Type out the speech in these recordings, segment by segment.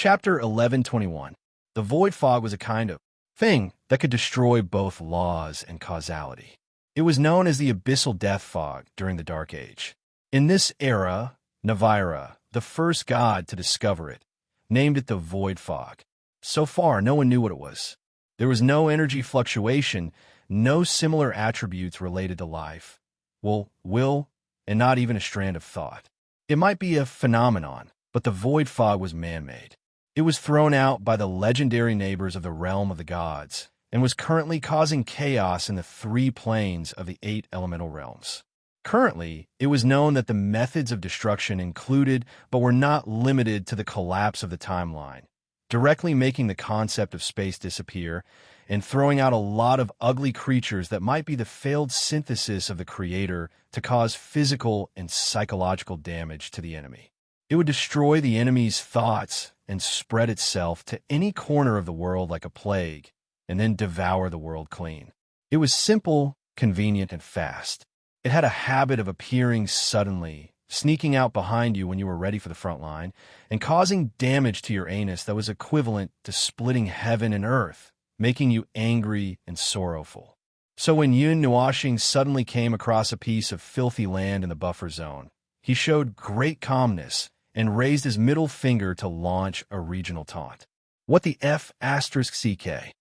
Chapter 1121. The void fog was a kind of thing that could destroy both laws and causality. It was known as the abyssal death fog during the Dark Age. In this era, Navira, the first god to discover it, named it the void fog. So far, no one knew what it was. There was no energy fluctuation, no similar attributes related to life, will, and not even a strand of thought. It might be a phenomenon, but the void fog was man-made. It was thrown out by the legendary neighbors of the realm of the gods, and was currently causing chaos in the 3 planes of the 8 elemental realms. Currently, it was known that the methods of destruction included, but were not limited to, the collapse of the timeline, directly making the concept of space disappear, and throwing out a lot of ugly creatures that might be the failed synthesis of the creator to cause physical and psychological damage to the enemy. It would destroy the enemy's thoughts and spread itself to any corner of the world like a plague, and then devour the world clean. It was simple, convenient, and fast. It had a habit of appearing suddenly, sneaking out behind you when you were ready for the front line, and causing damage to your anus that was equivalent to splitting heaven and earth, making you angry and sorrowful. So when Yun Nuashing suddenly came across a piece of filthy land in the buffer zone, he showed great calmness and raised his middle finger to launch a regional taunt. What the F***CK?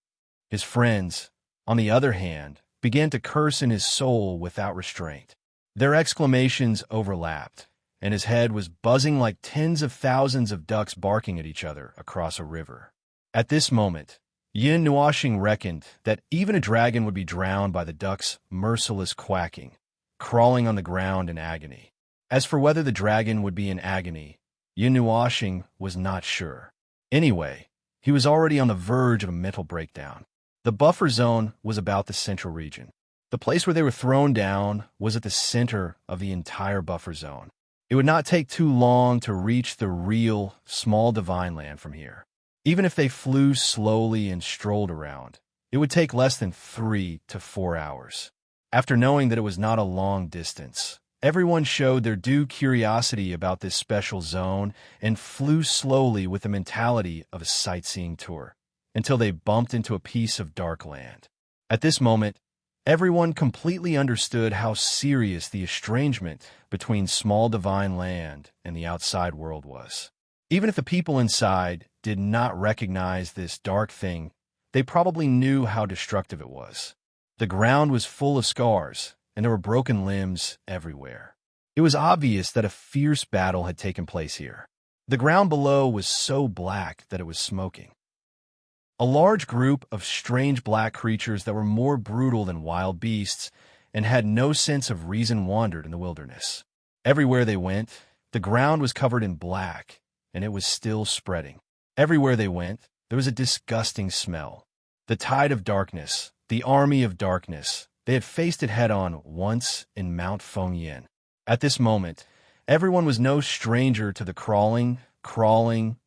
His friends, on the other hand, began to curse in his soul without restraint. Their exclamations overlapped, and his head was buzzing like tens of thousands of ducks barking at each other across a river. At this moment, Yin Nuashing reckoned that even a dragon would be drowned by the duck's merciless quacking, crawling on the ground in agony. As for whether the dragon would be in agony, Yin Nuashing was not sure. Anyway, he was already on the verge of a mental breakdown. The buffer zone was about the central region. The place where they were thrown down was at the center of the entire buffer zone. It would not take too long to reach the real, small divine land from here. Even if they flew slowly and strolled around, it would take less than 3 to 4 hours. After knowing that it was not a long distance, everyone showed their due curiosity about this special zone and flew slowly with the mentality of a sightseeing tour, until they bumped into a piece of dark land. At this moment, everyone completely understood how serious the estrangement between small divine land and the outside world was. Even if the people inside did not recognize this dark thing, they probably knew how destructive it was. The ground was full of scars, and there were broken limbs everywhere. It was obvious that a fierce battle had taken place here. The ground below was so black that it was smoking. A large group of strange black creatures that were more brutal than wild beasts and had no sense of reason wandered in the wilderness. Everywhere they went, the ground was covered in black, and it was still spreading. Everywhere they went, there was a disgusting smell. The tide of darkness, the army of darkness, they had faced it head-on once in Mount Fengyan. At this moment, everyone was no stranger to the crawling,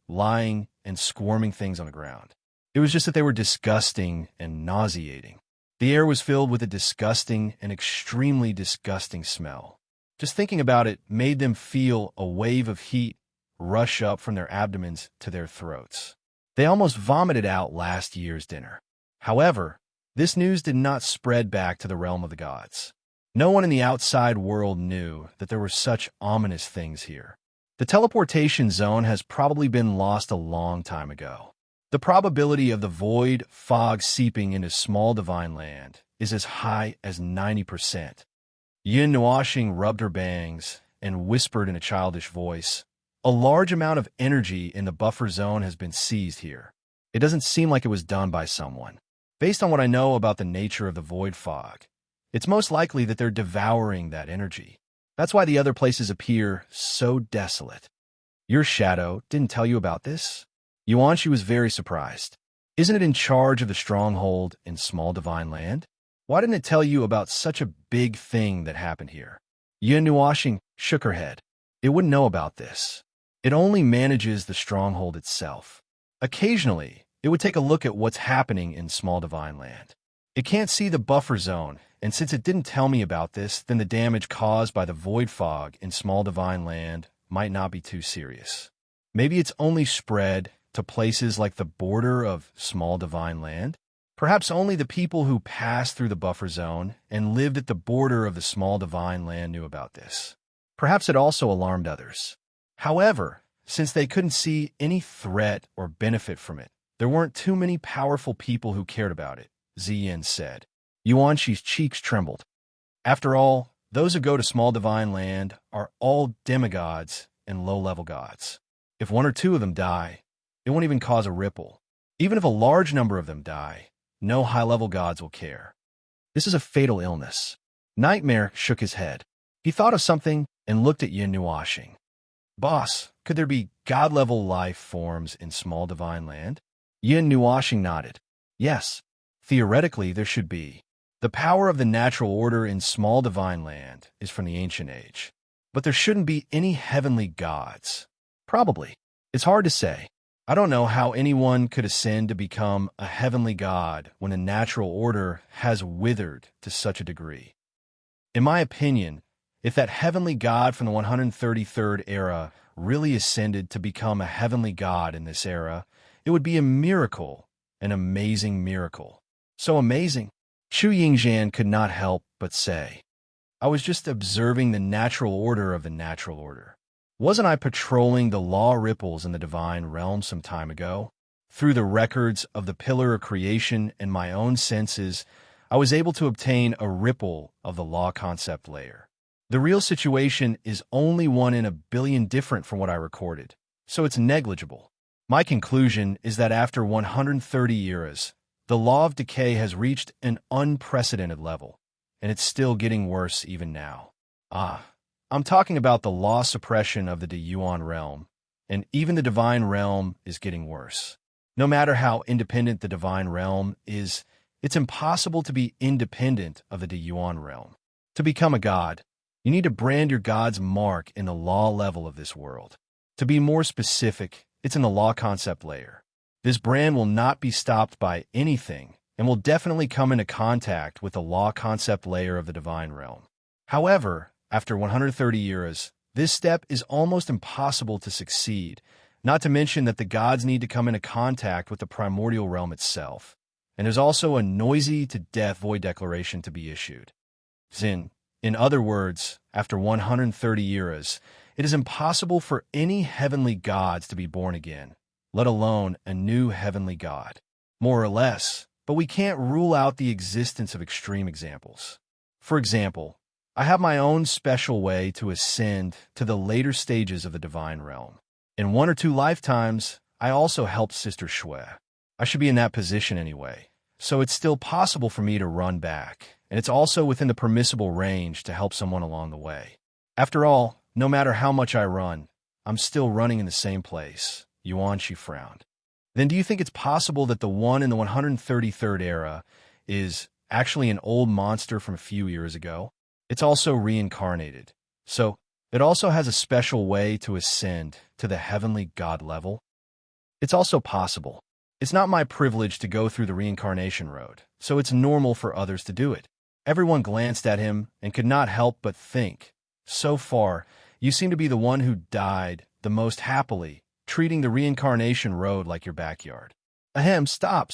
lying, and squirming things on the ground. It was just that they were disgusting and nauseating. The air was filled with a disgusting and extremely disgusting smell. Just thinking about it made them feel a wave of heat rush up from their abdomens to their throats. They almost vomited out last year's dinner. However, this news did not spread back to the realm of the gods. No one in the outside world knew that there were such ominous things here. The teleportation zone has probably been lost a long time ago. The probability of the void fog seeping into small divine land is as high as 90%. Yin Nuashing rubbed her bangs and whispered in a childish voice, "A large amount of energy in the buffer zone has been seized here. It doesn't seem like it was done by someone. Based on what I know about the nature of the void fog, it's most likely that they're devouring that energy. That's why the other places appear so desolate." Your shadow didn't tell you about this? Yuanshi was very surprised. Isn't it in charge of the stronghold in small divine land? Why didn't it tell you about such a big thing that happened here? Yin Nuashing shook her head. It wouldn't know about this. It only manages the stronghold itself. Occasionally, it would take a look at what's happening in small divine land. It can't see the buffer zone, and since it didn't tell me about this, then the damage caused by the void fog in small divine land might not be too serious. Maybe it's only spread to places like the border of small divine land? Perhaps only the people who passed through the buffer zone and lived at the border of the small divine land knew about this. Perhaps it also alarmed others. However, since they couldn't see any threat or benefit from it, there weren't too many powerful people who cared about it, Ziyin said. Yuanxi's cheeks trembled. After all, those who go to small divine land are all demigods and low-level gods. If one or two of them die, it won't even cause a ripple. Even if a large number of them die, no high-level gods will care. This is a fatal illness. Nightmare shook his head. He thought of something and looked at Yin Nuashing. Boss, could there be god-level life forms in small divine land? Yin Nuashing nodded. Yes, theoretically there should be. The power of the natural order in small divine land is from the ancient age. But there shouldn't be any heavenly gods. Probably. It's hard to say. I don't know how anyone could ascend to become a heavenly god when the natural order has withered to such a degree. In my opinion, if that heavenly god from the 133rd era really ascended to become a heavenly god in this era, it would be a miracle, an amazing miracle. So amazing, Xu Yingzhan could not help but say. I was just observing the natural order of the natural order. Wasn't I patrolling the law ripples in the divine realm some time ago? Through the records of the pillar of creation and my own senses, I was able to obtain a ripple of the law concept layer. The real situation is only 1 in a billion different from what I recorded, so it's negligible. My conclusion is that after 130 eras, the law of decay has reached an unprecedented level, and it's still getting worse even now. I'm talking about the law suppression of the Yuan realm, and even the divine realm is getting worse. No matter how independent the divine realm is, it's impossible to be independent of the Yuan realm. To become a god, you need to brand your god's mark in the law level of this world. To be more specific, it's in the law concept layer. This brand will not be stopped by anything and will definitely come into contact with the law concept layer of the divine realm. However, after 130 eras, this step is almost impossible to succeed, not to mention that the gods need to come into contact with the primordial realm itself. And there's also a noisy-to-death void declaration to be issued. In other words, after 130 eras, it is impossible for any heavenly gods to be born again, let alone a new heavenly god. More or less, but we can't rule out the existence of extreme examples. For example, I have my own special way to ascend to the later stages of the divine realm. In 1 or 2 lifetimes, I also helped Sister Shui. I should be in that position anyway, so it's still possible for me to run back, and it's also within the permissible range to help someone along the way. After all, no matter how much I run, I'm still running in the same place. Yuanxi frowned. Then do you think it's possible that the one in the 133rd era is actually an old monster from a few years ago? It's also reincarnated, so it also has a special way to ascend to the heavenly god level. It's also possible. It's not my privilege to go through the reincarnation road, so it's normal for others to do it. Everyone glanced at him and could not help but think, so far, you seem to be the one who died the most happily, treating the reincarnation road like your backyard. Ahem, stop.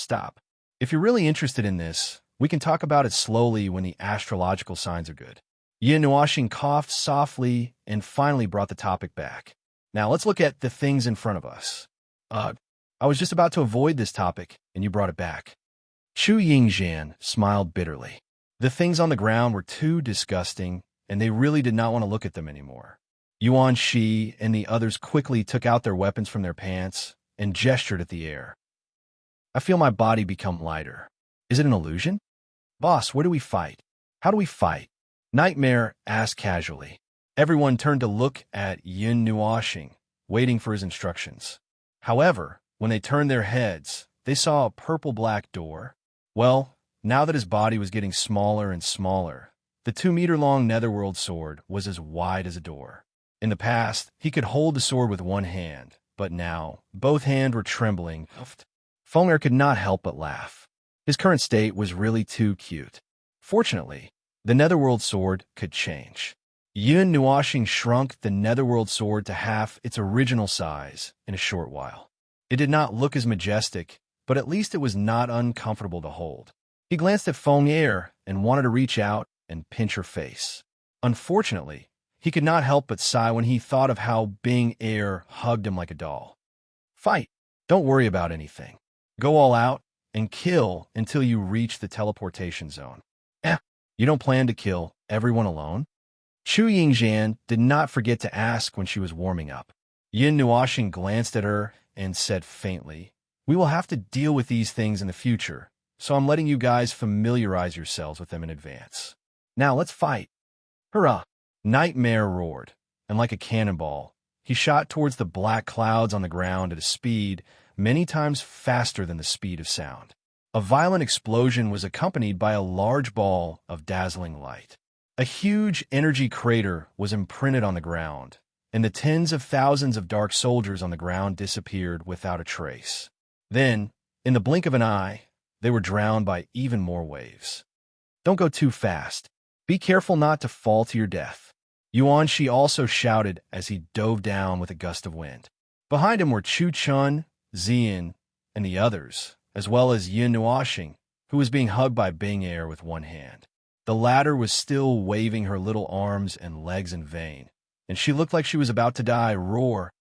If you're really interested in this, we can talk about it slowly when the astrological signs are good. Yin Nuashing coughed softly and finally brought the topic back. Now let's look at the things in front of us. I was just about to avoid this topic, and you brought it back. Xu Yingzhan smiled bitterly. The things on the ground were too disgusting, and they really did not want to look at them anymore. Yuan Shi and the others quickly took out their weapons from their pants and gestured at the air. I feel my body become lighter. Is it an illusion? Boss, where do we fight? How do we fight? Nightmare asked casually. Everyone turned to look at Yin Nuashing, waiting for his instructions. However, when they turned their heads, they saw a purple-black door. Well, now that his body was getting smaller and smaller, the 2-meter-long netherworld sword was as wide as a door. In the past, he could hold the sword with one hand, but now, both hands were trembling. Fenger could not help but laugh. His current state was really too cute. Fortunately, the netherworld sword could change. Yin Nuashing shrunk the netherworld sword to half its original size in a short while. It did not look as majestic, but at least it was not uncomfortable to hold. He glanced at Feng Air and wanted to reach out and pinch her face. Unfortunately, he could not help but sigh when he thought of how Bing Air hugged him like a doll. Fight. Don't worry about anything. Go all out and kill until you reach the teleportation zone. You don't plan to kill everyone alone? Chu Yingxian did not forget to ask when she was warming up. Yin Nuoxing glanced at her and said faintly, "We will have to deal with these things in the future, so I'm letting you guys familiarize yourselves with them in advance. Now let's fight." Hurrah! Nightmare roared, and like a cannonball, he shot towards the black clouds on the ground at a speed many times faster than the speed of sound. A violent explosion was accompanied by a large ball of dazzling light. A huge energy crater was imprinted on the ground, and the tens of thousands of dark soldiers on the ground disappeared without a trace. Then, in the blink of an eye, they were drowned by even more waves. Don't go too fast. Be careful not to fall to your death. Yuan Shi also shouted as he dove down with a gust of wind. Behind him were Chu Chun, Zian, and the others, as well as Yin Nuoxing, who was being hugged by Bing Air with one hand. The latter was still waving her little arms and legs in vain, and she looked like she was about to die. Roar!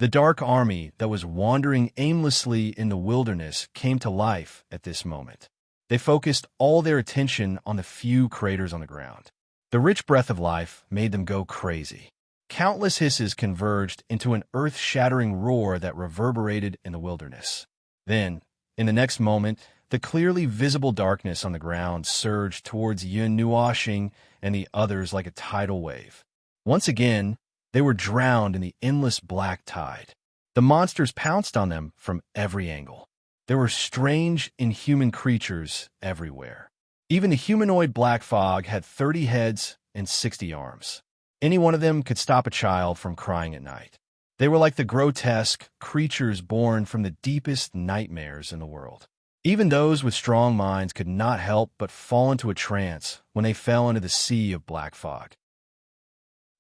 The dark army that was wandering aimlessly in the wilderness came to life at this moment. They focused all their attention on the few craters on the ground. The rich breath of life made them go crazy. Countless hisses converged into an earth-shattering roar that reverberated in the wilderness. Then, in the next moment, the clearly visible darkness on the ground surged towards Yin Nuoxing and the others like a tidal wave. Once again, they were drowned in the endless black tide. The monsters pounced on them from every angle. There were strange, inhuman creatures everywhere. Even the humanoid black fog had 30 heads and 60 arms. Any one of them could stop a child from crying at night. They were like the grotesque creatures born from the deepest nightmares in the world. Even those with strong minds could not help but fall into a trance when they fell into the sea of black fog.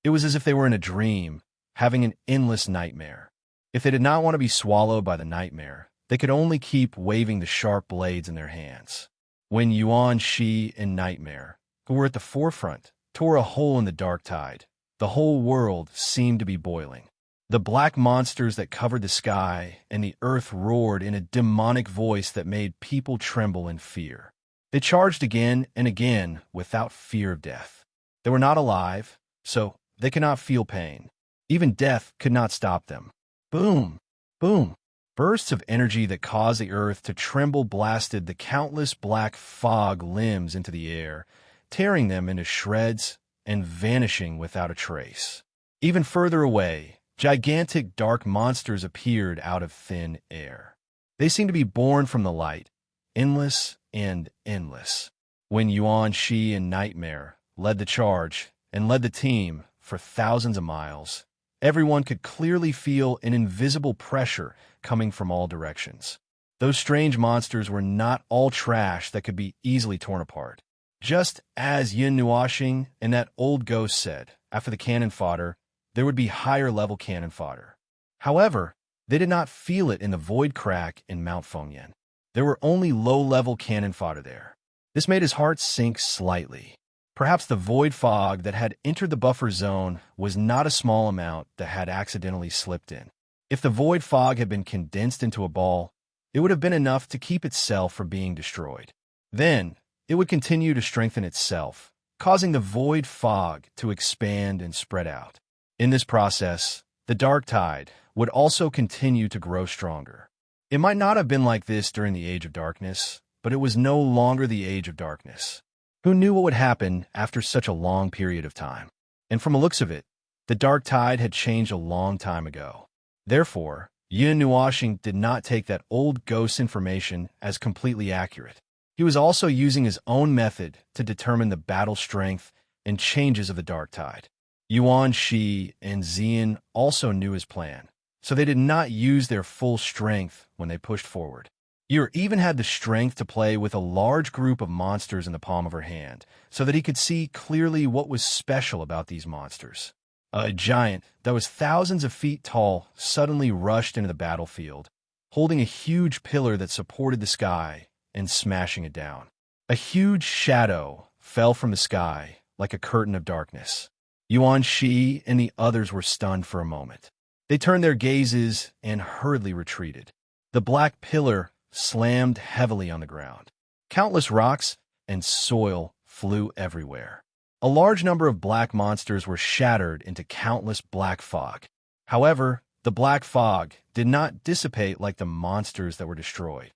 It was as if they were in a dream, having an endless nightmare. If they did not want to be swallowed by the nightmare, they could only keep waving the sharp blades in their hands. When Yuan Shi and Nightmare, who were at the forefront, tore a hole in the dark tide, the whole world seemed to be boiling. The black monsters that covered the sky and the earth roared in a demonic voice that made people tremble in fear. They charged again and again without fear of death. They were not alive, so they could not feel pain. Even death could not stop them. Boom! Boom! Bursts of energy that caused the earth to tremble blasted the countless black fog limbs into the air, tearing them into shreds and vanishing without a trace. Even further away, gigantic dark monsters appeared out of thin air. They seemed to be born from the light, endless and endless. When Yuan Shi and Nightmare led the charge and led the team for thousands of miles, everyone could clearly feel an invisible pressure coming from all directions. Those strange monsters were not all trash that could be easily torn apart. Just as Yin Nuoxing and that old ghost said, after the cannon fodder, there would be higher-level cannon fodder. However, they did not feel it in the void crack in Mount Fengyan. There were only low-level cannon fodder there. This made his heart sink slightly. Perhaps the void fog that had entered the buffer zone was not a small amount that had accidentally slipped in. If the void fog had been condensed into a ball, it would have been enough to keep itself from being destroyed. Then, it would continue to strengthen itself, causing the void fog to expand and spread out. In this process, the dark tide would also continue to grow stronger. It might not have been like this during the Age of Darkness, but it was no longer the Age of Darkness. Who knew what would happen after such a long period of time? And from the looks of it, the dark tide had changed a long time ago. Therefore, Yin Nuoxing did not take that old ghost's information as completely accurate. He was also using his own method to determine the battle strength and changes of the dark tide. Yuan Shi and Zian also knew his plan, so they did not use their full strength when they pushed forward. Yer even had the strength to play with a large group of monsters in the palm of her hand, so that he could see clearly what was special about these monsters. A giant that was thousands of feet tall suddenly rushed into the battlefield, holding a huge pillar that supported the sky and smashing it down. A huge shadow fell from the sky like a curtain of darkness. Yuan Shi and the others were stunned for a moment. They turned their gazes and hurriedly retreated. The black pillar slammed heavily on the ground. Countless rocks and soil flew everywhere. A large number of black monsters were shattered into countless black fog. However, the black fog did not dissipate like the monsters that were destroyed.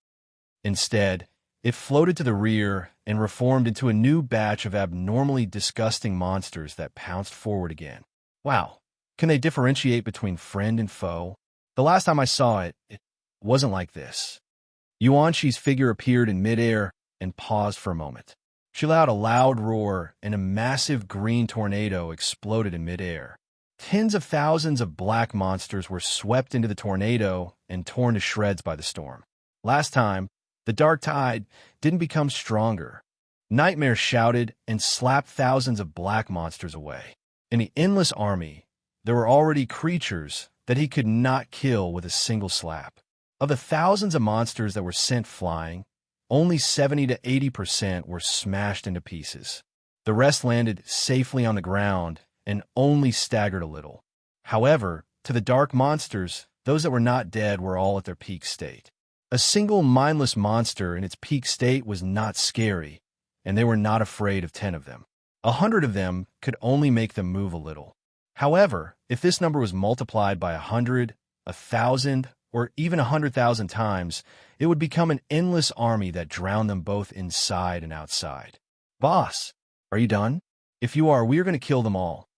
Instead, it floated to the rear and reformed into a new batch of abnormally disgusting monsters that pounced forward again. Wow, can they differentiate between friend and foe? The last time I saw it, it wasn't like this. Yuan Shi's figure appeared in midair and paused for a moment. She let out a loud roar, and a massive green tornado exploded in midair. Tens of thousands of black monsters were swept into the tornado and torn to shreds by the storm. Last time, the dark tide didn't become stronger. Nightmare shouted and slapped thousands of black monsters away. In the endless army, there were already creatures that he could not kill with a single slap. Of the thousands of monsters that were sent flying, only 70 to 80% were smashed into pieces. The rest landed safely on the ground and only staggered a little. However, to the dark monsters, those that were not dead were all at their peak state. A single mindless monster in its peak state was not scary, and they were not afraid of 10 of them. 100 of them could only make them move a little. However, if this number was multiplied by 100, 1,000, or even 100,000 times, it would become an endless army that drowned them both inside and outside. Boss, are you done? If you are, we are going to kill them all.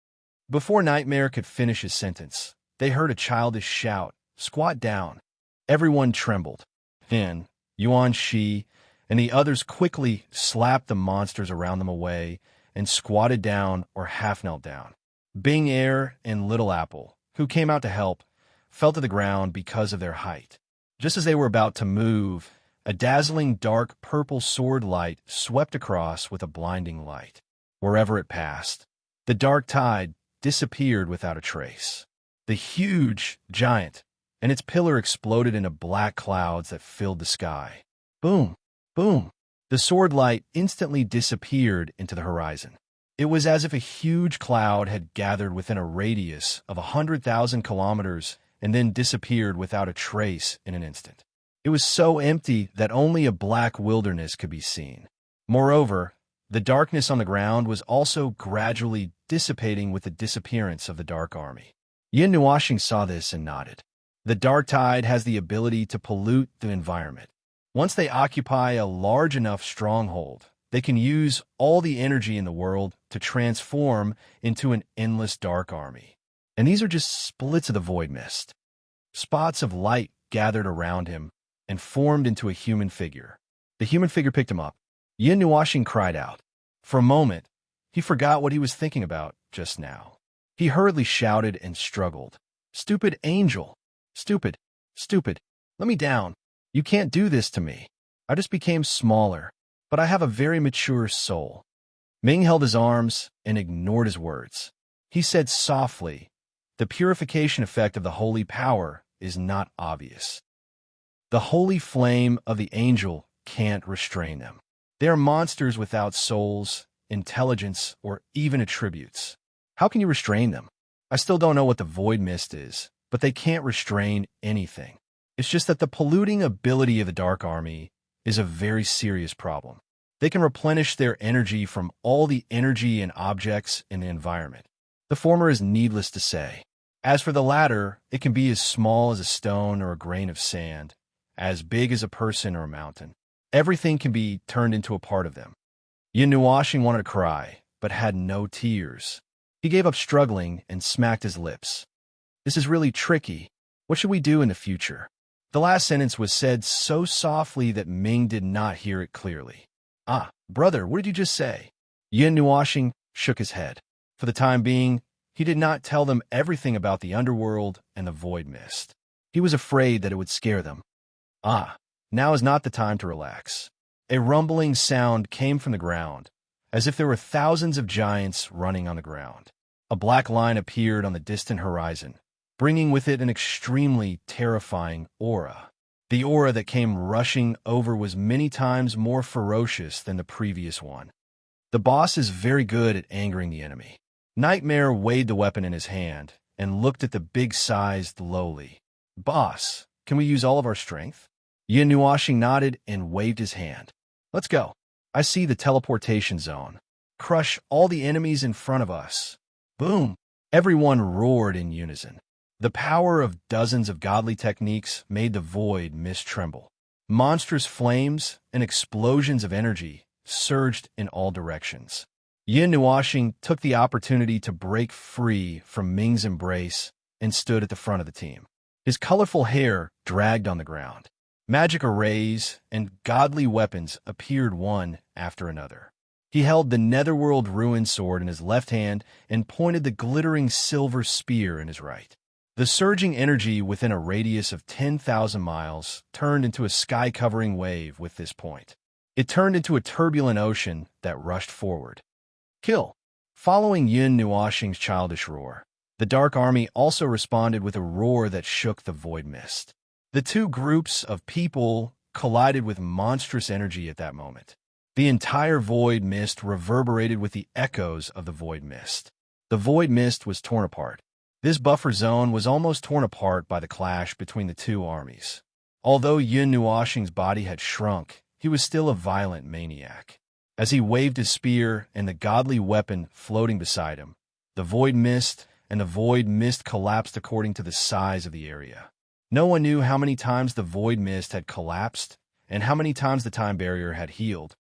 Before Nightmare could finish his sentence, they heard a childish shout, "Squat down." Everyone trembled. Then, Yuan Shi and the others quickly slapped the monsters around them away and squatted down or half knelt down. Bing Air and Little Apple, who came out to help, fell to the ground because of their height. Just as they were about to move, a dazzling dark purple sword light swept across with a blinding light. Wherever it passed, the dark tide disappeared without a trace. The huge giant and its pillar exploded into black clouds that filled the sky. Boom! Boom! The sword light instantly disappeared into the horizon. It was as if a huge cloud had gathered within a radius of 100,000 kilometers and then disappeared without a trace in an instant. It was so empty that only a black wilderness could be seen. Moreover, the darkness on the ground was also gradually dissipating with the disappearance of the Dark Army. Yin Nuashing saw this and nodded. The dark tide has the ability to pollute the environment. Once they occupy a large enough stronghold, they can use all the energy in the world to transform into an endless dark army. And these are just splits of the void mist. Spots of light gathered around him and formed into a human figure. The human figure picked him up. Yin Nuashing cried out. For a moment, he forgot what he was thinking about just now. He hurriedly shouted and struggled. "Stupid angel! Stupid! Stupid! Let me down! You can't do this to me! I just became smaller, but I have a very mature soul." Ming held his arms and ignored his words. He said softly, "The purification effect of the holy power is not obvious. The holy flame of the angel can't restrain them. They are monsters without souls, intelligence, or even attributes. How can you restrain them? I still don't know what the void mist is, but they can't restrain anything. It's just that the polluting ability of the Dark Army is a very serious problem. They can replenish their energy from all the energy and objects in the environment. The former is needless to say. As for the latter, it can be as small as a stone or a grain of sand, as big as a person or a mountain. Everything can be turned into a part of them." Yin Nuashing wanted to cry, but had no tears. He gave up struggling and smacked his lips. "This is really tricky. What should we do in the future?" The last sentence was said so softly that Ming did not hear it clearly. "Ah, brother, what did you just say?" Yin Nuashing shook his head. For the time being, he did not tell them everything about the underworld and the void mist. He was afraid that it would scare them. "Ah, now is not the time to relax." A rumbling sound came from the ground, as if there were thousands of giants running on the ground. A black line appeared on the distant horizon, bringing with it an extremely terrifying aura. The aura that came rushing over was many times more ferocious than the previous one. The boss is very good at angering the enemy. Nightmare weighed the weapon in his hand and looked at the big-sized lowly. Boss, can we use all of our strength? Yin Nuashing nodded and waved his hand. Let's go. I see the teleportation zone. Crush all the enemies in front of us. Boom! Everyone roared in unison. The power of dozens of godly techniques made the void mist tremble. Monstrous flames and explosions of energy surged in all directions. Yin Nuashing took the opportunity to break free from Ming's embrace and stood at the front of the team. His colorful hair dragged on the ground. Magic arrays and godly weapons appeared one after another. He held the netherworld ruin sword in his left hand and pointed the glittering silver spear in his right. The surging energy within a radius of 10,000 miles turned into a sky-covering wave with this point. It turned into a turbulent ocean that rushed forward. Kill! Following Yin Nuashing's childish roar, the Dark Army also responded with a roar that shook the void mist. The two groups of people collided with monstrous energy at that moment. The entire void mist reverberated with the echoes of the void mist. The void mist was torn apart. This buffer zone was almost torn apart by the clash between the two armies. Although Yin Nuashing's body had shrunk, he was still a violent maniac. As he waved his spear and the godly weapon floating beside him, the void mist collapsed according to the size of the area. No one knew how many times the void mist had collapsed and how many times the time barrier had healed.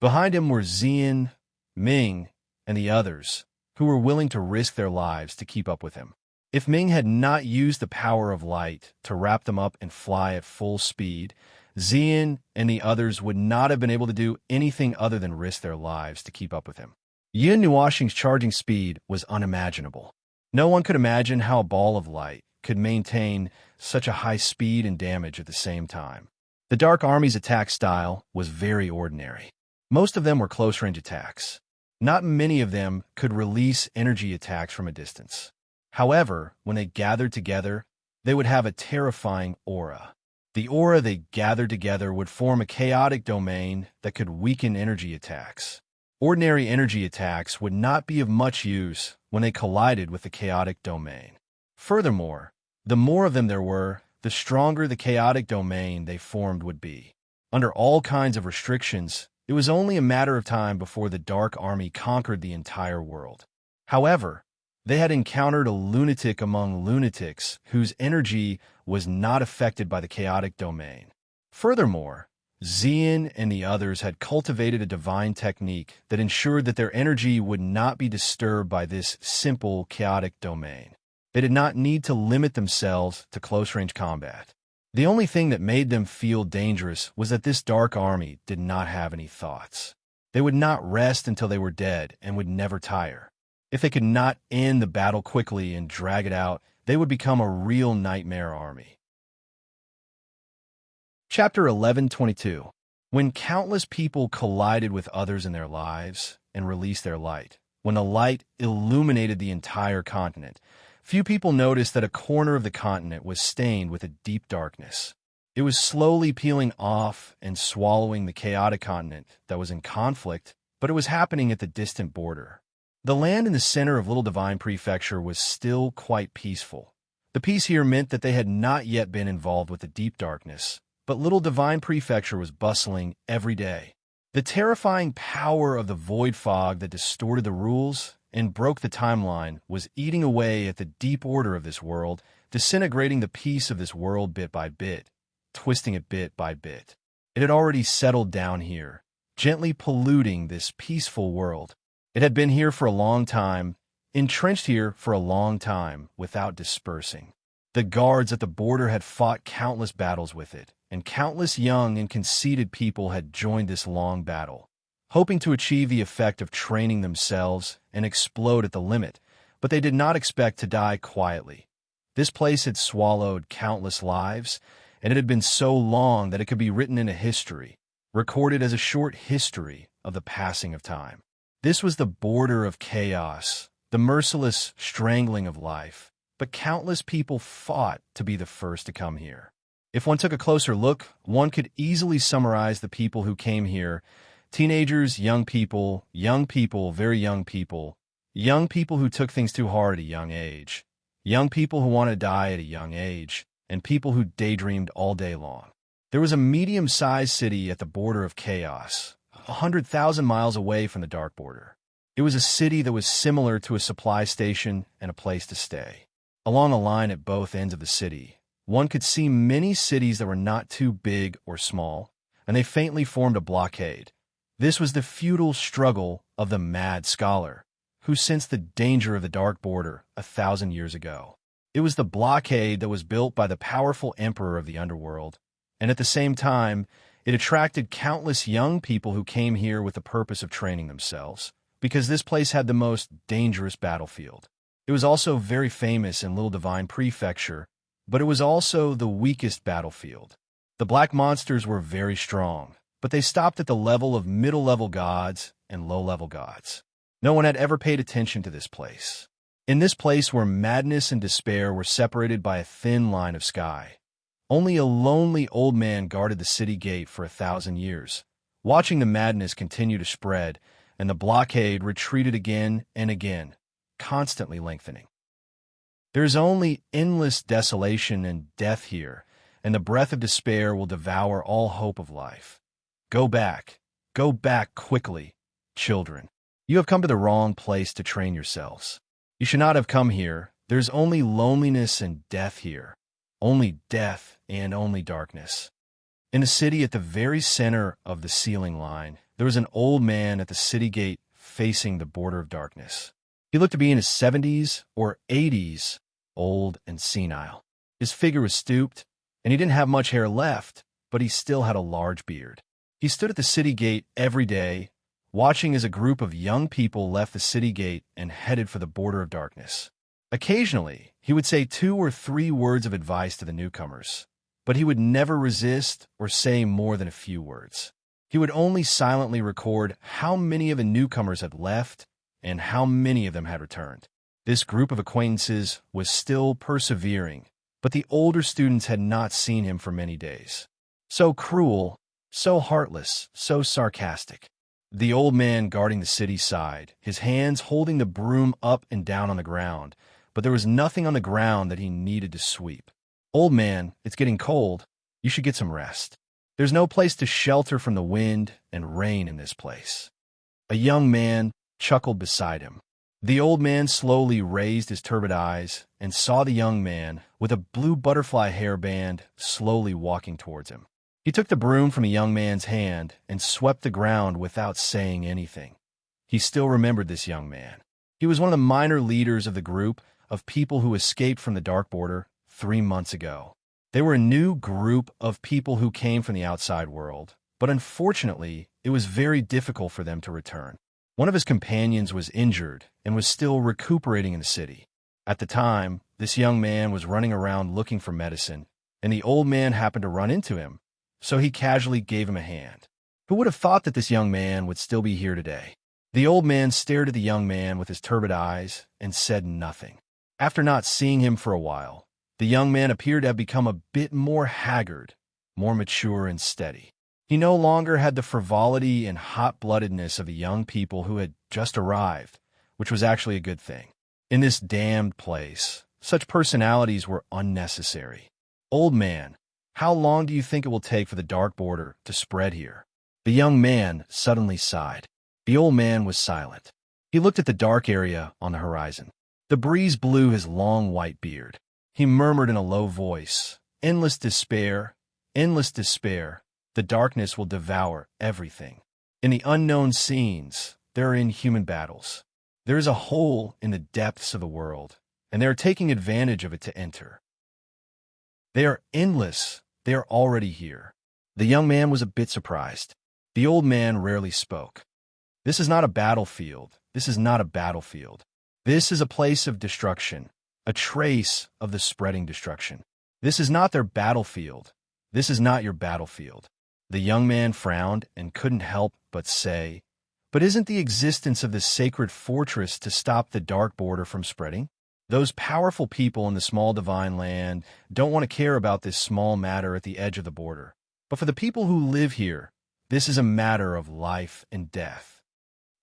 Behind him were Xian, Ming, and the others, who were willing to risk their lives to keep up with him. If Ming had not used the power of light to wrap them up and fly at full speed, Xian and the others would not have been able to do anything other than risk their lives to keep up with him. Yin Nuashing's charging speed was unimaginable. No one could imagine how a ball of light could maintain such a high speed and damage at the same time. The Dark Army's attack style was very ordinary. Most of them were close-range attacks. Not many of them could release energy attacks from a distance. However, when they gathered together, they would have a terrifying aura. The aura they gathered together would form a chaotic domain that could weaken energy attacks. Ordinary energy attacks would not be of much use when they collided with the chaotic domain. Furthermore, the more of them there were, the stronger the chaotic domain they formed would be. Under all kinds of restrictions, it was only a matter of time before the Dark Army conquered the entire world. However, they had encountered a lunatic among lunatics whose energy was not affected by the chaotic domain. Furthermore, Xian and the others had cultivated a divine technique that ensured that their energy would not be disturbed by this simple chaotic domain. They did not need to limit themselves to close-range combat. The only thing that made them feel dangerous was that this Dark Army did not have any thoughts. They would not rest until they were dead and would never tire. If they could not end the battle quickly and drag it out, they would become a real nightmare army. Chapter 11:22. When countless people collided with others in their lives and released their light, when the light illuminated the entire continent, few people noticed that a corner of the continent was stained with a deep darkness. It was slowly peeling off and swallowing the chaotic continent that was in conflict, but it was happening at the distant border. The land in the center of Little Divine Prefecture was still quite peaceful. The peace here meant that they had not yet been involved with the deep darkness, but Little Divine Prefecture was bustling every day. The terrifying power of the void fog that distorted the rules and broke the timeline was eating away at the deep order of this world, disintegrating the peace of this world bit by bit, twisting it bit by bit. It had already settled down here, gently polluting this peaceful world. It had been here for a long time, entrenched here for a long time, without dispersing. The guards at the border had fought countless battles with it, and countless young and conceited people had joined this long battle, hoping to achieve the effect of training themselves and explode at the limit, but they did not expect to die quietly. This place had swallowed countless lives, and it had been so long that it could be written into history, recorded as a short history of the passing of time. This was the border of chaos, the merciless strangling of life, but countless people fought to be the first to come here. If one took a closer look, one could easily summarize the people who came here: teenagers, young people, very young people who took things too hard at a young age, young people who wanted to die at a young age, and people who daydreamed all day long. There was a medium-sized city at the border of chaos, 100,000 miles away from the dark border. It was a city that was similar to a supply station and a place to stay. Along a line at both ends of the city, one could see many cities that were not too big or small, and they faintly formed a blockade. This was the futile struggle of the mad scholar, who sensed the danger of the dark border 1,000 years ago. It was the blockade that was built by the powerful emperor of the underworld, and at the same time, it attracted countless young people who came here with the purpose of training themselves, because this place had the most dangerous battlefield. It was also very famous in Little Divine Prefecture, but it was also the weakest battlefield. The black monsters were very strong, but they stopped at the level of middle-level gods and low-level gods. No one had ever paid attention to this place. In this place where madness and despair were separated by a thin line of sky, only a lonely old man guarded the city gate for 1,000 years, watching the madness continue to spread, and the blockade retreated again and again, constantly lengthening. There is only endless desolation and death here, and the breath of despair will devour all hope of life. Go back quickly, children. You have come to the wrong place to train yourselves. You should not have come here. There's only loneliness and death here. Only death and only darkness. In a city at the very center of the ceiling line, there was an old man at the city gate facing the border of darkness. He looked to be in his 70s or 80s, old and senile. His figure was stooped, and he didn't have much hair left, but he still had a large beard. He stood at the city gate every day, watching as a group of young people left the city gate and headed for the border of darkness. Occasionally, he would say 2 or 3 words of advice to the newcomers, but he would never resist or say more than a few words. He would only silently record how many of the newcomers had left and how many of them had returned. This group of acquaintances was still persevering, but the older students had not seen him for many days. So cruel, so heartless, so sarcastic. The old man guarding the city sighed, his hands holding the broom up and down on the ground, but there was nothing on the ground that he needed to sweep. Old man, it's getting cold. You should get some rest. There's no place to shelter from the wind and rain in this place. A young man chuckled beside him. The old man slowly raised his turbid eyes and saw the young man with a blue butterfly hairband slowly walking towards him. He took the broom from the young man's hand and swept the ground without saying anything. He still remembered this young man. He was one of the minor leaders of the group of people who escaped from the dark border 3 months ago. They were a new group of people who came from the outside world, but unfortunately, it was very difficult for them to return. One of his companions was injured and was still recuperating in the city. At the time, this young man was running around looking for medicine, and the old man happened to run into him, so he casually gave him a hand. Who would have thought that this young man would still be here today? The old man stared at the young man with his turbid eyes and said nothing. After not seeing him for a while, the young man appeared to have become a bit more haggard, more mature and steady. He no longer had the frivolity and hot-bloodedness of the young people who had just arrived, which was actually a good thing. In this damned place, such personalities were unnecessary. Old man, how long do you think it will take for the dark border to spread here? The young man suddenly sighed. The old man was silent. He looked at the dark area on the horizon. The breeze blew his long white beard. He murmured in a low voice, "Endless despair, endless despair. The darkness will devour everything. In the unknown scenes, there are inhuman battles. There is a hole in the depths of the world, and they are taking advantage of it to enter. They are endless. They are already here." The young man was a bit surprised. The old man rarely spoke. "This is not a battlefield. This is not a battlefield. This is a place of destruction, a trace of the spreading destruction. This is not their battlefield. This is not your battlefield." The young man frowned and couldn't help but say, "But isn't the existence of this sacred fortress to stop the dark border from spreading?" Those powerful people in the small divine land don't want to care about this small matter at the edge of the border. But for the people who live here, this is a matter of life and death.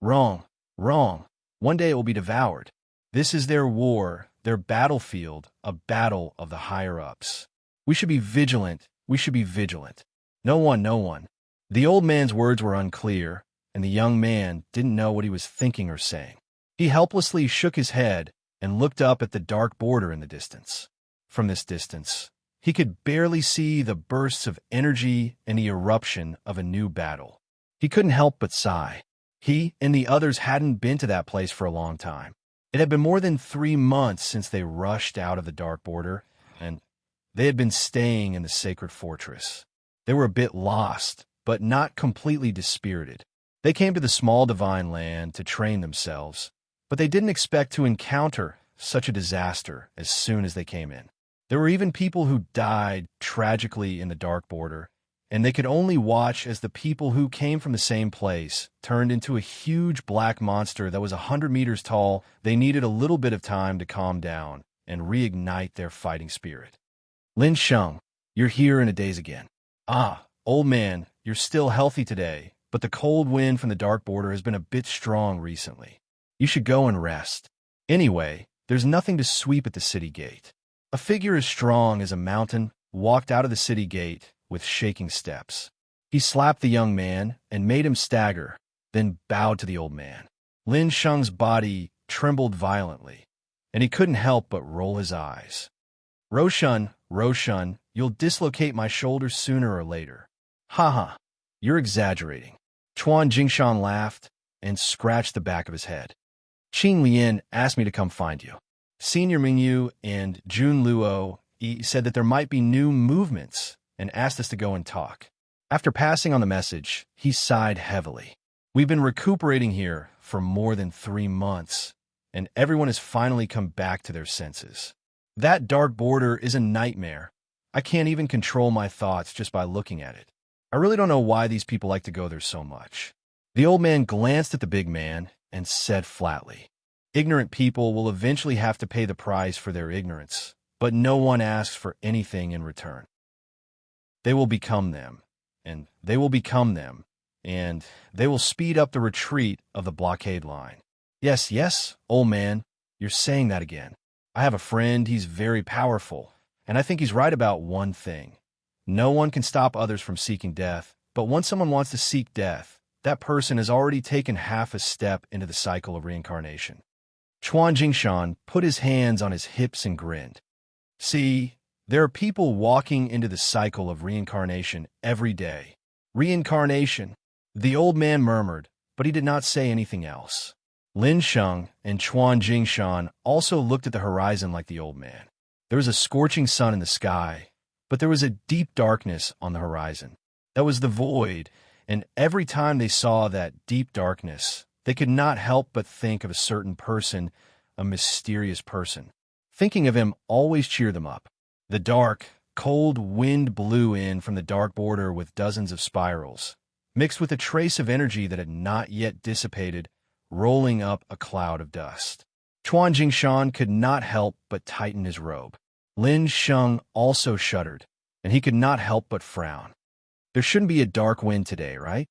Wrong, wrong. One day it will be devoured. This is their war, their battlefield, a battle of the higher-ups. We should be vigilant. We should be vigilant. No one, no one. The old man's words were unclear, and the young man didn't know what he was thinking or saying. He helplessly shook his head and looked up at the dark border in the distance. From this distance, he could barely see the bursts of energy and the eruption of a new battle. He couldn't help but sigh. He and the others hadn't been to that place for a long time. It had been more than 3 months since they rushed out of the dark border, and they had been staying in the sacred fortress. They were a bit lost, but not completely dispirited. They came to the small divine land to train themselves, but they didn't expect to encounter such a disaster as soon as they came in. There were even people who died tragically in the dark border, and they could only watch as the people who came from the same place turned into a huge black monster that was 100 meters tall. They needed a little bit of time to calm down and reignite their fighting spirit. Lin Sheng, you're here in a daze again. Ah, old man, you're still healthy today, but the cold wind from the dark border has been a bit strong recently. You should go and rest. Anyway, there's nothing to sweep at the city gate. A figure as strong as a mountain walked out of the city gate with shaking steps. He slapped the young man and made him stagger, then bowed to the old man. Lin Sheng's body trembled violently, and he couldn't help but roll his eyes. Roshan, Roshan, you'll dislocate my shoulders sooner or later. Ha ha, you're exaggerating. Chuan Jingshan laughed and scratched the back of his head. Qing Lian asked me to come find you. Senior Mingyu and Jun Luo said that there might be new movements and asked us to go and talk. After passing on the message, he sighed heavily. We've been recuperating here for more than 3 months, and everyone has finally come back to their senses. That dark border is a nightmare. I can't even control my thoughts just by looking at it. I really don't know why these people like to go there so much. The old man glanced at the big man and said flatly, ignorant people will eventually have to pay the price for their ignorance, but no one asks for anything in return. They will become them, and they will become them, and they will speed up the retreat of the blockade line. Yes, yes, old man, you're saying that again. I have a friend, he's very powerful, and I think he's right about one thing. No one can stop others from seeking death, but once someone wants to seek death, that person has already taken half a step into the cycle of reincarnation. Chuan Jingshan put his hands on his hips and grinned. See, there are people walking into the cycle of reincarnation every day. Reincarnation, the old man murmured, but he did not say anything else. Lin Sheng and Chuan Jingshan also looked at the horizon like the old man. There was a scorching sun in the sky, but there was a deep darkness on the horizon. That was the void, and every time they saw that deep darkness, they could not help but think of a certain person, a mysterious person. Thinking of him always cheered them up. The dark, cold wind blew in from the dark border with dozens of spirals, mixed with a trace of energy that had not yet dissipated, rolling up a cloud of dust. Chuan Jingshan could not help but tighten his robe. Lin Sheng also shuddered, and he could not help but frown. There shouldn't be a dark wind today, right?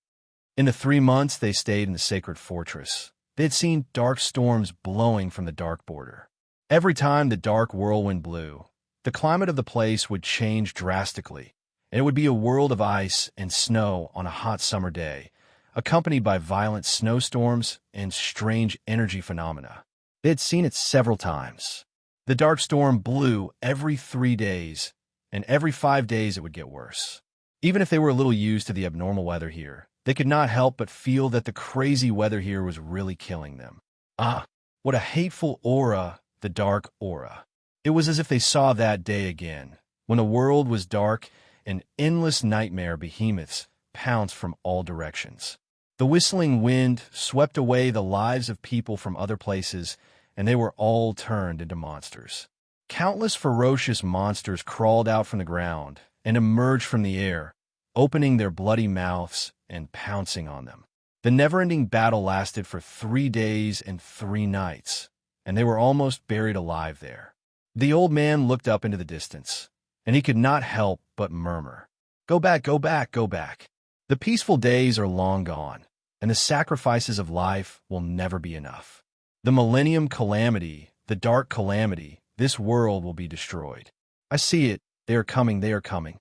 In the 3 months they stayed in the sacred fortress, they had seen dark storms blowing from the dark border. Every time the dark whirlwind blew, the climate of the place would change drastically, and it would be a world of ice and snow on a hot summer day, accompanied by violent snowstorms and strange energy phenomena. They had seen it several times. The dark storm blew every 3 days, and every 5 days it would get worse. Even if they were a little used to the abnormal weather here, they could not help but feel that the crazy weather here was really killing them. Ah, what a hateful aura, the dark aura. It was as if they saw that day again, when the world was dark and endless nightmare behemoths pounced from all directions. The whistling wind swept away the lives of people from other places, and they were all turned into monsters. Countless ferocious monsters crawled out from the ground and emerged from the air, opening their bloody mouths and pouncing on them. The never-ending battle lasted for 3 days and 3 nights, and they were almost buried alive there. The old man looked up into the distance, and he could not help but murmur, "Go back, go back, go back. The peaceful days are long gone, and the sacrifices of life will never be enough. The millennium calamity, the dark calamity, this world will be destroyed. I see it. They are coming, they are coming."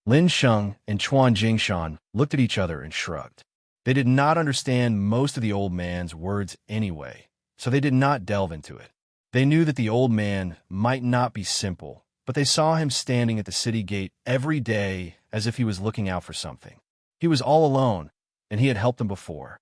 Lin Sheng and Chuan Jingshan looked at each other and shrugged. They did not understand most of the old man's words anyway, so they did not delve into it. They knew that the old man might not be simple, but they saw him standing at the city gate every day as if he was looking out for something. He was all alone, and he had helped them before.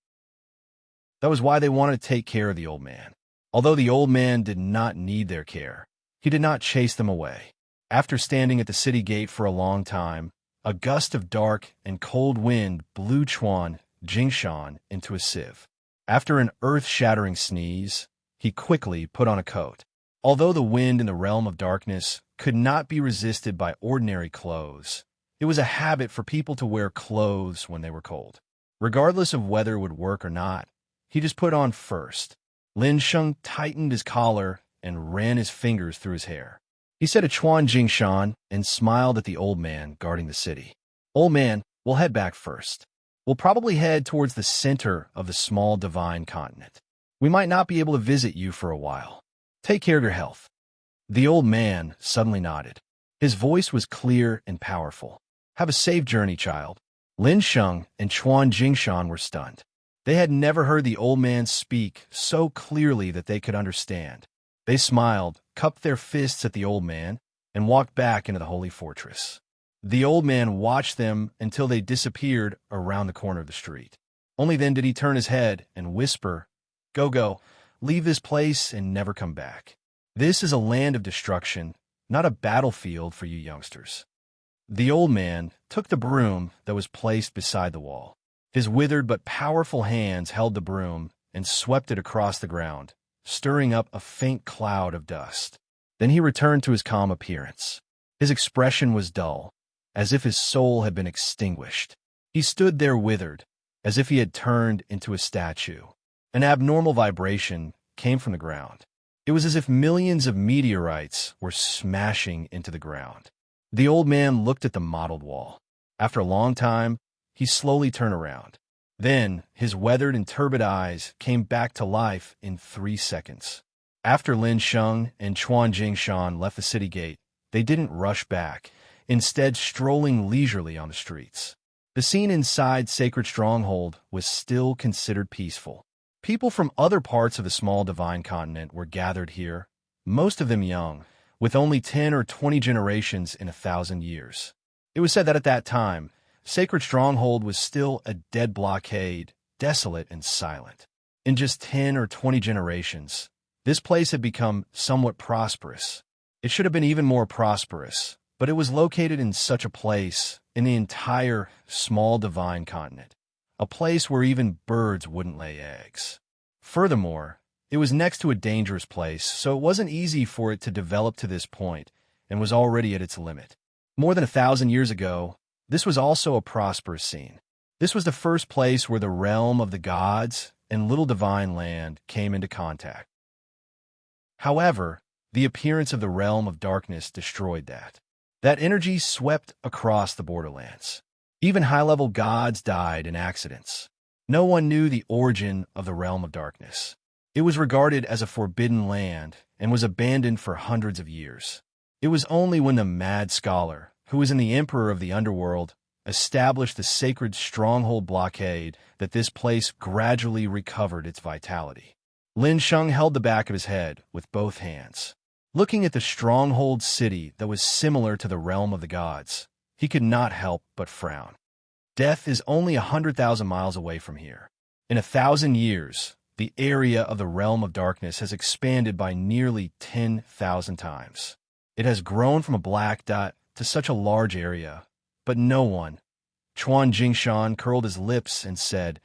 That was why they wanted to take care of the old man. Although the old man did not need their care, he did not chase them away. After standing at the city gate for a long time, a gust of dark and cold wind blew Chuan Jingshan into a sieve. After an earth-shattering sneeze, he quickly put on a coat. Although the wind in the realm of darkness could not be resisted by ordinary clothes, it was a habit for people to wear clothes when they were cold. Regardless of whether it would work or not, he just put on first. Lin Sheng tightened his collar and ran his fingers through his hair. He said to Chuan Jingshan and smiled at the old man guarding the city. "Old man, we'll head back first. We'll probably head towards the center of the small divine continent. We might not be able to visit you for a while. Take care of your health." The old man suddenly nodded. His voice was clear and powerful. "Have a safe journey, child." Lin Sheng and Chuan Jingshan were stunned. They had never heard the old man speak so clearly that they could understand. They smiled, cupped their fists at the old man, and walked back into the holy fortress. The old man watched them until they disappeared around the corner of the street. Only then did he turn his head and whisper, "Go, go, leave this place and never come back. This is a land of destruction, not a battlefield for you youngsters." The old man took the broom that was placed beside the wall. His withered but powerful hands held the broom and swept it across the ground, stirring up a faint cloud of dust. Then he returned to his calm appearance. His expression was dull, as if his soul had been extinguished. He stood there withered, as if he had turned into a statue. An abnormal vibration came from the ground. It was as if millions of meteorites were smashing into the ground. The old man looked at the mottled wall. After a long time, he slowly turned around. Then, his weathered and turbid eyes came back to life in 3 seconds. After Lin Sheng and Chuan Jingshan left the city gate, they didn't rush back, instead strolling leisurely on the streets. The scene inside Sacred Stronghold was still considered peaceful. People from other parts of the small divine continent were gathered here, most of them young, with only 10 or 20 generations in 1,000 years. It was said that at that time, Sacred Stronghold was still a dead blockade, desolate and silent. In just 10 or 20 generations, this place had become somewhat prosperous. It should have been even more prosperous, but it was located in such a place in the entire small divine continent, a place where even birds wouldn't lay eggs. Furthermore, it was next to a dangerous place, so it wasn't easy for it to develop to this point and was already at its limit. More than 1,000 years ago, this was also a prosperous scene. This was the first place where the realm of the gods and little divine land came into contact. However, the appearance of the realm of darkness destroyed that. That energy swept across the borderlands. Even high-level gods died in accidents. No one knew the origin of the realm of darkness. It was regarded as a forbidden land and was abandoned for hundreds of years. It was only when the mad scholar, who was the emperor of the underworld, established the sacred stronghold blockade that this place gradually recovered its vitality. Lin Sheng held the back of his head with both hands. Looking at the stronghold city that was similar to the realm of the gods, he could not help but frown. Death is only 100,000 miles away from here. In 1,000 years, the area of the realm of darkness has expanded by nearly 10,000 times. It has grown from a black dot to such a large area, but no one. Chuan Jingshan curled his lips and said,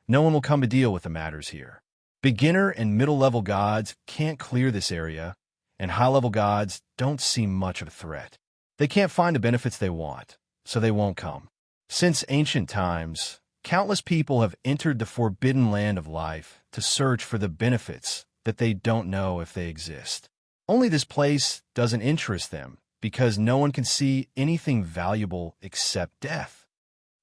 "No one will come to deal with the matters here. Beginner and middle-level gods can't clear this area, and high-level gods don't seem much of a threat. They can't find the benefits they want, so they won't come." Since ancient times, countless people have entered the forbidden land of life to search for the benefits that they don't know if they exist. Only this place doesn't interest them because no one can see anything valuable except death.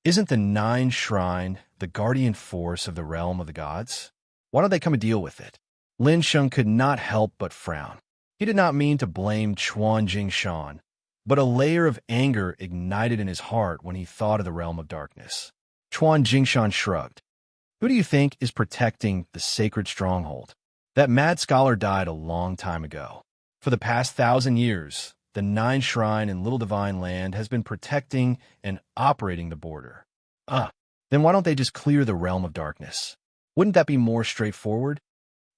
Isn't the Nine Shrine the guardian force of the realm of the gods? Why don't they come and deal with it? Lin Sheng could not help but frown. He did not mean to blame Chuan Jingshan, but a layer of anger ignited in his heart when he thought of the realm of darkness. Chuan Jingshan shrugged. Who do you think is protecting the sacred stronghold? That mad scholar died a long time ago. For the past 1,000 years, the Nine Shrine in Little Divine Land has been protecting and operating the border. Then why don't they just clear the realm of darkness? Wouldn't that be more straightforward?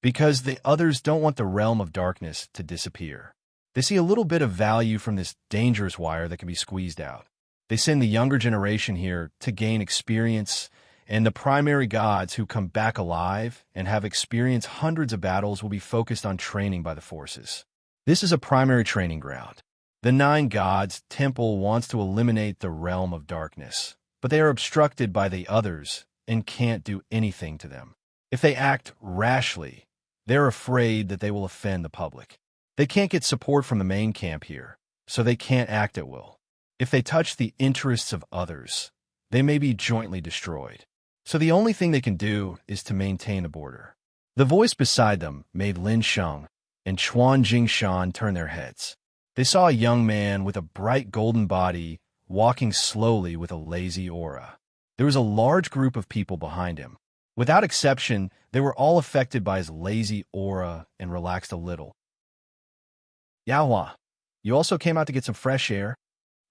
Because the others don't want the realm of darkness to disappear. They see a little bit of value from this dangerous wire that can be squeezed out. They send the younger generation here to gain experience, and the primary gods who come back alive and have experienced hundreds of battles will be focused on training by the forces. This is a primary training ground. The Nine Gods Temple wants to eliminate the realm of darkness, but they are obstructed by the others and can't do anything to them. If they act rashly, they're afraid that they will offend the public. They can't get support from the main camp here, so they can't act at will. If they touch the interests of others, they may be jointly destroyed. So the only thing they can do is to maintain the border. The voice beside them made Lin Sheng and Chuan Jingshan turn their heads. They saw a young man with a bright golden body walking slowly with a lazy aura. There was a large group of people behind him. Without exception, they were all affected by his lazy aura and relaxed a little. Yaohua, you also came out to get some fresh air?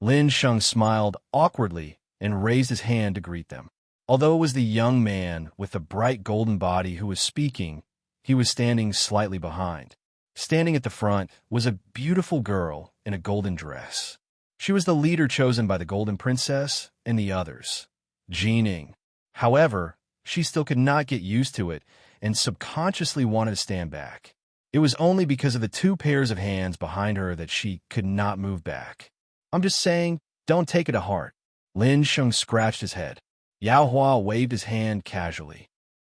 Lin Sheng smiled awkwardly and raised his hand to greet them. Although it was the young man with the bright golden body who was speaking, he was standing slightly behind. Standing at the front was a beautiful girl in a golden dress. She was the leader chosen by the Golden Princess and the others, Jining. However, she still could not get used to it and subconsciously wanted to stand back. It was only because of the two pairs of hands behind her that she could not move back. I'm just saying, don't take it to heart. Lin Sheng scratched his head. Yaohua waved his hand casually.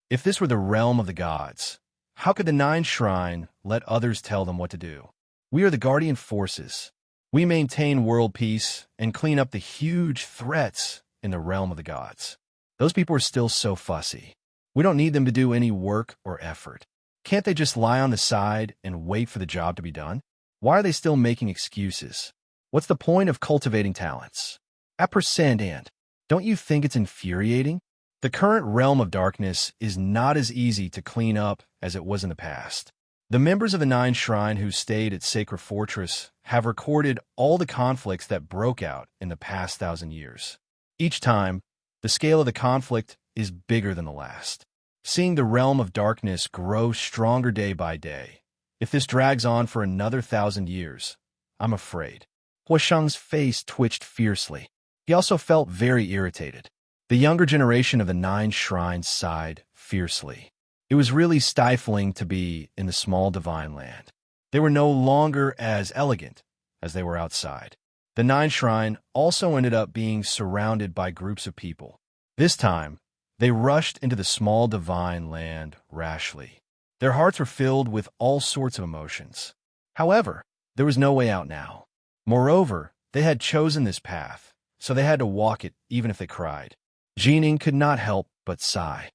If this were the realm of the gods, how could the Nine Shrine let others tell them what to do? We are the guardian forces. We maintain world peace and clean up the huge threats in the realm of the gods. Those people are still so fussy. We don't need them to do any work or effort. Can't they just lie on the side and wait for the job to be done? Why are they still making excuses? What's the point of cultivating talents? And don't you think it's infuriating? The current realm of darkness is not as easy to clean up as it was in the past. The members of the Nine Shrine who stayed at Sacred Fortress have recorded all the conflicts that broke out in the past 1,000 years. Each time, the scale of the conflict is bigger than the last. Seeing the realm of darkness grow stronger day by day. If this drags on for another 1,000 years, I'm afraid. Hua Sheng's face twitched fiercely. He also felt very irritated. The younger generation of the Nine Shrines sighed fiercely. It was really stifling to be in the small divine land. They were no longer as elegant as they were outside. The Nine Shrine also ended up being surrounded by groups of people. This time, they rushed into the small divine land rashly. Their hearts were filled with all sorts of emotions. However, there was no way out now. Moreover, they had chosen this path, so they had to walk it even if they cried. Jining could not help but sigh.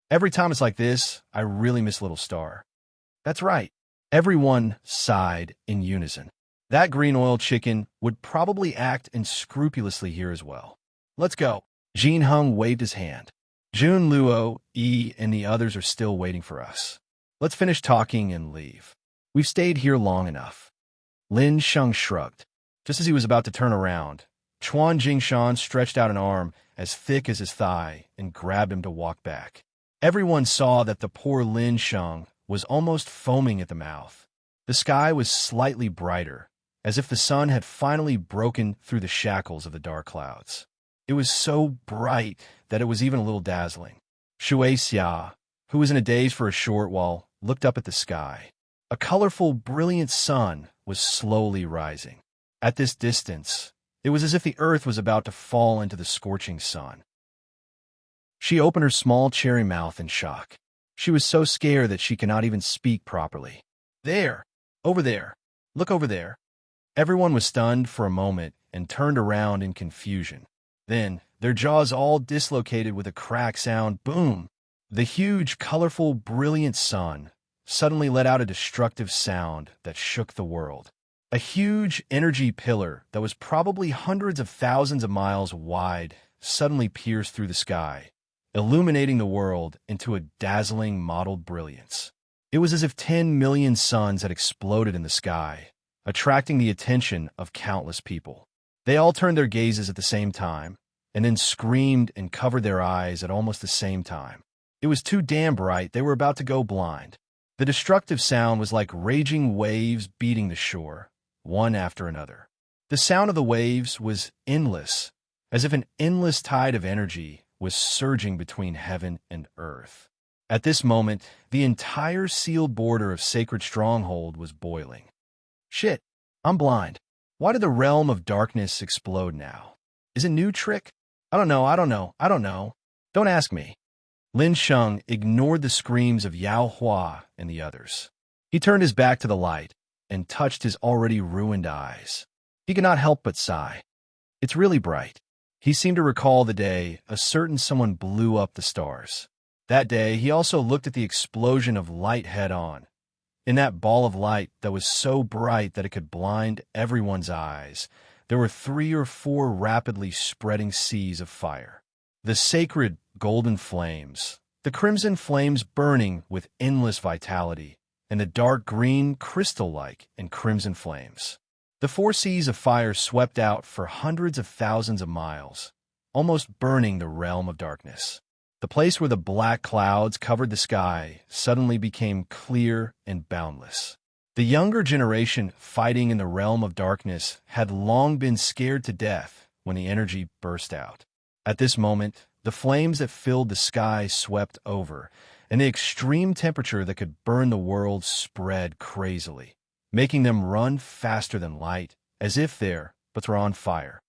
Every time it's like this, I really miss Little Star. That's right. Everyone sighed in unison. That green oil chicken would probably act unscrupulously here as well. Let's go. Jin Hung waved his hand. Jun Luo, Yi, and the others are still waiting for us. Let's finish talking and leave. We've stayed here long enough. Lin Sheng shrugged. Just as he was about to turn around, Chuan Jingshan stretched out an arm as thick as his thigh and grabbed him to walk back. Everyone saw that the poor Lin Sheng was almost foaming at the mouth. The sky was slightly brighter, as if the sun had finally broken through the shackles of the dark clouds. It was so bright that it was even a little dazzling. Shui Xia, who was in a daze for a short while, looked up at the sky. A colorful, brilliant sun was slowly rising. At this distance, it was as if the earth was about to fall into the scorching sun. She opened her small cherry mouth in shock. She was so scared that she cannot even speak properly. There! Over there! Look over there! Everyone was stunned for a moment and turned around in confusion. Then, their jaws all dislocated with a crack sound. Boom! The huge, colorful, brilliant sun suddenly let out a destructive sound that shook the world. A huge energy pillar that was probably hundreds of thousands of miles wide suddenly pierced through the sky, illuminating the world into a dazzling mottled brilliance. It was as if 10 million suns had exploded in the sky, attracting the attention of countless people. They all turned their gazes at the same time, and then screamed and covered their eyes at almost the same time. It was too damn bright, they were about to go blind. The destructive sound was like raging waves beating the shore, one after another. The sound of the waves was endless, as if an endless tide of energy was surging between heaven and earth. At this moment, the entire sealed border of Sacred Stronghold was boiling. Shit, I'm blind. Why did the realm of darkness explode now? Is it a new trick? I don't know. Don't ask me. Lin Sheng ignored the screams of Yao Hua and the others. He turned his back to the light and touched his already ruined eyes. He could not help but sigh. It's really bright. He seemed to recall the day a certain someone blew up the stars. That day, he also looked at the explosion of light head-on. In that ball of light that was so bright that it could blind everyone's eyes, there were 3 or 4 rapidly spreading seas of fire. The sacred golden flames, the crimson flames burning with endless vitality, and the dark green, crystal-like and crimson flames. The 4 seas of fire swept out for hundreds of thousands of miles, almost burning the realm of darkness. The place where the black clouds covered the sky suddenly became clear and boundless. The younger generation fighting in the realm of darkness had long been scared to death when the energy burst out. At this moment, the flames that filled the sky swept over, and the extreme temperature that could burn the world spread crazily, making them run faster than light, as if their butts were on fire.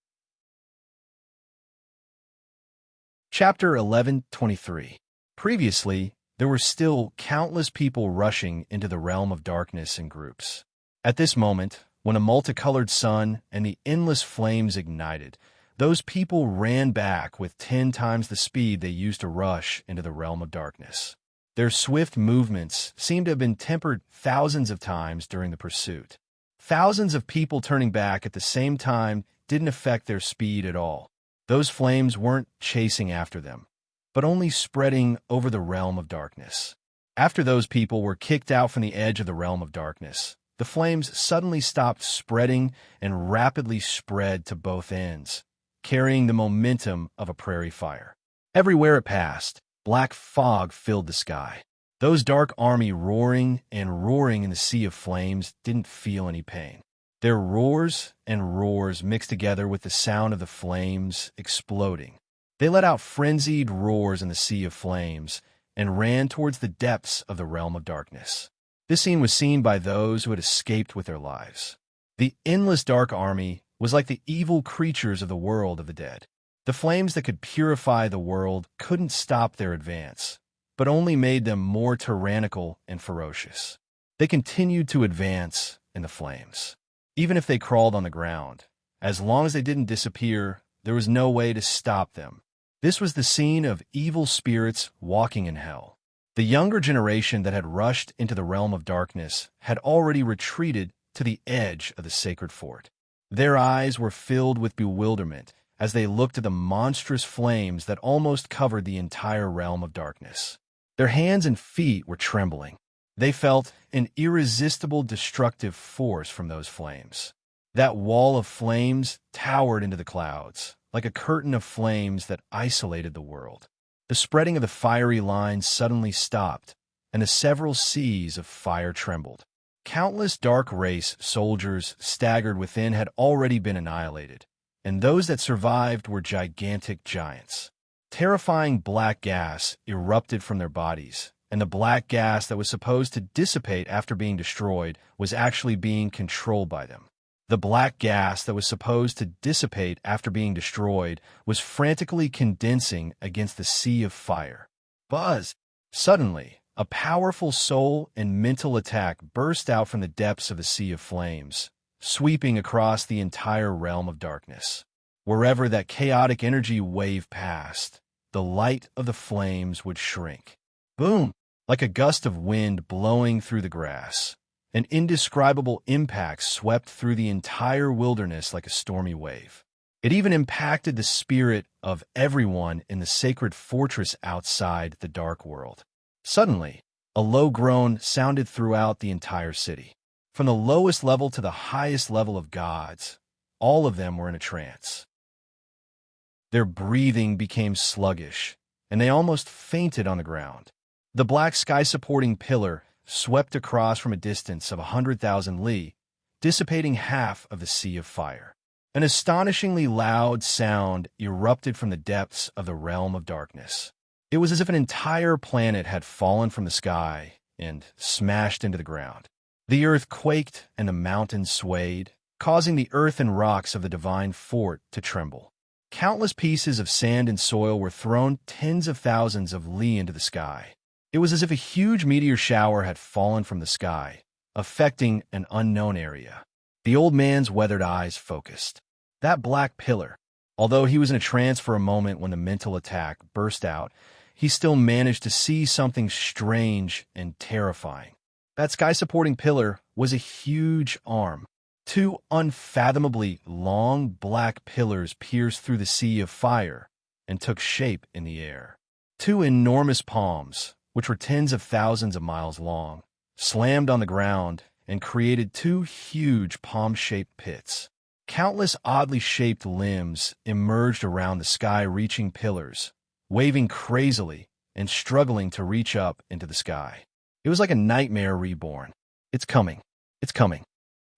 Chapter 11:23. Previously, there were still countless people rushing into the realm of darkness in groups. At this moment, when a multicolored sun and the endless flames ignited, those people ran back with 10 times the speed they used to rush into the realm of darkness. Their swift movements seemed to have been tempered thousands of times during the pursuit. Thousands of people turning back at the same time didn't affect their speed at all. Those flames weren't chasing after them, but only spreading over the realm of darkness. After those people were kicked out from the edge of the realm of darkness, the flames suddenly stopped spreading and rapidly spread to both ends, carrying the momentum of a prairie fire. Everywhere it passed, black fog filled the sky. Those dark army roaring and roaring in the sea of flames didn't feel any pain. Their roars and roars mixed together with the sound of the flames exploding. They let out frenzied roars in the sea of flames and ran towards the depths of the realm of darkness. This scene was seen by those who had escaped with their lives. The endless dark army was like the evil creatures of the world of the dead. The flames that could purify the world couldn't stop their advance, but only made them more tyrannical and ferocious. They continued to advance in the flames. Even if they crawled on the ground, as long as they didn't disappear, there was no way to stop them. This was the scene of evil spirits walking in hell. The younger generation that had rushed into the realm of darkness had already retreated to the edge of the sacred fort. Their eyes were filled with bewilderment as they looked at the monstrous flames that almost covered the entire realm of darkness. Their hands and feet were trembling. They felt an irresistible destructive force from those flames. That wall of flames towered into the clouds, like a curtain of flames that isolated the world. The spreading of the fiery lines suddenly stopped, and the several seas of fire trembled. Countless dark race soldiers staggered within had already been annihilated, and those that survived were gigantic giants. Terrifying black gas erupted from their bodies, and the black gas that was supposed to dissipate after being destroyed was actually being controlled by them. The black gas that was supposed to dissipate after being destroyed was frantically condensing against the sea of fire. Buzz! Suddenly, A powerful soul and mental attack burst out from the depths of the sea of flames, sweeping across the entire realm of darkness. Wherever that chaotic energy wave passed, the light of the flames would shrink. Boom! Like a gust of wind blowing through the grass. An indescribable impact swept through the entire wilderness like a stormy wave. It even impacted the spirit of everyone in the sacred fortress outside the dark world. Suddenly, a low groan sounded throughout the entire city. From the lowest level to the highest level of gods, all of them were in a trance. Their breathing became sluggish, and they almost fainted on the ground. The black sky-supporting pillar swept across from a distance of 100,000 li, dissipating half of the sea of fire. An astonishingly loud sound erupted from the depths of the realm of darkness. It was as if an entire planet had fallen from the sky and smashed into the ground. The earth quaked and the mountains swayed, causing the earth and rocks of the divine fort to tremble. Countless pieces of sand and soil were thrown tens of thousands of li into the sky. It was as if a huge meteor shower had fallen from the sky, affecting an unknown area. The old man's weathered eyes focused. That black pillar, although he was in a trance for a moment when the mental attack burst out, he still managed to see something strange and terrifying. That sky-supporting pillar was a huge arm. Two unfathomably long black pillars pierced through the sea of fire and took shape in the air. Two enormous palms, which were tens of thousands of miles long, slammed on the ground and created two huge palm-shaped pits. Countless oddly shaped limbs emerged around the sky-reaching pillars, waving crazily and struggling to reach up into the sky. It was like a nightmare reborn. It's coming. It's coming.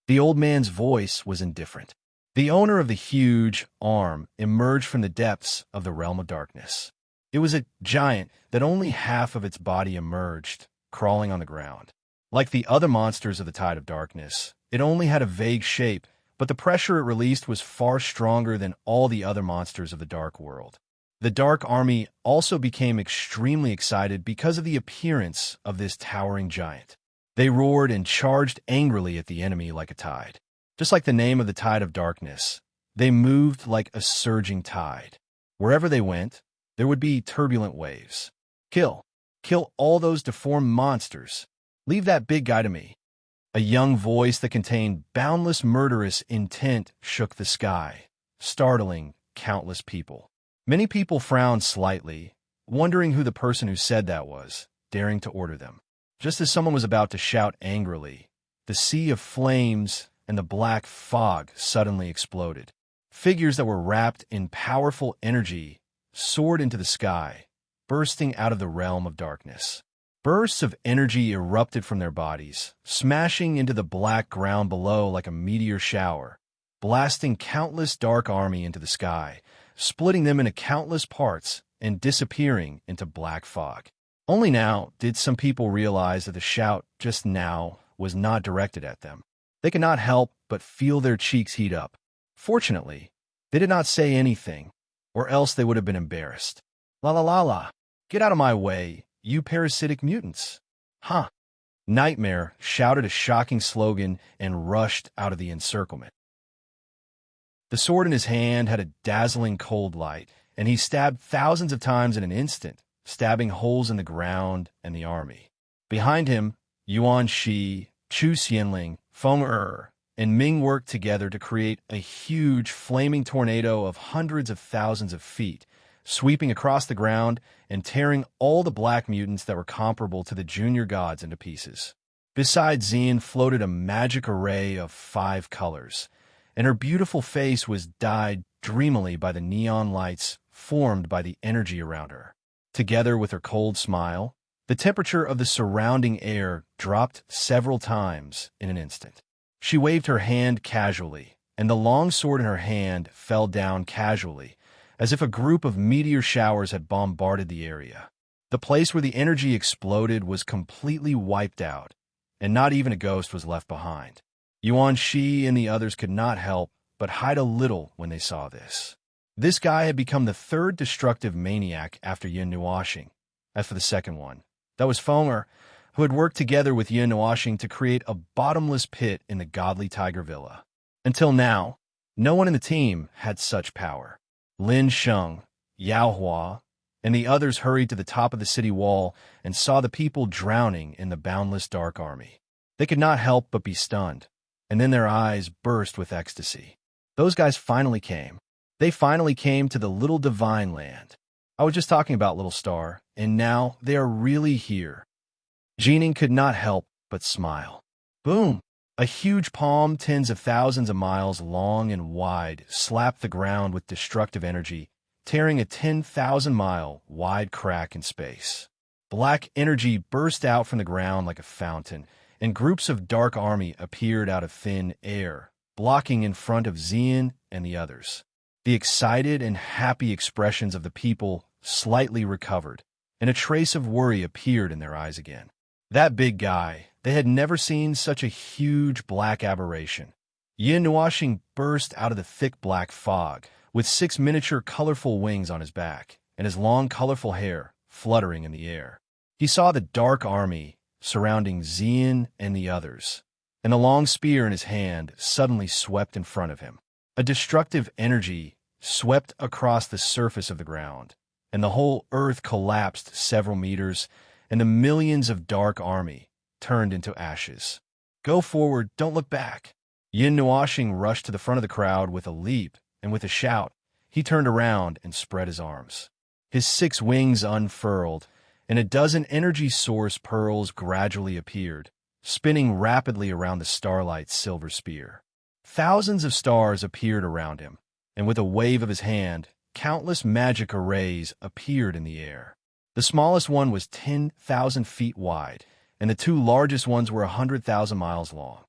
The old man's voice was indifferent. The owner of the huge arm emerged from the depths of the realm of darkness. It was a giant that only half of its body emerged, crawling on the ground. Like the other monsters of the Tide of Darkness, it only had a vague shape, but the pressure it released was far stronger than all the other monsters of the Dark World. The Dark Army also became extremely excited because of the appearance of this towering giant. They roared and charged angrily at the enemy like a tide. Just like the name of the Tide of Darkness, they moved like a surging tide. Wherever they went, there would be turbulent waves. Kill. Kill all those deformed monsters. Leave that big guy to me. A young voice that contained boundless murderous intent shook the sky, startling countless people. Many people frowned slightly, wondering who the person who said that was, daring to order them. Just as someone was about to shout angrily, the sea of flames and the black fog suddenly exploded. Figures that were wrapped in powerful energy soared into the sky, bursting out of the realm of darkness. Bursts of energy erupted from their bodies, smashing into the black ground below like a meteor shower, blasting countless dark army into the sky, splitting them into countless parts and disappearing into black fog. Only now did some people realize that the shout just now was not directed at them. They could not help but feel their cheeks heat up. Fortunately, they did not say anything, or else they would have been embarrassed. La la la la, get out of my way, you parasitic mutants. Huh. Nightmare shouted a shocking slogan and rushed out of the encirclement. The sword in his hand had a dazzling cold light, and he stabbed thousands of times in an instant, stabbing holes in the ground and the army. Behind him, Yuan Shi, Chu Xianling, Feng Er, and Ming worked together to create a huge flaming tornado of hundreds of thousands of feet, sweeping across the ground and tearing all the black mutants that were comparable to the junior gods into pieces. Beside Xian floated a magic array of 5 colors, and her beautiful face was dyed dreamily by the neon lights formed by the energy around her. Together with her cold smile, the temperature of the surrounding air dropped several times in an instant. She waved her hand casually, and the long sword in her hand fell down casually, as if a group of meteor showers had bombarded the area. The place where the energy exploded was completely wiped out, and not even a ghost was left behind. Yuan Shi and the others could not help but hide a little when they saw this. This guy had become the third destructive maniac after Yin Nuoxing. As for the second one, That was Fonger, who had worked together with Yin Washing to create a bottomless pit in the godly Tiger Villa. Until now, no one in the team had such power. Lin Sheng, Yao Hua, and the others hurried to the top of the city wall and saw the people drowning in the boundless dark army. They could not help but be stunned, and then their eyes burst with ecstasy. Those guys finally came. They finally came to the little divine land. I was just talking about Little Star, and now they are really here. Jining could not help but smile. Boom! A huge palm tens of thousands of miles long and wide slapped the ground with destructive energy, tearing a 10,000-mile wide crack in space. Black energy burst out from the ground like a fountain, and groups of dark army appeared out of thin air, blocking in front of Xian and the others. The excited and happy expressions of the people slightly recovered, and a trace of worry appeared in their eyes again. That big guy, they had never seen such a huge black aberration. Yin Washing burst out of the thick black fog, with 6 miniature colorful wings on his back, and his long colorful hair fluttering in the air. He saw the dark army surrounding Xian and the others, and the long spear in his hand suddenly swept in front of him. A destructive energy swept across the surface of the ground, and the whole earth collapsed several meters, and the millions of dark army turned into ashes. Go forward, don't look back. Yin Washing rushed to the front of the crowd with a leap, and with a shout, he turned around and spread his arms. His 6 wings unfurled, and a dozen energy source pearls gradually appeared, spinning rapidly around the starlight's silver spear. Thousands of stars appeared around him, and with a wave of his hand, countless magic arrays appeared in the air. The smallest one was 10,000 feet wide, and the 2 largest ones were 100,000 miles long.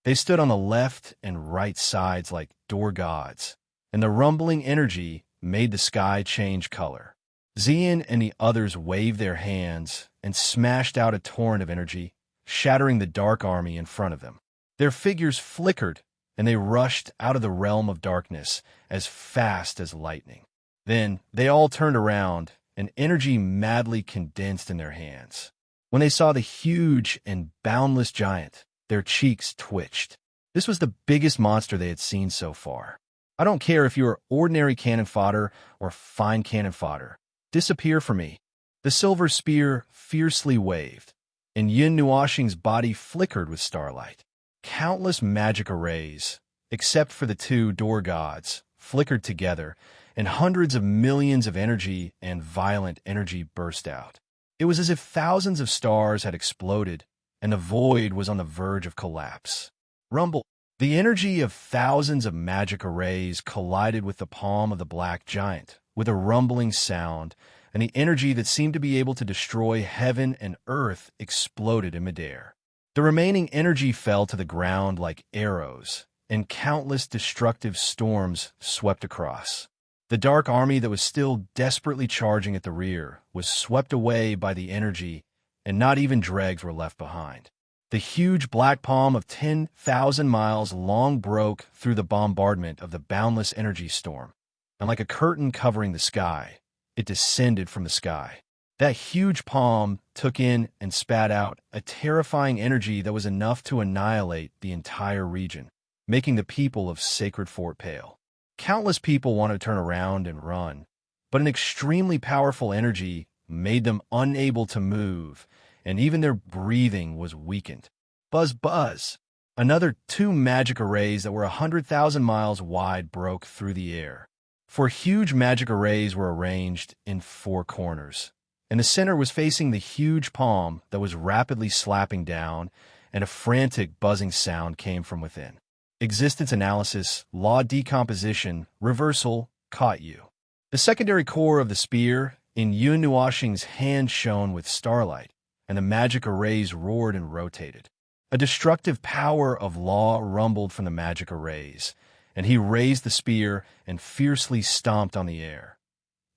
They stood on the left and right sides like door gods, and the rumbling energy made the sky change color. Xian and the others waved their hands and smashed out a torrent of energy, shattering the dark army in front of them. Their figures flickered, and they rushed out of the realm of darkness as fast as lightning. Then they all turned around, and energy madly condensed in their hands. When they saw the huge and boundless giant, their cheeks twitched. This was the biggest monster they had seen so far. I don't care if you are ordinary cannon fodder or fine cannon fodder. Disappear from me. The silver spear fiercely waved, and Yin Washing's body flickered with starlight. Countless magic arrays, except for the 2 door gods, flickered together, and hundreds of millions of energy and violent energy burst out. It was as if thousands of stars had exploded, and the void was on the verge of collapse. Rumble. The energy of thousands of magic arrays collided with the palm of the black giant, with a rumbling sound, and the energy that seemed to be able to destroy heaven and earth exploded in midair. The remaining energy fell to the ground like arrows, and countless destructive storms swept across. The dark army that was still desperately charging at the rear was swept away by the energy, and not even dregs were left behind. The huge black palm of 10,000 miles long broke through the bombardment of the boundless energy storm, and like a curtain covering the sky, it descended from the sky. That huge palm took in and spat out a terrifying energy that was enough to annihilate the entire region, making the people of Sacred Fort pale. Countless people wanted to turn around and run, but an extremely powerful energy made them unable to move, and even their breathing was weakened. Buzz, buzz! Another 2 magic arrays that were 100,000 miles wide broke through the air. 4 huge magic arrays were arranged in 4 corners, and the center was facing the huge palm that was rapidly slapping down, and a frantic buzzing sound came from within. Existence analysis, law decomposition, reversal, caught you. The secondary core of the spear in Yin Washing's hand shone with starlight, and the magic arrays roared and rotated. A destructive power of law rumbled from the magic arrays, and he raised the spear and fiercely stomped on the air.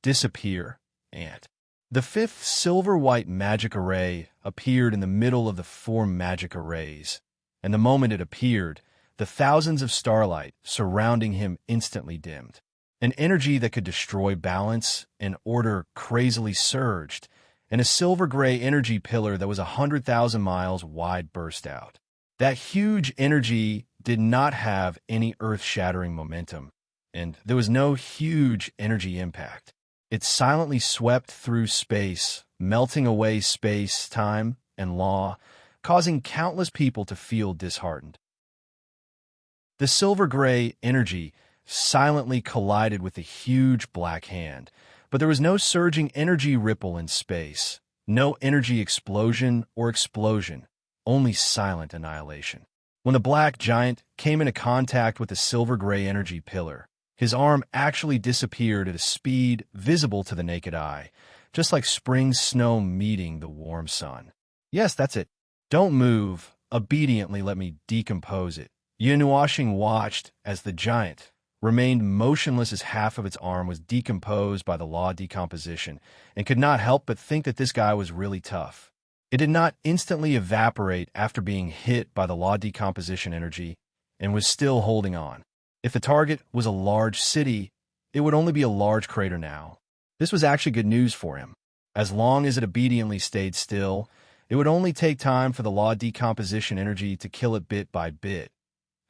Disappear, and the 5th silver-white magic array appeared in the middle of the 4 magic arrays, and the moment it appeared, the thousands of starlight surrounding him instantly dimmed. An energy that could destroy balance and order crazily surged, and a silver-gray energy pillar that was 100,000 miles wide burst out. That huge energy did not have any earth-shattering momentum, and there was no huge energy impact. It silently swept through space, melting away space, time, and law, causing countless people to feel disheartened. The silver-gray energy silently collided with the huge black hand, but there was no surging energy ripple in space, no energy explosion or explosion, only silent annihilation. When the black giant came into contact with the silver-gray energy pillar, his arm actually disappeared at a speed visible to the naked eye, just like spring snow meeting the warm sun. Yes, that's it. Don't move. Obediently let me decompose it. Yunuashing watched as the giant remained motionless as half of its arm was decomposed by the law of decomposition, and could not help but think that this guy was really tough. It did not instantly evaporate after being hit by the law of decomposition energy, and was still holding on. If the target was a large city, it would only be a large crater now. This was actually good news for him. As long as it obediently stayed still, it would only take time for the law of decomposition energy to kill it bit by bit.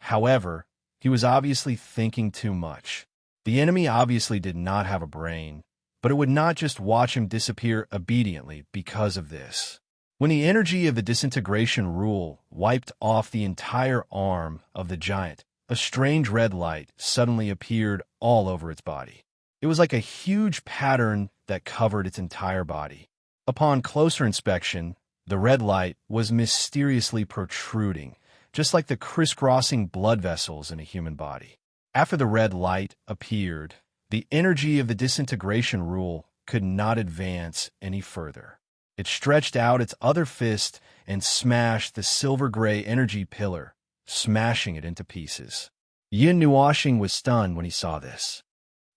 However, he was obviously thinking too much. The enemy obviously did not have a brain, but it would not just watch him disappear obediently because of this. When the energy of the disintegration rule wiped off the entire arm of the giant, a strange red light suddenly appeared all over its body. It was like a huge pattern that covered its entire body. Upon closer inspection, the red light was mysteriously protruding, just like the crisscrossing blood vessels in a human body. After the red light appeared, the energy of the disintegration rule could not advance any further. It stretched out its other fist and smashed the silver-gray energy pillar, smashing it into pieces. Yin Nuashing was stunned when he saw this.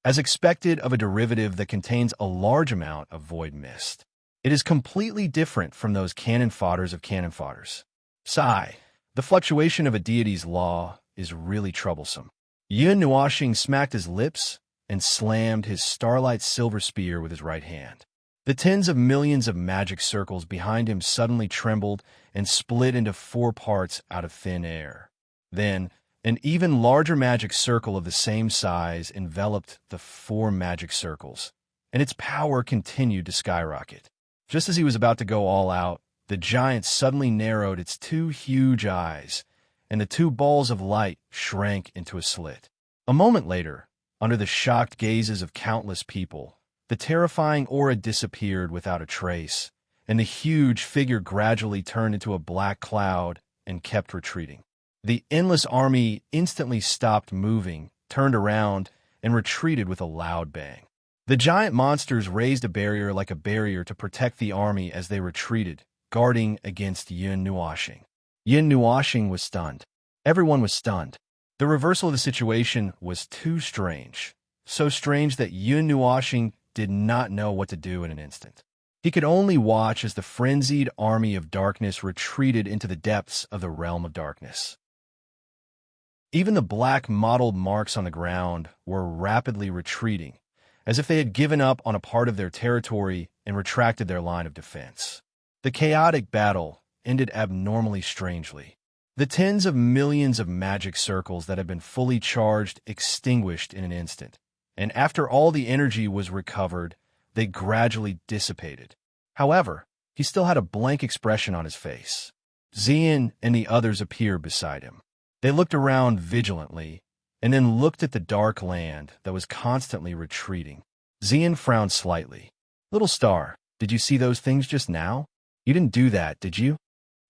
As expected of a derivative that contains a large amount of void mist, it is completely different from those cannon fodders of cannon fodders. Sigh. The fluctuation of a deity's law is really troublesome. Yin Nuashing smacked his lips and slammed his starlight silver spear with his right hand. The tens of millions of magic circles behind him suddenly trembled and split into 4 parts out of thin air. Then, an even larger magic circle of the same size enveloped the 4 magic circles, and its power continued to skyrocket. Just as he was about to go all out, the giant suddenly narrowed its 2 huge eyes, and the 2 balls of light shrank into a slit. A moment later, under the shocked gazes of countless people, the terrifying aura disappeared without a trace, and the huge figure gradually turned into a black cloud and kept retreating. The endless army instantly stopped moving, turned around, and retreated with a loud bang. The giant monsters raised a barrier like a barrier to protect the army as they retreated, guarding against Yin Nuashing. Yin Nuashing was stunned. Everyone was stunned. The reversal of the situation was too strange. So strange that Yin Nuashing did not know what to do in an instant. He could only watch as the frenzied army of darkness retreated into the depths of the realm of darkness. Even the black mottled marks on the ground were rapidly retreating, as if they had given up on a part of their territory and retracted their line of defense. The chaotic battle ended abnormally strangely. The tens of millions of magic circles that had been fully charged extinguished in an instant, and after all the energy was recovered, they gradually dissipated. However, he still had a blank expression on his face. Xian and the others appeared beside him. They looked around vigilantly, and then looked at the dark land that was constantly retreating. Xian frowned slightly. "Little star, did you see those things just now? You didn't do that, did you?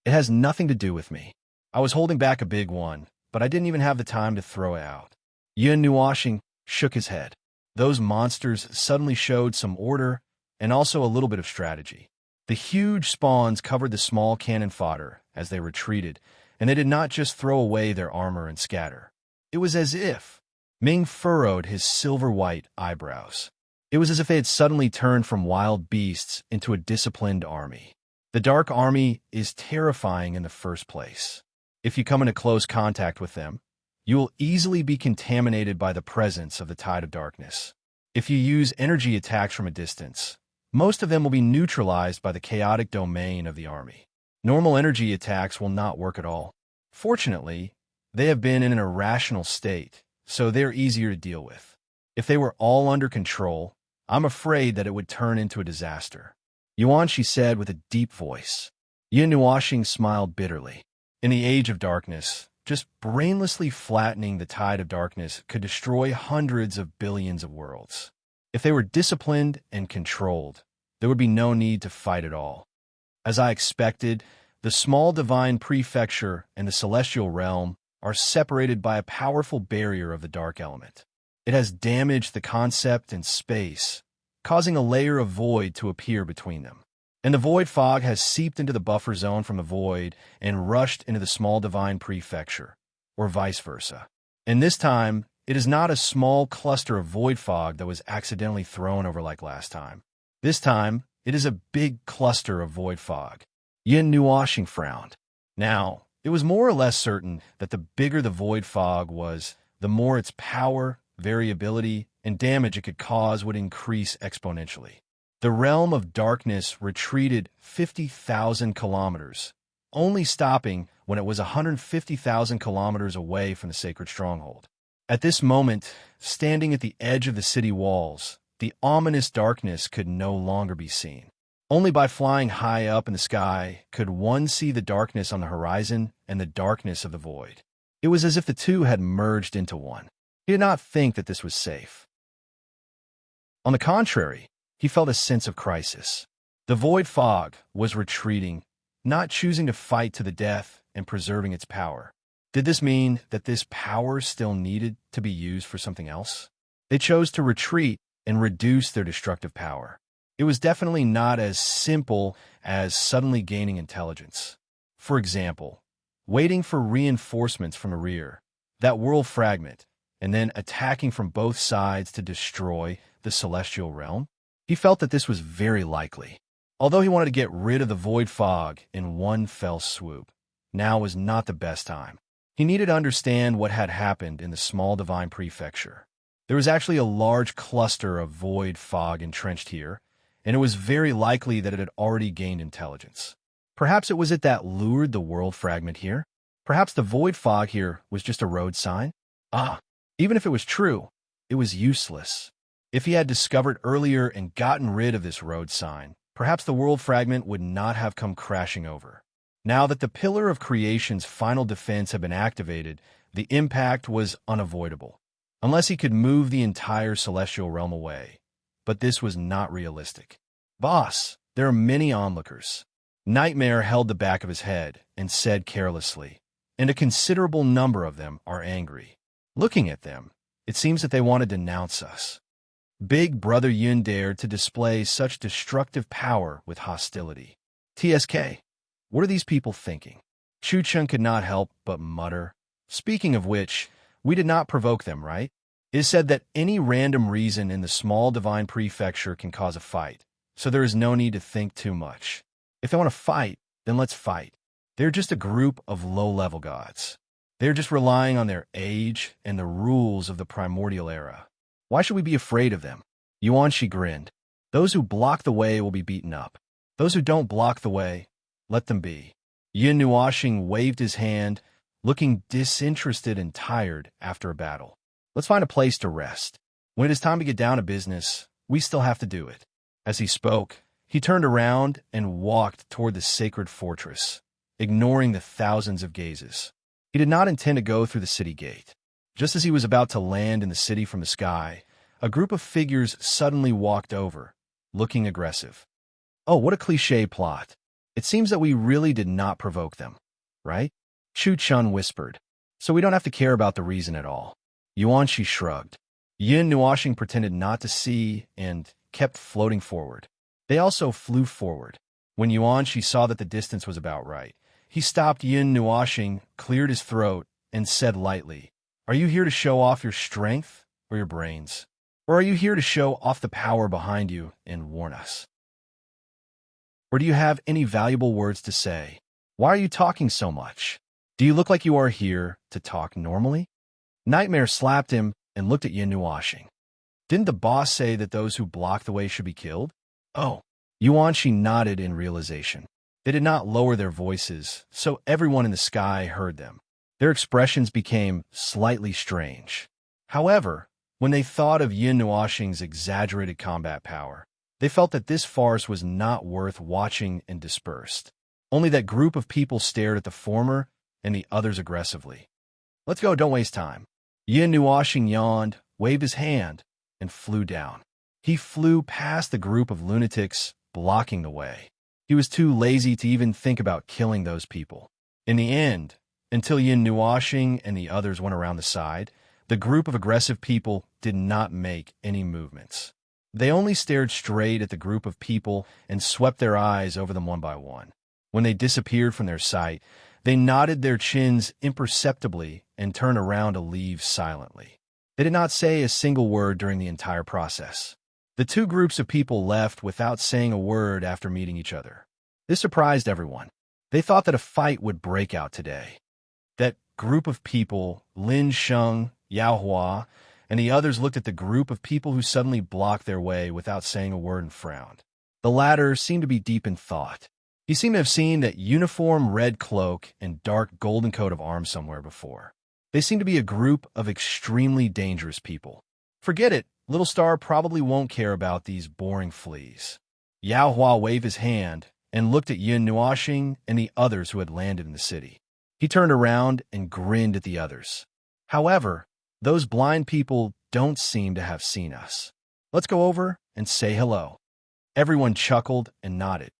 It has nothing to do with me. I was holding back a big one, but I didn't even have the time to throw it out." Yin Nuashing shook his head. Those monsters suddenly showed some order and also a little bit of strategy. The huge spawns covered the small cannon fodder as they retreated, and they did not just throw away their armor and scatter. It was as if Ming furrowed his silver-white eyebrows. It was as if they had suddenly turned from wild beasts into a disciplined army. The Dark Army is terrifying in the first place. If you come into close contact with them, you will easily be contaminated by the presence of the tide of darkness. If you use energy attacks from a distance, Most of them will be neutralized by the chaotic domain of the army. Normal energy attacks will not work at all. Fortunately, they have been in an irrational state, so they're easier to deal with. If they were all under control, I'm afraid that it would turn into a disaster. Yuan, she said with a deep voice. Yin Nuoxing smiled bitterly. In the age of darkness, just brainlessly flattening the tide of darkness could destroy hundreds of billions of worlds. If they were disciplined and controlled, there would be no need to fight at all. As I expected, the small divine prefecture and the celestial realm are separated by a powerful barrier of the dark element. It has damaged the concept in space, causing a layer of void to appear between them. And the void fog has seeped into the buffer zone from the void and rushed into the small divine prefecture, or vice versa. And this time, it is not a small cluster of void fog that was accidentally thrown over like last time. This time, it is a big cluster of void fog. Yin Nuoxing frowned. Now, it was more or less certain that the bigger the void fog was, the more its power, variability, and damage it could cause would increase exponentially. The realm of darkness retreated 50,000 kilometers, only stopping when it was 150,000 kilometers away from the sacred stronghold. At this moment, standing at the edge of the city walls, the ominous darkness could no longer be seen. Only by flying high up in the sky could one see the darkness on the horizon and the darkness of the void. It was as if the two had merged into one. He did not think that this was safe. On the contrary, he felt a sense of crisis. The void fog was retreating, not choosing to fight to the death and preserving its power. Did this mean that this power still needed to be used for something else? They chose to retreat and reduce their destructive power. It was definitely not as simple as suddenly gaining intelligence. For example, waiting for reinforcements from the rear, that world fragment, and then attacking from both sides to destroy the celestial realm. He felt that this was very likely. Although he wanted to get rid of the void fog in one fell swoop, now was not the best time. He needed to understand what had happened in the small divine prefecture. There was actually a large cluster of void fog entrenched here, and it was very likely that it had already gained intelligence. Perhaps it was it that lured the world fragment here? Perhaps the void fog here was just a road sign? Even if it was true, it was useless. If he had discovered earlier and gotten rid of this road sign, perhaps the world fragment would not have come crashing over. Now that the Pillar of Creation's final defense had been activated, the impact was unavoidable, unless he could move the entire celestial realm away. But this was not realistic. Boss, there are many onlookers. Nightmare held the back of his head and said carelessly, and a considerable number of them are angry. Looking at them, it seems that they want to denounce us. Big Brother Yun dared to display such destructive power with hostility. TSK, what are these people thinking? Chu Chun could not help but mutter. Speaking of which, we did not provoke them, right? It is said that any random reason in the small divine prefecture can cause a fight, so there is no need to think too much. If they want to fight, then let's fight. They're just a group of low-level gods. They're just relying on their age and the rules of the primordial era. Why should we be afraid of them? Yuan Shi grinned. Those who block the way will be beaten up. Those who don't block the way, let them be. Yin Nuoxing waved his hand, looking disinterested and tired after a battle. Let's find a place to rest. When it is time to get down to business, we still have to do it. As he spoke, he turned around and walked toward the sacred fortress, ignoring the thousands of gazes. He did not intend to go through the city gate. Just as he was about to land in the city from the sky, a group of figures suddenly walked over, looking aggressive. Oh, what a cliché plot. It seems that we really did not provoke them, right? Chu Chun whispered. So we don't have to care about the reason at all. Yuan Shi shrugged. Yin Nuoxing pretended not to see and kept floating forward. They also flew forward. When Yuan Shi saw that the distance was about right, he stopped Yin Nuoxing, cleared his throat, and said lightly, Are you here to show off your strength or your brains? Or are you here to show off the power behind you and warn us? Or do you have any valuable words to say? Why are you talking so much? Do you look like you are here to talk normally? Nightmare slapped him and looked at Yin Nuoxing. Didn't the boss say that those who block the way should be killed? Oh, Yuanshi nodded in realization. They did not lower their voices, so everyone in the sky heard them. Their expressions became slightly strange. However, when they thought of Yin Nuoxing's exaggerated combat power, they felt that this farce was not worth watching and dispersed. Only that group of people stared at the former and the others aggressively. Let's go, don't waste time. Yin Nuoxing yawned, waved his hand, and flew down. He flew past the group of lunatics, blocking the way. He was too lazy to even think about killing those people. In the end, until Yin Nuoxing and the others went around the side, the group of aggressive people did not make any movements. They only stared straight at the group of people and swept their eyes over them one by one. When they disappeared from their sight, they nodded their chins imperceptibly and turned around to leave silently. They did not say a single word during the entire process. The two groups of people left without saying a word after meeting each other. This surprised everyone. They thought that a fight would break out today. That group of people, Lin Sheng, Yao Hua, and the others looked at the group of people who suddenly blocked their way without saying a word and frowned. The latter seemed to be deep in thought. He seemed to have seen that uniform red cloak and dark golden coat of arms somewhere before. They seemed to be a group of extremely dangerous people. Forget it, Little Star probably won't care about these boring fleas. Yao Hua waved his hand and looked at Yin Nuoxing and the others who had landed in the city. He turned around and grinned at the others. However, those blind people don't seem to have seen us. Let's go over and say hello. Everyone chuckled and nodded.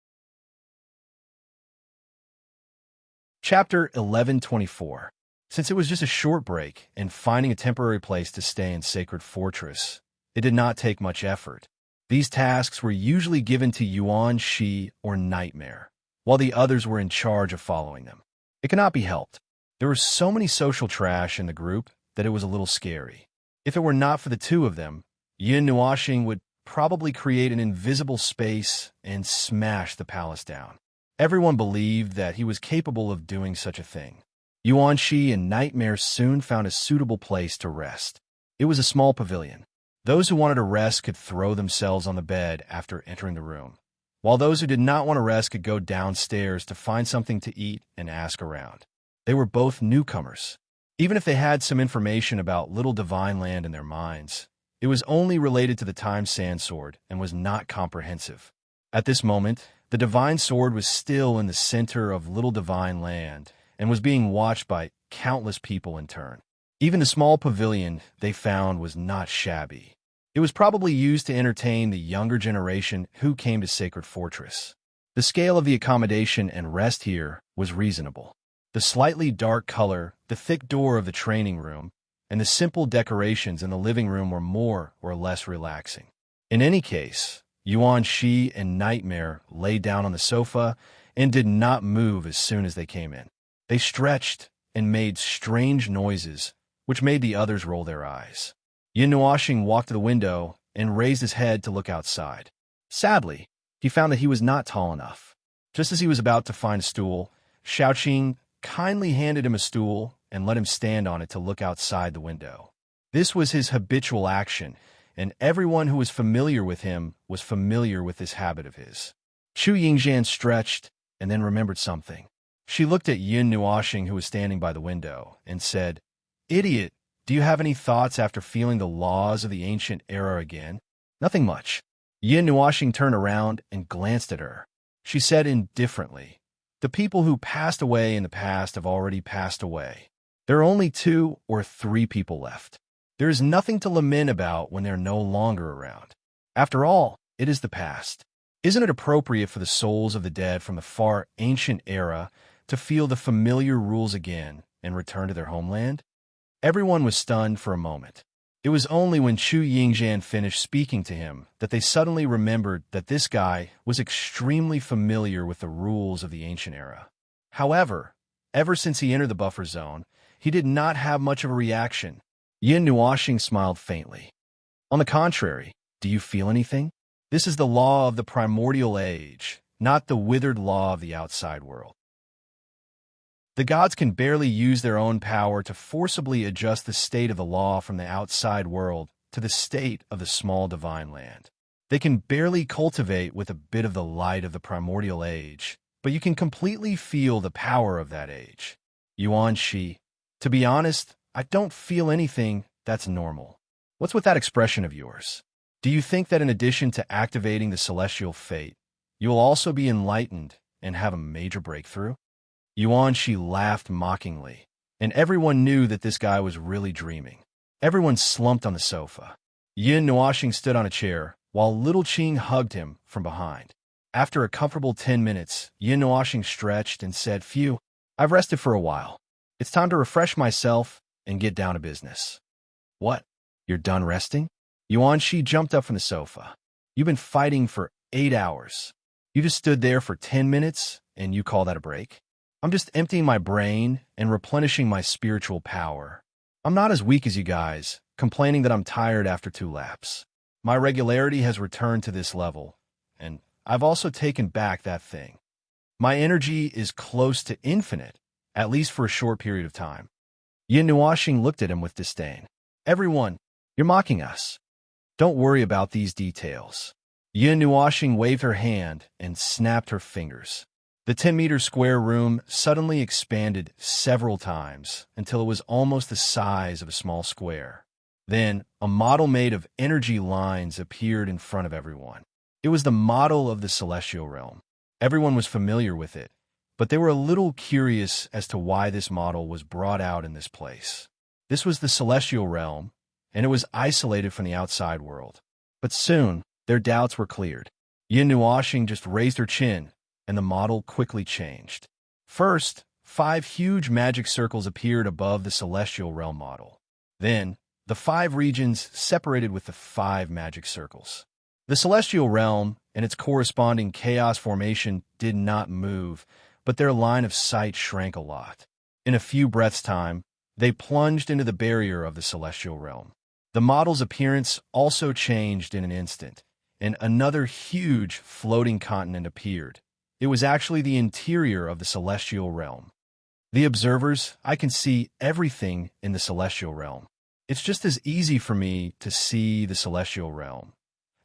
Chapter 1124. Since it was just a short break and finding a temporary place to stay in Sacred Fortress, it did not take much effort. These tasks were usually given to Yuan Shi or Nightmare, while the others were in charge of following them. It cannot be helped. There was so many social trash in the group that it was a little scary. If it were not for the two of them, Yin Nuoxing would probably create an invisible space and smash the palace down. Everyone believed that he was capable of doing such a thing. Yuan Shi and Nightmare soon found a suitable place to rest. It was a small pavilion. Those who wanted to rest could throw themselves on the bed after entering the room, while those who did not want to rest could go downstairs to find something to eat and ask around. They were both newcomers. Even if they had some information about Little Divine Land in their minds, it was only related to the Time Sand Sword and was not comprehensive. At this moment, the Divine Sword was still in the center of Little Divine Land and was being watched by countless people in turn. Even the small pavilion they found was not shabby. It was probably used to entertain the younger generation who came to Sacred Fortress. The scale of the accommodation and rest here was reasonable. The slightly dark color, the thick door of the training room, and the simple decorations in the living room were more or less relaxing. In any case, Yuan Shi and Nightmare lay down on the sofa and did not move as soon as they came in. They stretched and made strange noises, which made the others roll their eyes. Yin Nuoxing walked to the window and raised his head to look outside. Sadly, he found that he was not tall enough. Just as he was about to find a stool, Shaoqing kindly handed him a stool and let him stand on it to look outside the window. This was his habitual action, and everyone who was familiar with him was familiar with this habit of his. Chu Yingxian stretched and then remembered something. She looked at Yin Nuoxing, who was standing by the window, and said, "Idiot, do you have any thoughts after feeling the laws of the ancient era again?" "Nothing much." Yin Nuoxing turned around and glanced at her. She said indifferently, "The people who passed away in the past have already passed away. There are only 2 or 3 people left. There is nothing to lament about when they're no longer around. After all, it is the past. Isn't it appropriate for the souls of the dead from the far ancient era to feel the familiar rules again and return to their homeland?" Everyone was stunned for a moment. It was only when Chu Yingxian finished speaking to him that they suddenly remembered that this guy was extremely familiar with the rules of the ancient era. However, ever since he entered the buffer zone, he did not have much of a reaction. Yin Nuoxing smiled faintly. "On the contrary, do you feel anything? This is the law of the primordial age, not the withered law of the outside world. The gods can barely use their own power to forcibly adjust the state of the law from the outside world to the state of the small divine land. They can barely cultivate with a bit of the light of the primordial age, but you can completely feel the power of that age. Yuan Shi. To be honest, I don't feel anything that's normal. What's with that expression of yours? Do you think that in addition to activating the celestial fate, you will also be enlightened and have a major breakthrough? Yuan Shi laughed mockingly, and everyone knew that this guy was really dreaming. Everyone slumped on the sofa. Yin Nuoxing stood on a chair, while Little Qing hugged him from behind. After a comfortable 10 minutes, Yin Nuoxing stretched and said, "Phew, I've rested for a while. It's time to refresh myself and get down to business." "What? You're done resting?" Yuan Shi jumped up from the sofa. "You've been fighting for 8 hours. You just stood there for 10 minutes, and you call that a break?" "I'm just emptying my brain and replenishing my spiritual power. I'm not as weak as you guys, complaining that I'm tired after 2 laps. My regularity has returned to this level, and I've also taken back that thing. My energy is close to infinite, at least for a short period of time." Yin Nuoxing looked at him with disdain. "Everyone, you're mocking us. Don't worry about these details." Yin Nuoxing waved her hand and snapped her fingers. The 10-meter square room suddenly expanded several times until it was almost the size of a small square. Then, a model made of energy lines appeared in front of everyone. It was the model of the celestial realm. Everyone was familiar with it, but they were a little curious as to why this model was brought out in this place. This was the celestial realm, and it was isolated from the outside world. But soon, their doubts were cleared. Yin Nuoxing just raised her chin, and the model quickly changed. First, 5 huge magic circles appeared above the celestial realm model. Then, the 5 regions separated with the 5 magic circles. The celestial realm and its corresponding chaos formation did not move, but their line of sight shrank a lot. In a few breaths' time, they plunged into the barrier of the celestial realm. The model's appearance also changed in an instant, and another huge floating continent appeared. It was actually the interior of the celestial realm. The observers, I can see everything in the celestial realm. It's just as easy for me to see the celestial realm.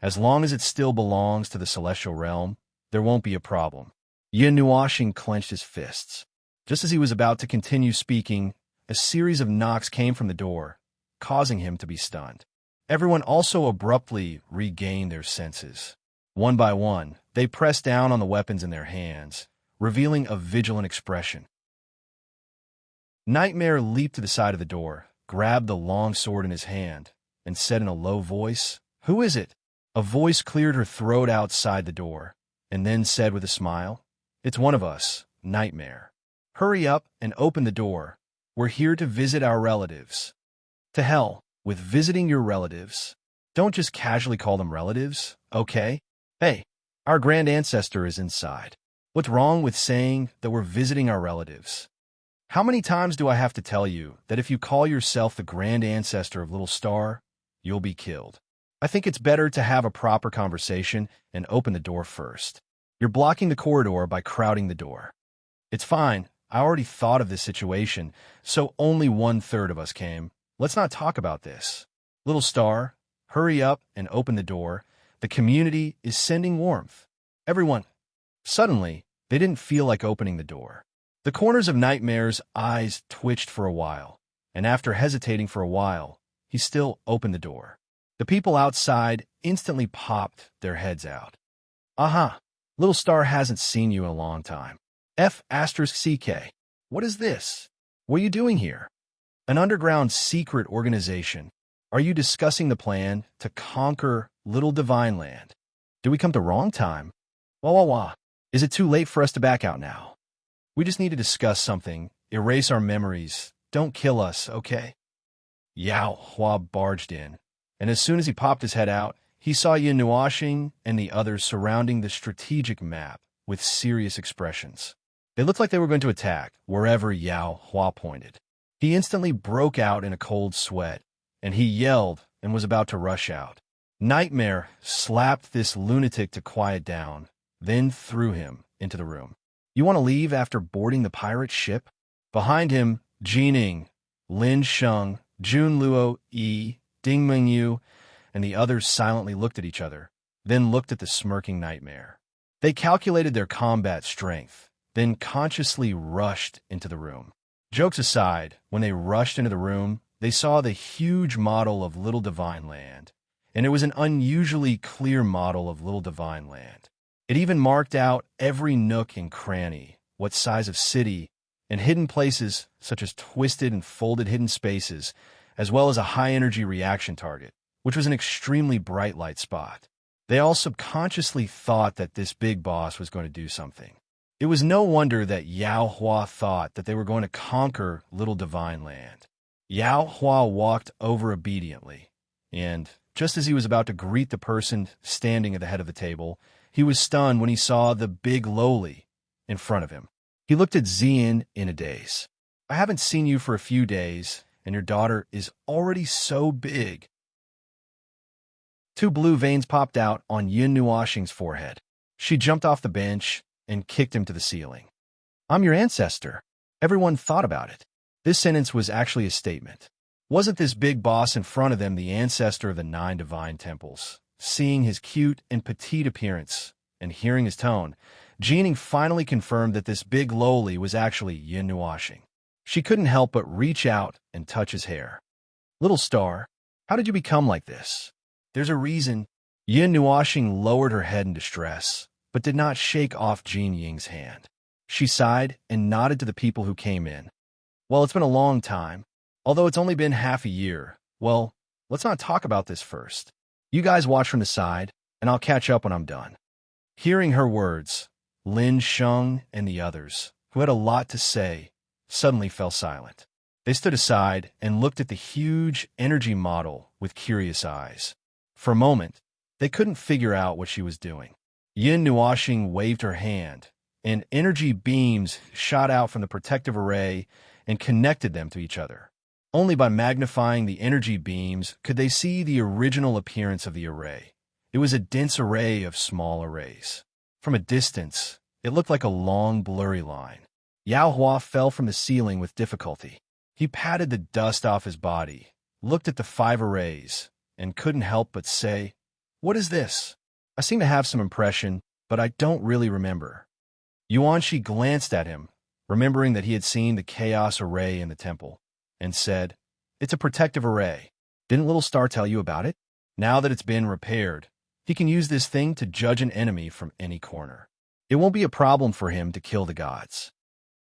As long as it still belongs to the celestial realm, there won't be a problem. Yin Nuoxing clenched his fists. Just as he was about to continue speaking, a series of knocks came from the door, causing him to be stunned. Everyone also abruptly regained their senses. One by one, they pressed down on the weapons in their hands, revealing a vigilant expression. Nightmare leaped to the side of the door, grabbed the long sword in his hand, and said in a low voice, "Who is it?" A voice cleared her throat outside the door, and then said with a smile, "It's one of us, Nightmare. Hurry up and open the door. We're here to visit our relatives." "To hell with visiting your relatives. Don't just casually call them relatives, okay? Hey, our grand ancestor is inside. What's wrong with saying that we're visiting our relatives? How many times do I have to tell you that if you call yourself the grand ancestor of Little Star, you'll be killed? I think it's better to have a proper conversation and open the door first. You're blocking the corridor by crowding the door." "It's fine. I already thought of this situation, so only 1/3 of us came. Let's not talk about this. Little Star, hurry up and open the door. The community is sending warmth." Everyone. Suddenly, they didn't feel like opening the door. The corners of Nightmare's eyes twitched for a while, and after hesitating for a while, he still opened the door. The people outside instantly popped their heads out. "Aha! Little Star hasn't seen you in a long time. F***CK. What is this? What are you doing here? An underground secret organization. Are you discussing the plan to conquer Little Divine Land? Did we come to wrong time? Wah wah wah. Is it too late for us to back out now? We just need to discuss something, erase our memories. Don't kill us, okay?" Yao Hua barged in, and as soon as he popped his head out, he saw Yin Nuoxing and the others surrounding the strategic map with serious expressions. They looked like they were going to attack wherever Yao Hua pointed. He instantly broke out in a cold sweat, and he yelled and was about to rush out. Nightmare slapped this lunatic to quiet down, then threw him into the room. "You want to leave after boarding the pirate ship?" Behind him, Jining, Lin Sheng, Jun Luo Yi, Ding Mingyu, and the others silently looked at each other. then looked at the smirking nightmare. They calculated their combat strength, then consciously rushed into the room. Jokes aside, when they rushed into the room, they saw the huge model of Little Divine Land, and it was an unusually clear model of Little Divine Land. It even marked out every nook and cranny, what size of city, and hidden places such as twisted and folded hidden spaces, as well as a high-energy reaction target, which was an extremely bright light spot. They all subconsciously thought that this big boss was going to do something. It was no wonder that Yao Hua thought that they were going to conquer Little Divine Land. Yao Hua walked over obediently, and just as he was about to greet the person standing at the head of the table, he was stunned when he saw the big lowly in front of him. He looked at Xian in a daze. I haven't seen you for a few days, and your daughter is already so big. Two blue veins popped out on Yin Nuoxing's forehead. She jumped off the bench and kicked him to the ceiling. I'm your ancestor. Everyone thought about it. This sentence was actually a statement. Wasn't this big boss in front of them the ancestor of the 9 divine temples? Seeing his cute and petite appearance and hearing his tone, Jianing finally confirmed that this big lowly was actually Yin Nuoxing. She couldn't help but reach out and touch his hair. Little star, how did you become like this? There's a reason. Yin Nuoxing lowered her head in distress, but did not shake off Jin Ying's hand. She sighed and nodded to the people who came in. Well, it's been a long time. Although it's only been half a year. Well, let's not talk about this first. You guys watch from the side, and I'll catch up when I'm done. Hearing her words, Lin Sheng and the others, who had a lot to say, suddenly fell silent. They stood aside and looked at the huge energy model with curious eyes. For a moment, they couldn't figure out what she was doing. Yin Nuoxing waved her hand, and energy beams shot out from the protective array and connected them to each other. Only by magnifying the energy beams could they see the original appearance of the array. It was a dense array of small arrays. From a distance, it looked like a long, blurry line. Yao Hua fell from the ceiling with difficulty. He patted the dust off his body, looked at the 5 arrays, and couldn't help but say, "What is this? I seem to have some impression, but I don't really remember." Yuanshi glanced at him, remembering that he had seen the chaos array in the temple, and said, "It's a protective array. Didn't Little Star tell you about it? Now that it's been repaired, he can use this thing to judge an enemy from any corner. It won't be a problem for him to kill the gods."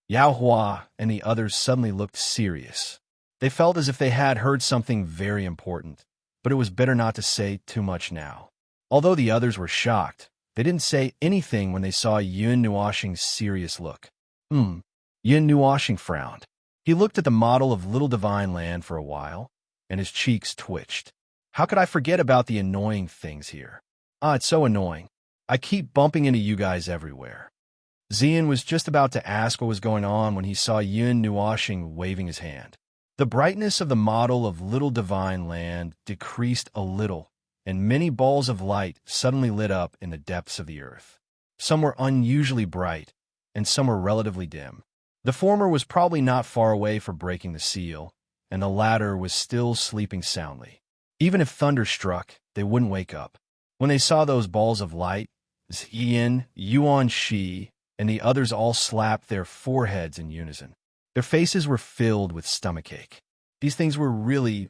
Yao Hua and the others suddenly looked serious. They felt as if they had heard something very important, but it was better not to say too much now. Although the others were shocked, they didn't say anything when they saw Yin Nuoxing's serious look. Yin Nuoxing frowned. He looked at the model of Little Divine Land for a while, and his cheeks twitched. How could I forget about the annoying things here? It's so annoying. I keep bumping into you guys everywhere. Xian was just about to ask what was going on when he saw Yin Nuoxing waving his hand. The brightness of the model of Little Divine Land decreased a little, and many balls of light suddenly lit up in the depths of the earth. Some were unusually bright, and some were relatively dim. The former was probably not far away for breaking the seal, and the latter was still sleeping soundly. Even if thunder struck, they wouldn't wake up. When they saw those balls of light, Xian, Yuanshi, and the others all slapped their foreheads in unison. Their faces were filled with stomachache. These things were really,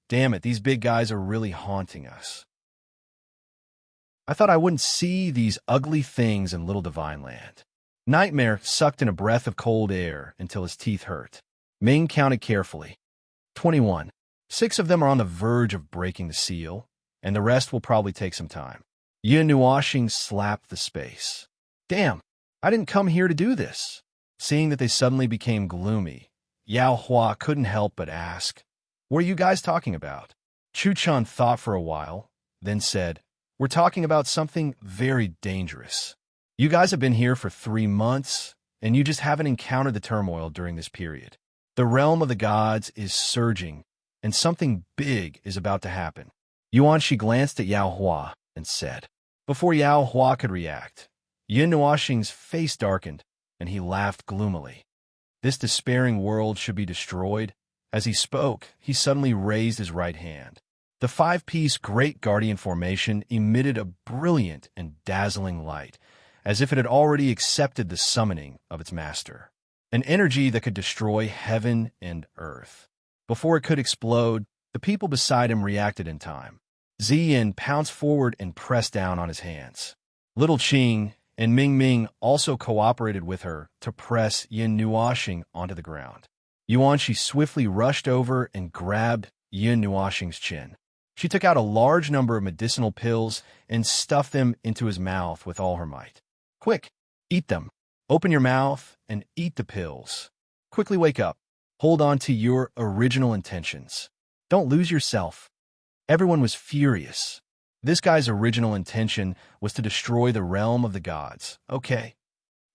damn it, these big guys are really haunting us. I thought I wouldn't see these ugly things in Little Divine Land. Nightmare sucked in a breath of cold air until his teeth hurt. Ming counted carefully. 21. 6 of them are on the verge of breaking the seal, and the rest will probably take some time. Yin Nuoxing slapped the space. Damn, I didn't come here to do this. Seeing that they suddenly became gloomy, Yao Hua couldn't help but ask, "What are you guys talking about?" Chu Chun thought for a while, then said, "We're talking about something very dangerous. You guys have been here for 3 months, and you just haven't encountered the turmoil during this period. The realm of the gods is surging, and something big is about to happen." Yuanshi glanced at Yao Hua and said. Before Yao Hua could react, Yin Nuoxing's face darkened, and he laughed gloomily. This despairing world should be destroyed. As he spoke, he suddenly raised his right hand. The five-piece Great Guardian formation emitted a brilliant and dazzling light, as if it had already accepted the summoning of its master, an energy that could destroy heaven and earth. Before it could explode, the people beside him reacted in time. Ziyin pounced forward and pressed down on his hands. Little Qing and Ming Ming also cooperated with her to press Yin Nuoxing onto the ground. Yuanxi swiftly rushed over and grabbed Yin Nuoxing's chin. She took out a large number of medicinal pills and stuffed them into his mouth with all her might. Quick, eat them. Open your mouth and eat the pills. Quickly wake up. Hold on to your original intentions. Don't lose yourself. Everyone was furious. This guy's original intention was to destroy the realm of the gods. Okay.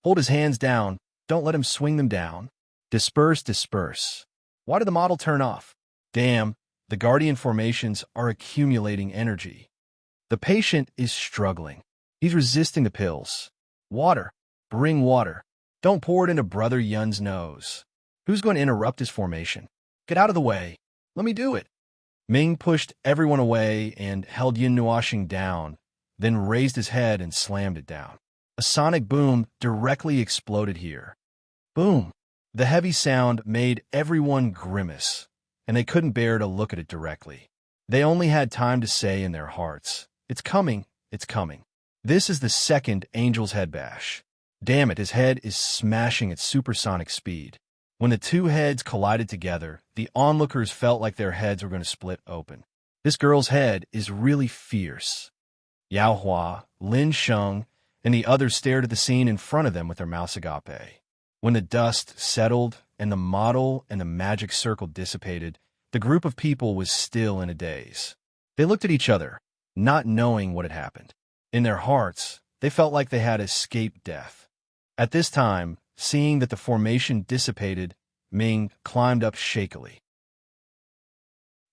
Hold his hands down. Don't let him swing them down. Disperse, disperse. Why did the model turn off? Damn, the guardian formations are accumulating energy. The patient is struggling. He's resisting the pills. Water. Bring water. Don't pour it into Brother Yun's nose. Who's going to interrupt his formation? Get out of the way. Let me do it. Ming pushed everyone away and held Yin Nuoxing down, then raised his head and slammed it down. A sonic boom directly exploded here. Boom! The heavy sound made everyone grimace, and they couldn't bear to look at it directly. They only had time to say in their hearts, "It's coming, it's coming." This is the second Angel's Head Bash. Damn it, his head is smashing at supersonic speed. When the two heads collided together, the onlookers felt like their heads were going to split open. This girl's head is really fierce. Yao Hua, Lin Sheng, and the others stared at the scene in front of them with their mouths agape. When the dust settled and the model and the magic circle dissipated, the group of people was still in a daze. They looked at each other, not knowing what had happened. In their hearts, they felt like they had escaped death. At this time, seeing that the formation dissipated, Ming climbed up shakily.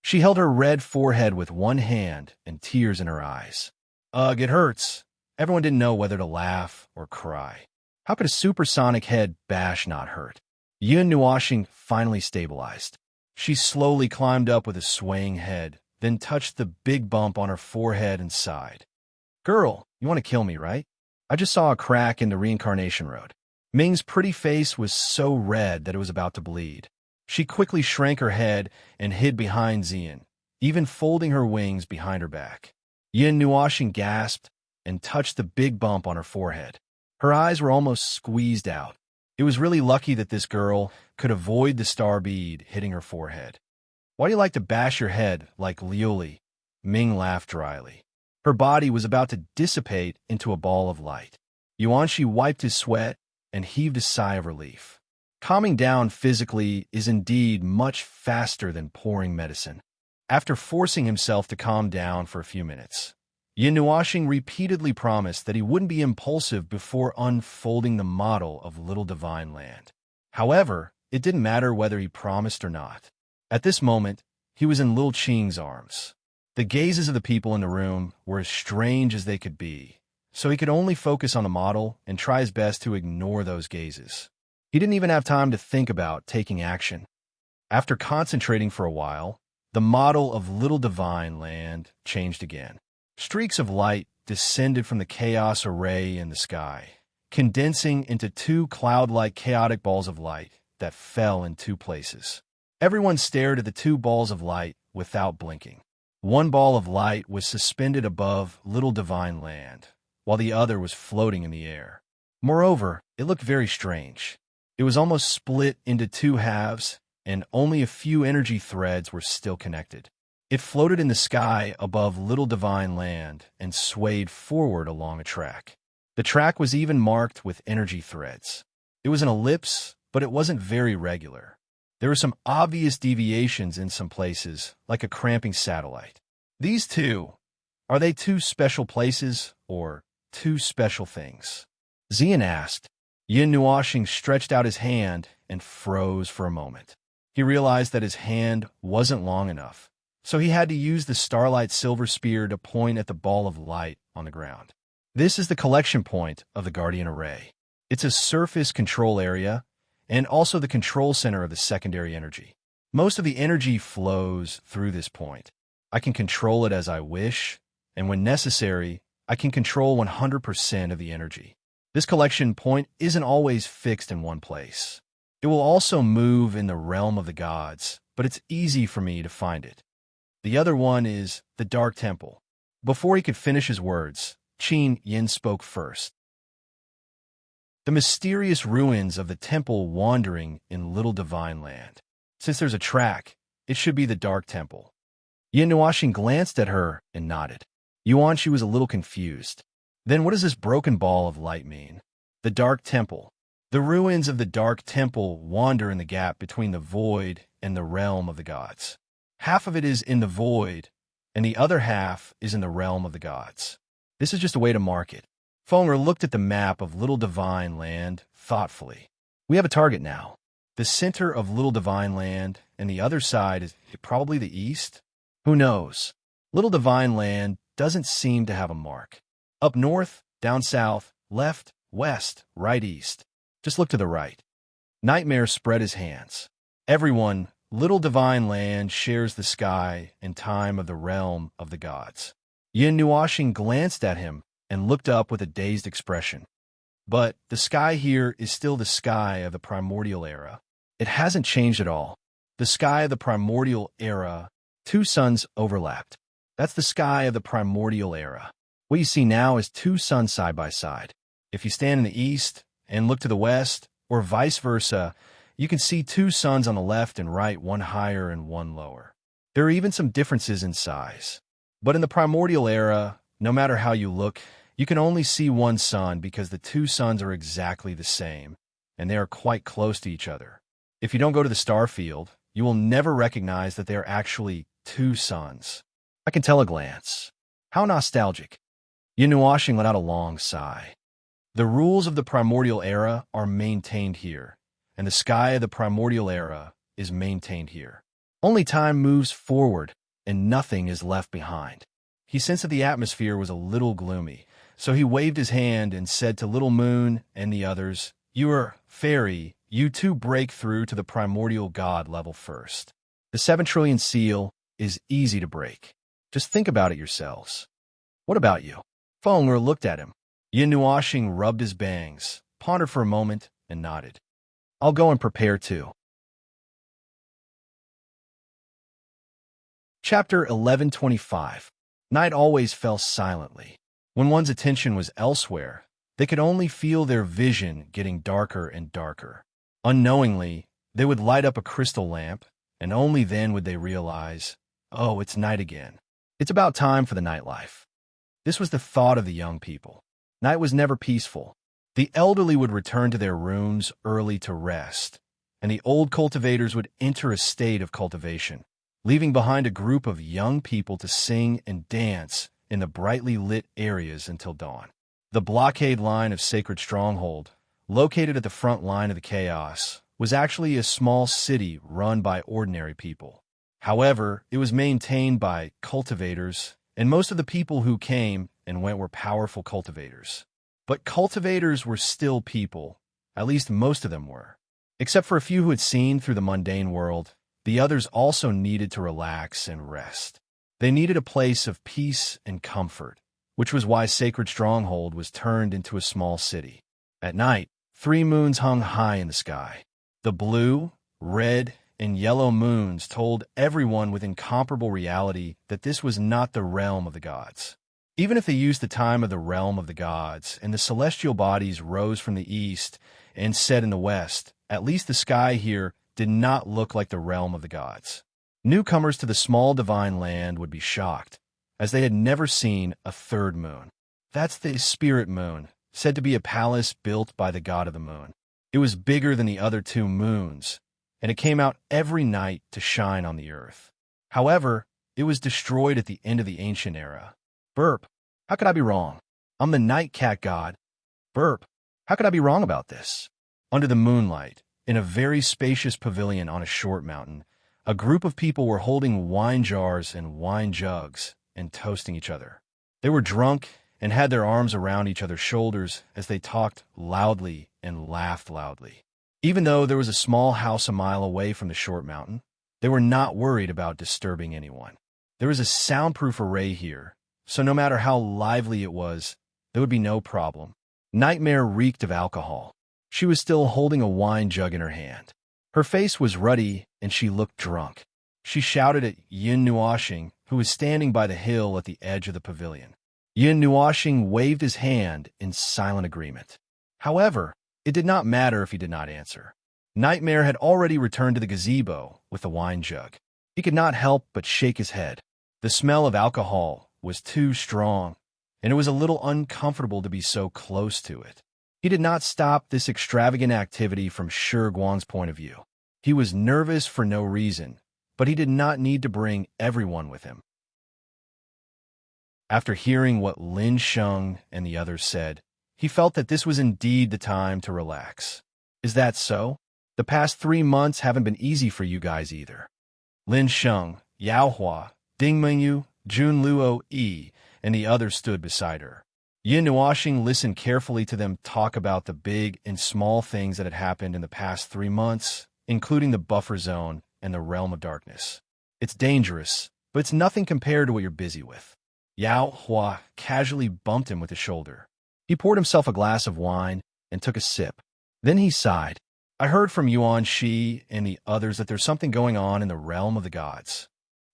She held her red forehead with one hand and tears in her eyes. Ugh, it hurts. Everyone didn't know whether to laugh or cry. How could a supersonic head bash not hurt? Yin Nuoxing finally stabilized. She slowly climbed up with a swaying head, then touched the big bump on her forehead and sighed. Girl, you want to kill me, right? I just saw a crack in the reincarnation road. Ming's pretty face was so red that it was about to bleed. She quickly shrank her head and hid behind Ziyin, even folding her wings behind her back. Yin Nuoxing gasped and touched the big bump on her forehead. Her eyes were almost squeezed out. It was really lucky that this girl could avoid the star bead hitting her forehead. Why do you like to bash your head like Liuli? Ming laughed dryly. Her body was about to dissipate into a ball of light. Yuanxi wiped his sweat and heaved a sigh of relief. Calming down physically is indeed much faster than pouring medicine. After forcing himself to calm down for a few minutes, Yin Nuoxing repeatedly promised that he wouldn't be impulsive before unfolding the model of Little Divine Land. However, it didn't matter whether he promised or not. At this moment, he was in Lil Qing's arms. The gazes of the people in the room were as strange as they could be, so he could only focus on the model and try his best to ignore those gazes. He didn't even have time to think about taking action. After concentrating for a while, the model of Little Divine Land changed again. Streaks of light descended from the chaos array in the sky, condensing into two cloud-like chaotic balls of light that fell in two places. Everyone stared at the two balls of light without blinking. One ball of light was suspended above Little Divine Land, while the other was floating in the air. Moreover, it looked very strange. It was almost split into two halves, and only a few energy threads were still connected. It floated in the sky above Little Divine Land and swayed forward along a track. The track was even marked with energy threads. It was an ellipse, but it wasn't very regular. There were some obvious deviations in some places, like a cramping satellite. These two, are they two special places or two special things? Ziyin asked. Yin Nuoxing stretched out his hand and froze for a moment. He realized that his hand wasn't long enough, so he had to use the starlight silver spear to point at the ball of light on the ground. This is the collection point of the Guardian Array. It's a surface control area and also the control center of the secondary energy. Most of the energy flows through this point. I can control it as I wish, and when necessary, I can control 100% of the energy. This collection point isn't always fixed in one place. It will also move in the realm of the gods, but it's easy for me to find it. The other one is the Dark Temple. Before he could finish his words, Qin Yin spoke first. The mysterious ruins of the temple wandering in Little Divine Land. Since there's a track, it should be the Dark Temple. Yin Nuoxing glanced at her and nodded. Yuanxi was a little confused. Then what does this broken ball of light mean? The Dark Temple. The ruins of the Dark Temple wander in the gap between the void and the realm of the gods. Half of it is in the void, and the other half is in the realm of the gods. This is just a way to mark it. Fenger looked at the map of Little Divine Land thoughtfully. We have a target now. The center of Little Divine Land, and the other side is probably the east? Who knows? Little Divine Land doesn't seem to have a mark. Up north, down south, left, west, right, east. Just look to the right. Nightmare spread his hands. Everyone, Little Divine Land shares the sky and time of the realm of the gods. Yin Nuoxing glanced at him and looked up with a dazed expression. But the sky here is still the sky of the primordial era. It hasn't changed at all. The sky of the primordial era, two suns overlapped. That's the sky of the primordial era. What you see now is two suns side by side. If you stand in the east and look to the west, or vice versa, you can see two suns on the left and right, one higher and one lower. There are even some differences in size. But in the primordial era, no matter how you look, you can only see one sun because the two suns are exactly the same, and they are quite close to each other. If you don't go to the star field, you will never recognize that they are actually two suns. I can tell a glance. How nostalgic. Yin Nuoxing let out a long sigh. The rules of the primordial era are maintained here, and the sky of the primordial era is maintained here. Only time moves forward, and nothing is left behind. He sensed that the atmosphere was a little gloomy, so he waved his hand and said to Little Moon and the others, "You are fairy, you two break through to the primordial god level first. The 7 trillion seal is easy to break. Just think about it yourselves." "What about you?" Fenger looked at him. Yin Nuoxing rubbed his bangs, pondered for a moment, and nodded. "I'll go and prepare too." Chapter 1125. Night always fell silently. When one's attention was elsewhere, they could only feel their vision getting darker and darker. Unknowingly, they would light up a crystal lamp, and only then would they realize, oh, it's night again. It's about time for the nightlife. This was the thought of the young people. Night was never peaceful. The elderly would return to their rooms early to rest, and the old cultivators would enter a state of cultivation, leaving behind a group of young people to sing and dance in the brightly lit areas until dawn. The blockade line of Sacred Stronghold, located at the front line of the chaos, was actually a small city run by ordinary people. However, it was maintained by cultivators, and most of the people who came and went were powerful cultivators. But cultivators were still people, at least most of them were. Except for a few who had seen through the mundane world, the others also needed to relax and rest. They needed a place of peace and comfort, which was why Sacred Stronghold was turned into a small city. At night, 3 moons hung high in the sky. The blue, red, and yellow moons told everyone with incomparable reality that this was not the realm of the gods. Even if they used the time of the realm of the gods, and the celestial bodies rose from the east and set in the west, at least the sky here did not look like the realm of the gods. Newcomers to the small divine land would be shocked, as they had never seen a third moon. That's the spirit moon, said to be a palace built by the god of the moon. It was bigger than the other 2 moons, and it came out every night to shine on the earth. However, it was destroyed at the end of the ancient era. Burp. How could I be wrong? I'm the night cat god. Burp. How could I be wrong about this? Under the moonlight, in a very spacious pavilion on a short mountain, a group of people were holding wine jars and wine jugs and toasting each other. They were drunk and had their arms around each other's shoulders as they talked loudly and laughed loudly. Even though there was a small house a mile away from the short mountain, they were not worried about disturbing anyone. There was a soundproof array here, so no matter how lively it was, there would be no problem. Nightmare reeked of alcohol. She was still holding a wine jug in her hand. Her face was ruddy, and she looked drunk. She shouted at Yin Nuoshing, who was standing by the hill at the edge of the pavilion. Yin Nuoshing waved his hand in silent agreement. However, it did not matter if he did not answer. Nightmare had already returned to the gazebo with the wine jug. He could not help but shake his head. The smell of alcohol was too strong, and it was a little uncomfortable to be so close to it. He did not stop this extravagant activity from Shi Guang's point of view. He was nervous for no reason, but he did not need to bring everyone with him. After hearing what Lin Sheng and the others said, he felt that this was indeed the time to relax. Is that so? The past 3 months haven't been easy for you guys either. Lin Sheng, Yao Hua, Ding Mengyu, Jun Luo Yi, and the others stood beside her. Yin Nuoshing listened carefully to them talk about the big and small things that had happened in the past 3 months, including the buffer zone and the realm of darkness. It's dangerous, but it's nothing compared to what you're busy with. Yao Hua casually bumped him with his shoulder. He poured himself a glass of wine and took a sip. Then he sighed. I heard from Yuan Shi and the others that there's something going on in the realm of the gods.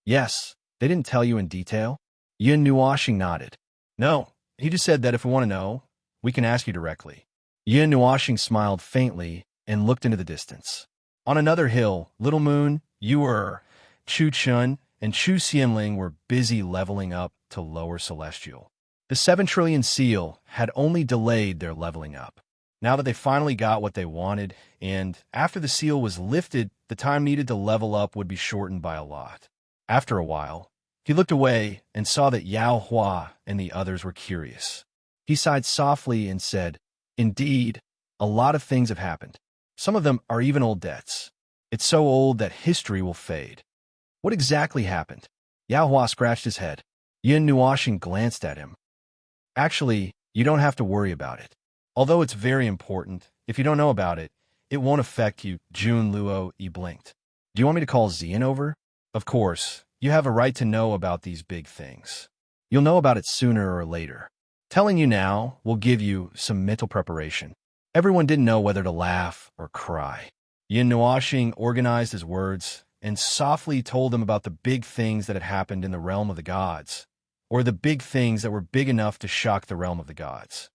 Yes, they didn't tell you in detail? Yin Nuoshing nodded. No, he just said that if we want to know, we can ask you directly. Yin Nuoshing smiled faintly and looked into the distance. On another hill, Little Moon, Yuer, Chu Chun, and Chu Xianling were busy leveling up to lower celestial. The 7 trillion seal had only delayed their leveling up. Now that they finally got what they wanted, and after the seal was lifted, the time needed to level up would be shortened by a lot. After a while, he looked away and saw that Yao Hua and the others were curious. He sighed softly and said, Indeed, a lot of things have happened. Some of them are even old debts. It's so old that history will fade. What exactly happened? Yao Hua scratched his head. Yin Nuoshing glanced at him. Actually, you don't have to worry about it. Although it's very important, if you don't know about it, it won't affect you. Jun Luo Yi blinked. Do you want me to call Xian over? Of course, you have a right to know about these big things. You'll know about it sooner or later. Telling you now will give you some mental preparation. Everyone didn't know whether to laugh or cry. Yin Nuoshing organized his words and softly told them about the big things that had happened in the realm of the gods, or the big things that were big enough to shock the realm of the gods.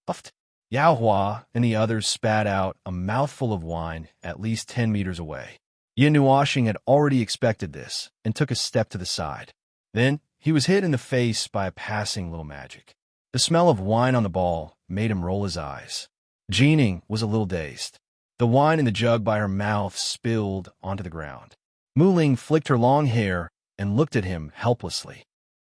Puffed. Yao Hua and the others spat out a mouthful of wine at least 10 meters away. Yin Nuoshing had already expected this and took a step to the side. Then he was hit in the face by a passing little magic. The smell of wine on the ball made him roll his eyes. Jining was a little dazed. The wine in the jug by her mouth spilled onto the ground. Muling flicked her long hair and looked at him helplessly.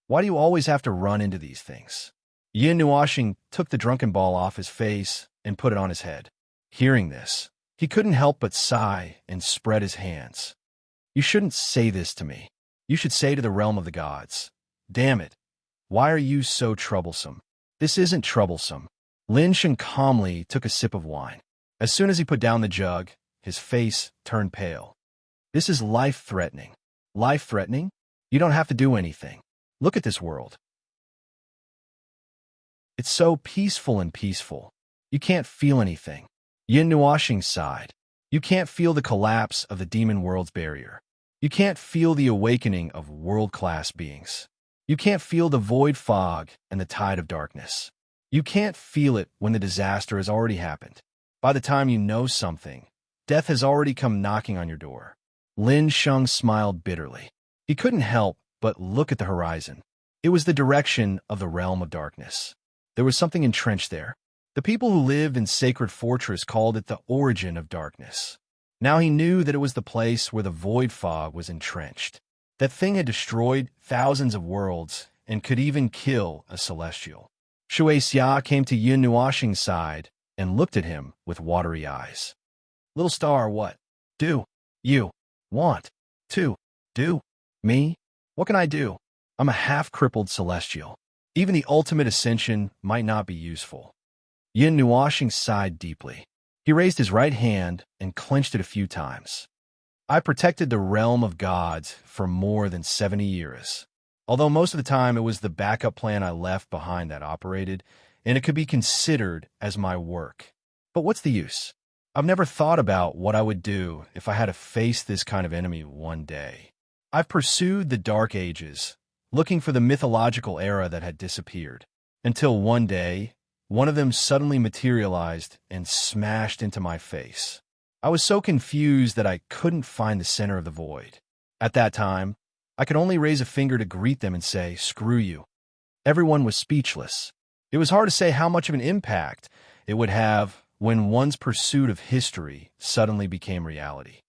Why do you always have to run into these things? Yin Nuoshing took the drunken ball off his face and put it on his head. Hearing this, he couldn't help but sigh and spread his hands. You shouldn't say this to me. You should say to the realm of the gods, Damn it, why are you so troublesome? This isn't troublesome. Lin Shen calmly took a sip of wine. As soon as he put down the jug, his face turned pale. This is life-threatening. Life-threatening? You don't have to do anything. Look at this world. It's so peaceful and peaceful. You can't feel anything. Yin Nuoshing sighed. You can't feel the collapse of the demon world's barrier. You can't feel the awakening of world-class beings. You can't feel the void fog and the tide of darkness. You can't feel it when the disaster has already happened. By the time you know something, death has already come knocking on your door. Lin Sheng smiled bitterly. He couldn't help but look at the horizon. It was the direction of the realm of darkness. There was something entrenched there. The people who lived in Sacred Fortress called it the origin of darkness. Now he knew that it was the place where the void fog was entrenched. That thing had destroyed thousands of worlds and could even kill a celestial. Shui Xia came to Yin Nuoshing's side and looked at him with watery eyes. Little star, what do you want to do? Me? What can I do? I'm a half-crippled celestial. Even the ultimate ascension might not be useful. Yin Nuoshing sighed deeply. He raised his right hand and clenched it a few times. I protected the realm of gods for more than 70 years. although most of the time it was the backup plan I left behind that operated, and it could be considered as my work. But what's the use? I've never thought about what I would do if I had to face this kind of enemy one day. I've pursued the Dark Ages, looking for the mythological era that had disappeared, until one day, one of them suddenly materialized and smashed into my face. I was so confused that I couldn't find the center of the void. At that time, I could only raise a finger to greet them and say, "Screw you." Everyone was speechless. It was hard to say how much of an impact it would have when one's pursuit of history suddenly became reality.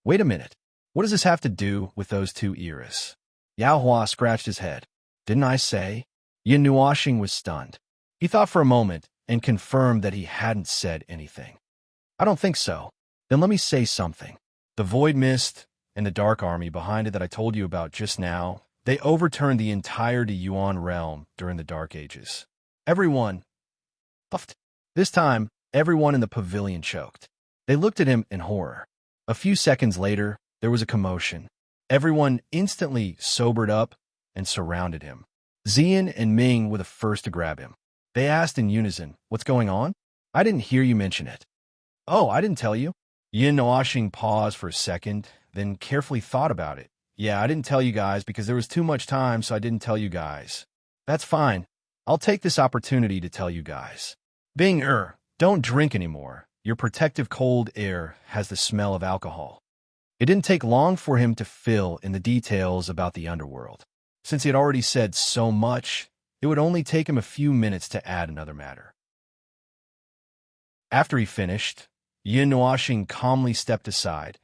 Wait a minute. What does this have to do with those two eras? Yao Hua scratched his head. Didn't I say? Yin Nuoxing was stunned. He thought for a moment and confirmed that he hadn't said anything. I don't think so. Then let me say something. The Void Mist and the Dark Army behind it that I told you about just now, they overturned the entire Yuan realm during the Dark Ages. Everyone puffed. This time, everyone in the pavilion choked. They looked at him in horror. A few seconds later, there was a commotion. Everyone instantly sobered up and surrounded him. Zian and Ming were the first to grab him. They asked in unison, "What's going on? I didn't hear you mention it." "Oh, I didn't tell you." Yin Nuoxing paused for a second, then carefully thought about it. "Yeah, I didn't tell you guys because there was too much time, so I didn't tell you guys." "That's fine. I'll take this opportunity to tell you guys. Bing, don't drink anymore. Your protective cold air has the smell of alcohol." It didn't take long for him to fill in the details about the underworld. Since he had already said so much, it would only take him a few minutes to add another matter. After he finished, Yin Nuoxing calmly stepped aside,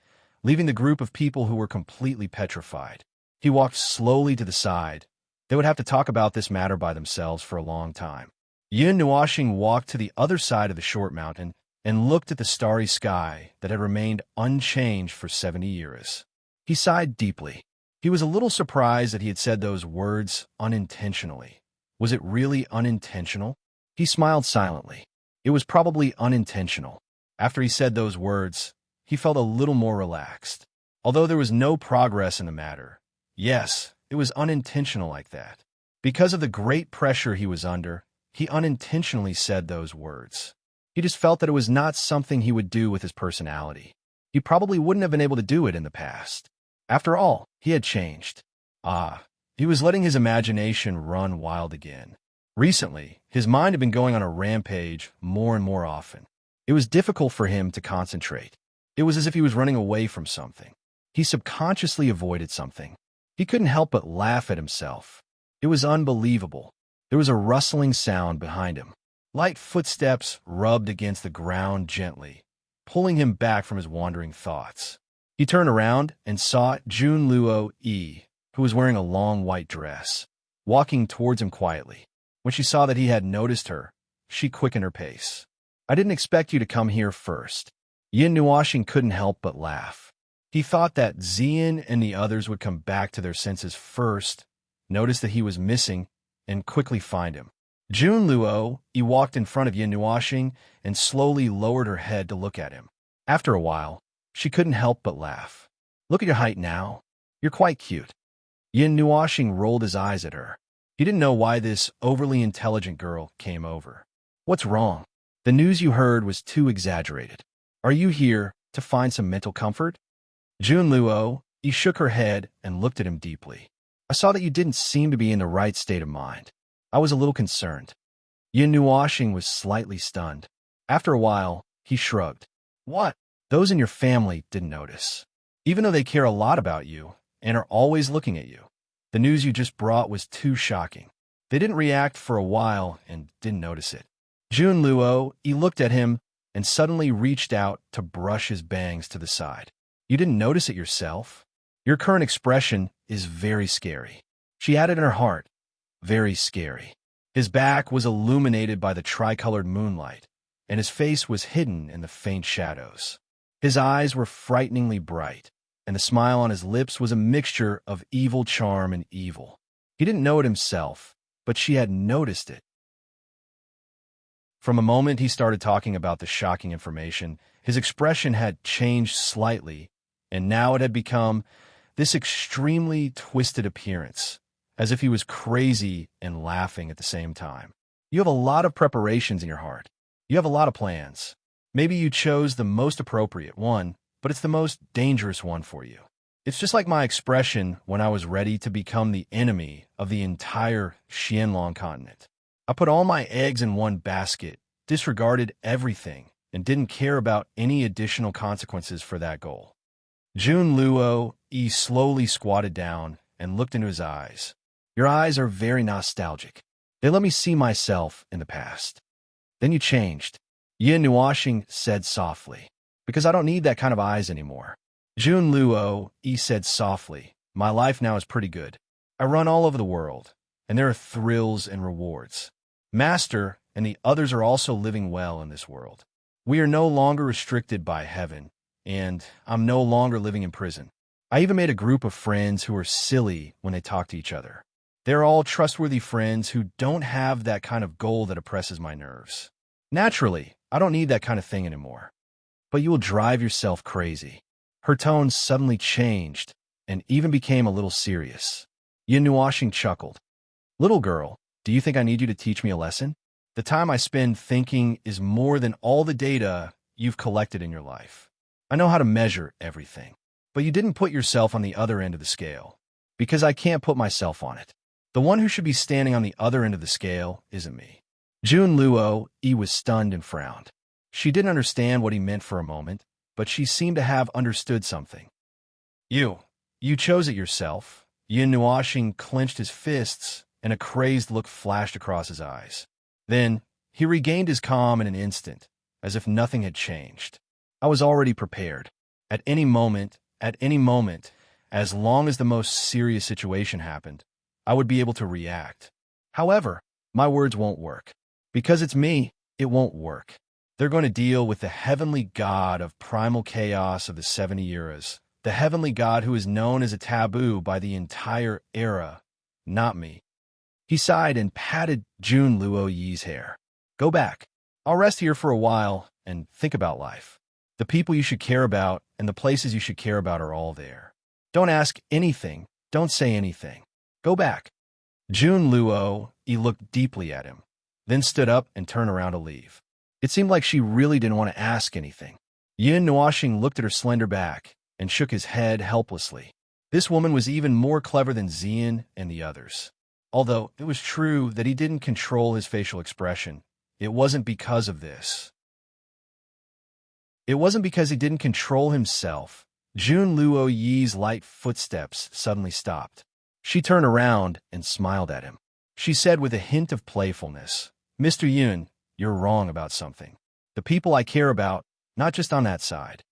leaving the group of people who were completely petrified. He walked slowly to the side. They would have to talk about this matter by themselves for a long time. Yin Nuoxing walked to the other side of the short mountain and looked at the starry sky that had remained unchanged for 70 years. He sighed deeply. He was a little surprised that he had said those words unintentionally. Was it really unintentional? He smiled silently. It was probably unintentional. After he said those words, he felt a little more relaxed. Although there was no progress in the matter, yes, it was unintentional like that. Because of the great pressure he was under, he unintentionally said those words. He just felt that it was not something he would do with his personality. He probably wouldn't have been able to do it in the past. After all, he had changed. He was letting his imagination run wild again. Recently, his mind had been going on a rampage more and more often. It was difficult for him to concentrate. It was as if he was running away from something. He subconsciously avoided something. He couldn't help but laugh at himself. It was unbelievable. There was a rustling sound behind him. Light footsteps rubbed against the ground gently, pulling him back from his wandering thoughts. He turned around and saw Jun Luo Yi, who was wearing a long white dress, walking towards him quietly. When she saw that he had noticed her, she quickened her pace. "I didn't expect you to come here first." Yin Nuoxing couldn't help but laugh. He thought that Zian and the others would come back to their senses first, notice that he was missing, and quickly find him. Jun Luo Yi walked in front of Yin Nuoxing and slowly lowered her head to look at him. After a while, she couldn't help but laugh. "Look at your height now. You're quite cute." Yin Nuoxing rolled his eyes at her. He didn't know why this overly intelligent girl came over. "What's wrong? The news you heard was too exaggerated. Are you here to find some mental comfort?" Jun Luo Yi shook her head and looked at him deeply. "I saw that you didn't seem to be in the right state of mind. I was a little concerned." Yin Nuoxing was slightly stunned. After a while, he shrugged. "What? Those in your family didn't notice. Even though they care a lot about you and are always looking at you. The news you just brought was too shocking. They didn't react for a while and didn't notice it." Jun Luo Yi looked at him and suddenly reached out to brush his bangs to the side. "You didn't notice it yourself? Your current expression is very scary." She added in her heart, "Very scary." His back was illuminated by the tricolored moonlight, and his face was hidden in the faint shadows. His eyes were frighteningly bright, and the smile on his lips was a mixture of evil charm and evil. He didn't know it himself, but she had noticed it. From the moment he started talking about the shocking information, his expression had changed slightly, and now it had become this extremely twisted appearance, as if he was crazy and laughing at the same time. You have a lot of preparations in your heart. You have a lot of plans. Maybe you chose the most appropriate one, but it's the most dangerous one for you. It's just like my expression when I was ready to become the enemy of the entire Xianlong continent. I put all my eggs in one basket, disregarded everything, and didn't care about any additional consequences for that goal. Jun Luo Yi slowly squatted down and looked into his eyes. Your eyes are very nostalgic. They let me see myself in the past. Then you changed. Yin Nuoxing said softly, because I don't need that kind of eyes anymore. Jun Luo Yi said softly, my life now is pretty good. I run all over the world, and there are thrills and rewards. Master and the others are also living well in this world. We are no longer restricted by heaven, and I'm no longer living in prison. I even made a group of friends who are silly when they talk to each other. They're all trustworthy friends who don't have that kind of goal that oppresses my nerves. Naturally, I don't need that kind of thing anymore. But you will drive yourself crazy. Her tone suddenly changed and even became a little serious. Yin Nuoxing chuckled. Little girl, do you think I need you to teach me a lesson? The time I spend thinking is more than all the data you've collected in your life. I know how to measure everything. But you didn't put yourself on the other end of the scale, because I can't put myself on it. The one who should be standing on the other end of the scale isn't me. Jun Luo Yi was stunned and frowned. She didn't understand what he meant for a moment, but she seemed to have understood something. You chose it yourself. Yin Nuoxing clenched his fists, and a crazed look flashed across his eyes. Then, he regained his calm in an instant, as if nothing had changed. I was already prepared. At any moment, as long as the most serious situation happened, I would be able to react. However, my words won't work. Because it's me, it won't work. They're going to deal with the heavenly god of primal chaos of the 70 eras, the heavenly god who is known as a taboo by the entire era, not me. He sighed and patted Jun Luo Yi's hair. Go back. I'll rest here for a while and think about life. The people you should care about and the places you should care about are all there. Don't ask anything. Don't say anything. Go back. Jun Luo Yi looked deeply at him, then stood up and turned around to leave. It seemed like she really didn't want to ask anything. Yin Nuoxing looked at her slender back and shook his head helplessly. This woman was even more clever than Xian and the others. Although it was true that he didn't control his facial expression, it wasn't because of this. It wasn't because he didn't control himself. Jun Luo Yi's light footsteps suddenly stopped. She turned around and smiled at him. She said with a hint of playfulness, Mr. Yun, you're wrong about something. The people I care about, not just on that side.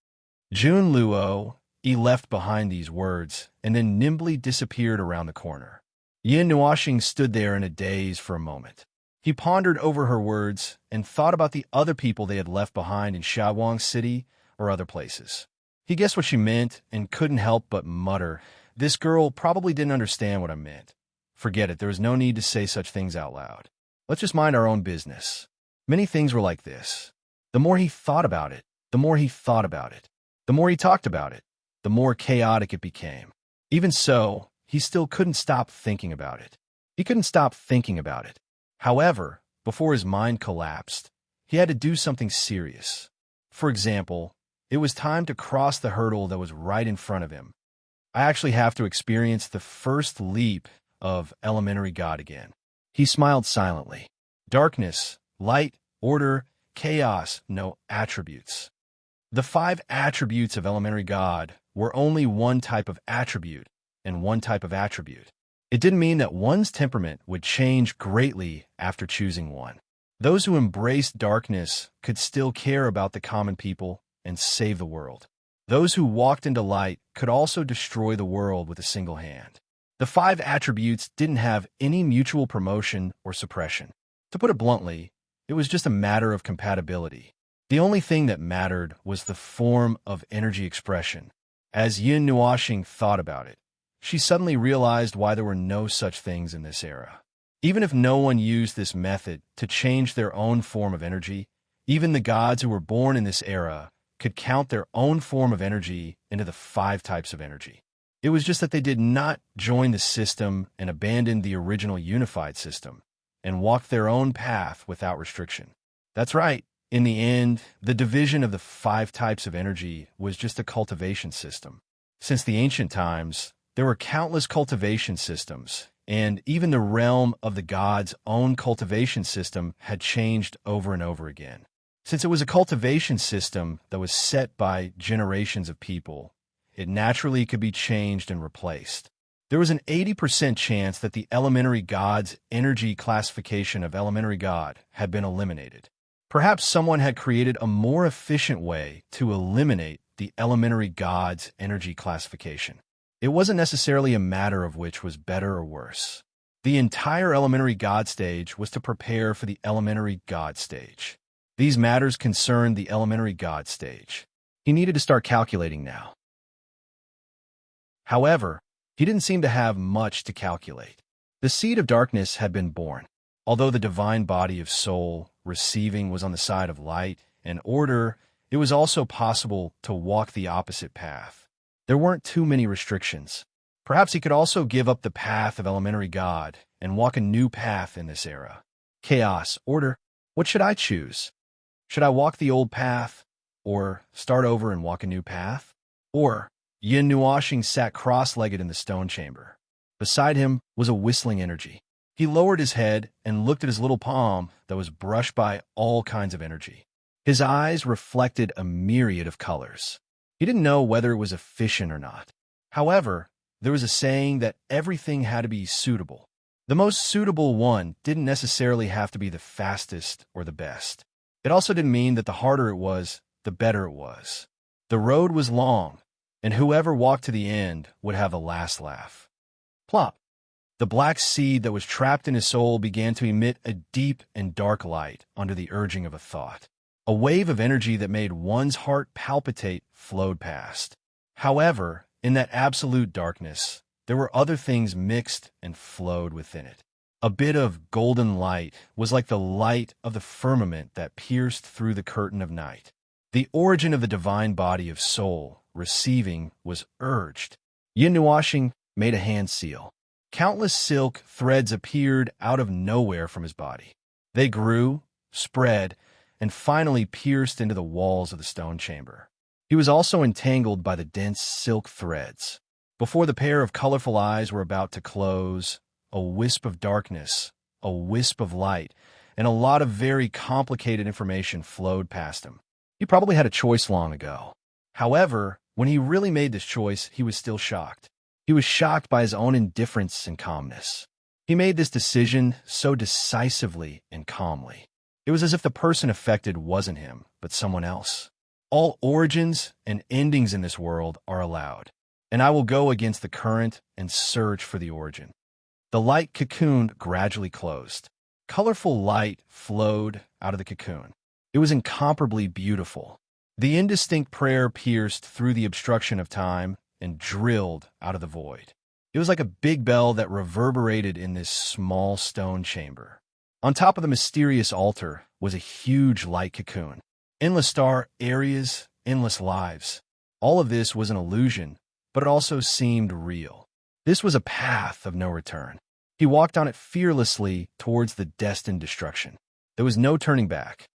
Jun Luo Yi left behind these words and then nimbly disappeared around the corner. Yin Nuoxing stood there in a daze for a moment. He pondered over her words and thought about the other people they had left behind in Xiaowang City or other places. He guessed what she meant and couldn't help but mutter, this girl probably didn't understand what I meant. Forget it, there was no need to say such things out loud. Let's just mind our own business. Many things were like this. The more he thought about it, the more he thought about it. The more he talked about it, the more chaotic it became. Even so, he still couldn't stop thinking about it. He couldn't stop thinking about it. However, before his mind collapsed, he had to do something serious. For example, it was time to cross the hurdle that was right in front of him. I actually have to experience the first leap of elementary God again. He smiled silently. Darkness, light, order, chaos, no attributes. The 5 attributes of elementary God were only one type of attribute and one type of attribute. It didn't mean that one's temperament would change greatly after choosing one. Those who embraced darkness could still care about the common people and save the world. Those who walked into light could also destroy the world with a single hand. The 5 attributes didn't have any mutual promotion or suppression. To put it bluntly, it was just a matter of compatibility. The only thing that mattered was the form of energy expression. As Yin Nuoxing thought about it, she suddenly realized why there were no such things in this era. Even if no one used this method to change their own form of energy, even the gods who were born in this era could count their own form of energy into the 5 types of energy. It was just that they did not join the system and abandon the original unified system and walked their own path without restriction. That's right. In the end, the division of the 5 types of energy was just a cultivation system. Since the ancient times, there were countless cultivation systems, and even the realm of the gods' own cultivation system had changed over and over again. Since it was a cultivation system that was set by generations of people, it naturally could be changed and replaced. There was an 80% chance that the elementary god's energy classification of elementary god had been eliminated. Perhaps someone had created a more efficient way to eliminate the elementary god's energy classification. It wasn't necessarily a matter of which was better or worse. The entire elementary god stage was to prepare for the elementary god stage. These matters concerned the elementary god stage. He needed to start calculating now. However, he didn't seem to have much to calculate. The seed of darkness had been born. Although the divine body of soul, receiving, was on the side of light and order, it was also possible to walk the opposite path. There weren't too many restrictions. Perhaps he could also give up the path of elementary God and walk a new path in this era. Chaos, order. What should I choose? Should I walk the old path, or start over and walk a new path? Or, Yin Nuashing sat cross-legged in the stone chamber. Beside him was a whistling energy. He lowered his head and looked at his little palm that was brushed by all kinds of energy. His eyes reflected a myriad of colors. He didn't know whether it was efficient or not. However, there was a saying that everything had to be suitable. The most suitable one didn't necessarily have to be the fastest or the best. It also didn't mean that the harder it was, the better it was. The road was long, and whoever walked to the end would have the last laugh. Plop! The black seed that was trapped in his soul began to emit a deep and dark light under the urging of a thought. A wave of energy that made one's heart palpitate flowed past. However, in that absolute darkness, there were other things mixed and flowed within it. A bit of golden light was like the light of the firmament that pierced through the curtain of night. The origin of the divine body of soul, receiving, was urged. Yin Nuashing made a hand seal. Countless silk threads appeared out of nowhere from his body. They grew, spread, and finally pierced into the walls of the stone chamber. He was also entangled by the dense silk threads. Before the pair of colorful eyes were about to close, a wisp of darkness, a wisp of light, and a lot of very complicated information flowed past him. He probably had a choice long ago. However, when he really made this choice, he was still shocked. He was shocked by his own indifference and calmness. He made this decision so decisively and calmly. It was as if the person affected wasn't him, but someone else. All origins and endings in this world are allowed, and I will go against the current and search for the origin. The light cocoon gradually closed. Colorful light flowed out of the cocoon. It was incomparably beautiful. The indistinct prayer pierced through the obstruction of time and drilled out of the void. It was like a big bell that reverberated in this small stone chamber. On top of the mysterious altar was a huge light cocoon. Endless star areas, endless lives. All of this was an illusion, but it also seemed real. This was a path of no return. He walked on it fearlessly towards the destined destruction. There was no turning back.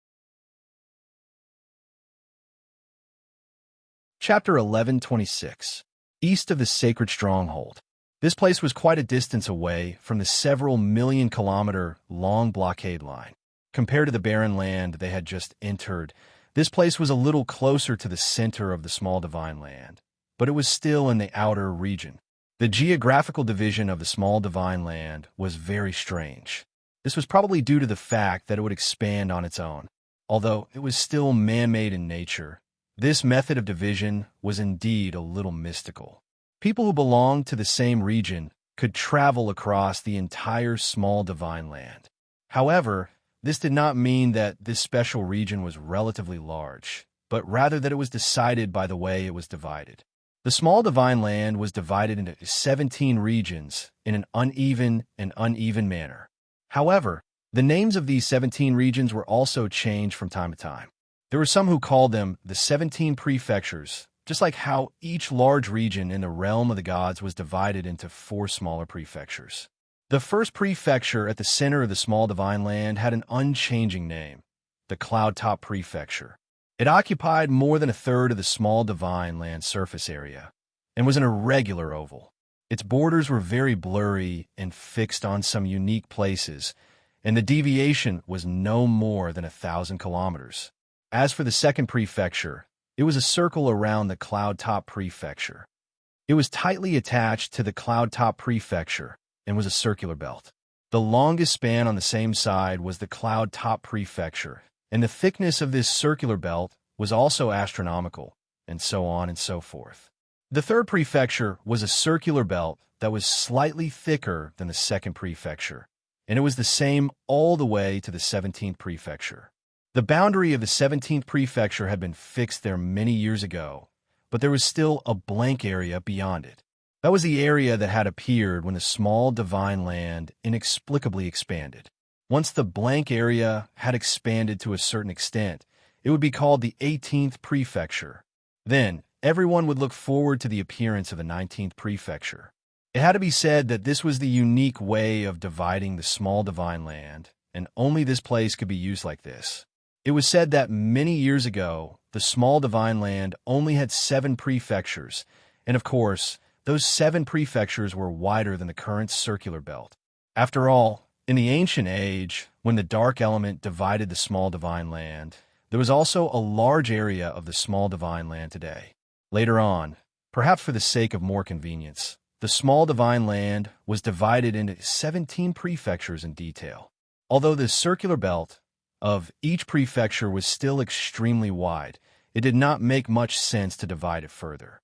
Chapter 11:26. East of the Sacred Stronghold. This place was quite a distance away from the several million-kilometer-long blockade line. Compared to the barren land they had just entered, this place was a little closer to the center of the small divine land, but it was still in the outer region. The geographical division of the small divine land was very strange. This was probably due to the fact that it would expand on its own. Although it was still man-made in nature, this method of division was indeed a little mystical. People who belonged to the same region could travel across the entire small divine land. However, this did not mean that this special region was relatively large, but rather that it was decided by the way it was divided. The small divine land was divided into 17 regions in an uneven manner. However, the names of these 17 regions were also changed from time to time. There were some who called them the 17 prefectures, just like how each large region in the realm of the gods was divided into 4 smaller prefectures. The first prefecture at the center of the small divine land had an unchanging name, the Cloudtop Prefecture. It occupied more than a third of the small divine land surface area and was an irregular oval. Its borders were very blurry and fixed on some unique places, and the deviation was no more than 1,000 kilometers. As for the second prefecture, it was a circle around the Cloudtop Prefecture. It was tightly attached to the Cloudtop Prefecture and was a circular belt. The longest span on the same side was the Cloudtop Prefecture, and the thickness of this circular belt was also astronomical, and so on and so forth. The third prefecture was a circular belt that was slightly thicker than the second prefecture, and it was the same all the way to the 17th prefecture. The boundary of the 17th prefecture had been fixed there many years ago, but there was still a blank area beyond it. That was the area that had appeared when the small divine land inexplicably expanded. Once the blank area had expanded to a certain extent, it would be called the 18th prefecture. Then, everyone would look forward to the appearance of the 19th prefecture. It had to be said that this was the unique way of dividing the small divine land, and only this place could be used like this. It was said that many years ago, the small divine land only had 7 prefectures, and of course, those 7 prefectures were wider than the current circular belt. After all, in the ancient age, when the dark element divided the small divine land, there was also a large area of the small divine land today. Later on, perhaps for the sake of more convenience, the small divine land was divided into 17 prefectures in detail. Although the circular belt of each prefecture was still extremely wide, it did not make much sense to divide it further.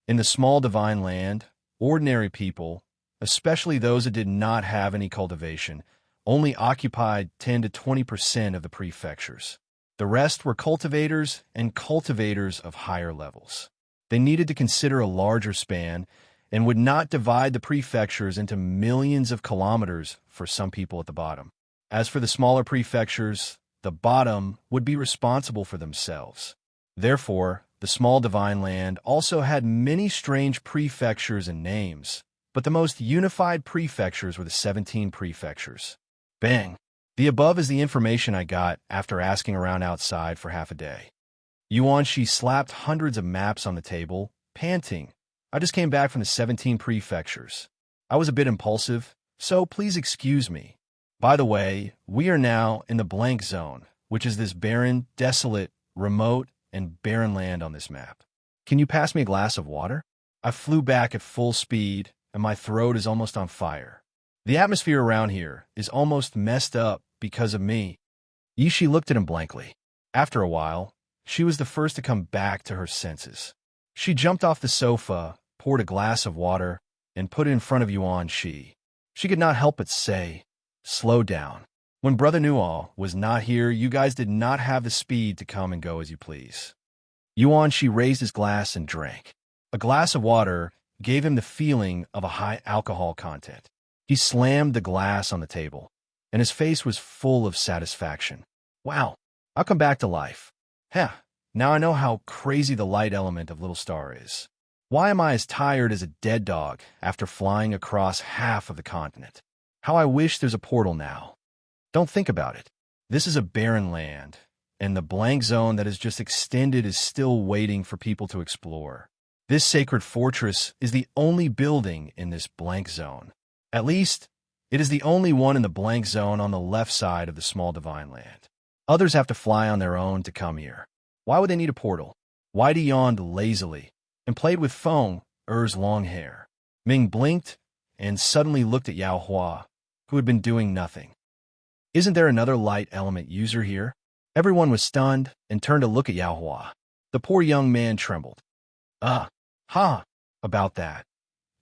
In the small divine land, ordinary people, especially those that did not have any cultivation, only occupied 10 to 20% of the prefectures. The rest were cultivators and cultivators of higher levels. They needed to consider a larger span and would not divide the prefectures into millions of kilometers for some people at the bottom. As for the smaller prefectures, the bottom would be responsible for themselves. Therefore, the small divine land also had many strange prefectures and names, but the most unified prefectures were the 17 prefectures. Bang! The above is the information I got after asking around outside for half a day. Yuan-Shi slapped hundreds of maps on the table, panting. I just came back from the 17 prefectures. I was a bit impulsive, so please excuse me. By the way, we are now in the blank zone, which is this barren, desolate, remote, and barren land on this map. Can you pass me a glass of water? I flew back at full speed, and my throat is almost on fire. The atmosphere around here is almost messed up because of me. Yishi looked at him blankly. After a while, she was the first to come back to her senses. She jumped off the sofa, poured a glass of water, and put it in front of Yuan-Shi. She could not help but say, "Slow down. When Brother Nual was not here, you guys did not have the speed to come and go as you please." Yuan-Shi raised his glass and drank. A glass of water gave him the feeling of a high alcohol content. He slammed the glass on the table, and his face was full of satisfaction. Wow, I'll come back to life. Heh, now I know how crazy the light element of Little Star is. Why am I as tired as a dead dog after flying across half of the continent? How I wish there's a portal now. Don't think about it. This is a barren land, and the blank zone that has just extended is still waiting for people to explore. This sacred fortress is the only building in this blank zone. At least, it is the only one in the blank zone on the left side of the small divine land. Others have to fly on their own to come here. Why would they need a portal? Whitey yawned lazily and played with Feng, Er's long hair. Ming blinked and suddenly looked at Yao Hua, who had been doing nothing. Isn't there another light element user here? Everyone was stunned and turned to look at Yao Hua. The poor young man trembled. About that.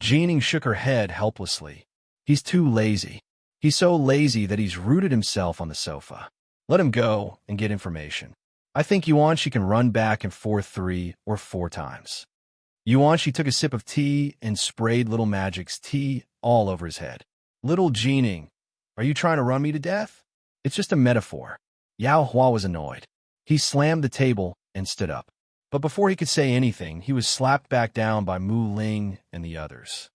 Jining shook her head helplessly. He's too lazy. He's so lazy that he's rooted himself on the sofa. Let him go and get information. I think Yuan-Shi can run back and forth 3 or 4 times. Yuan-Shi took a sip of tea and sprayed Little Magic's tea all over his head. Little Jining, are you trying to run me to death? It's just a metaphor. Yao Hua was annoyed. He slammed the table and stood up. But before he could say anything, he was slapped back down by Mu Ling and the others.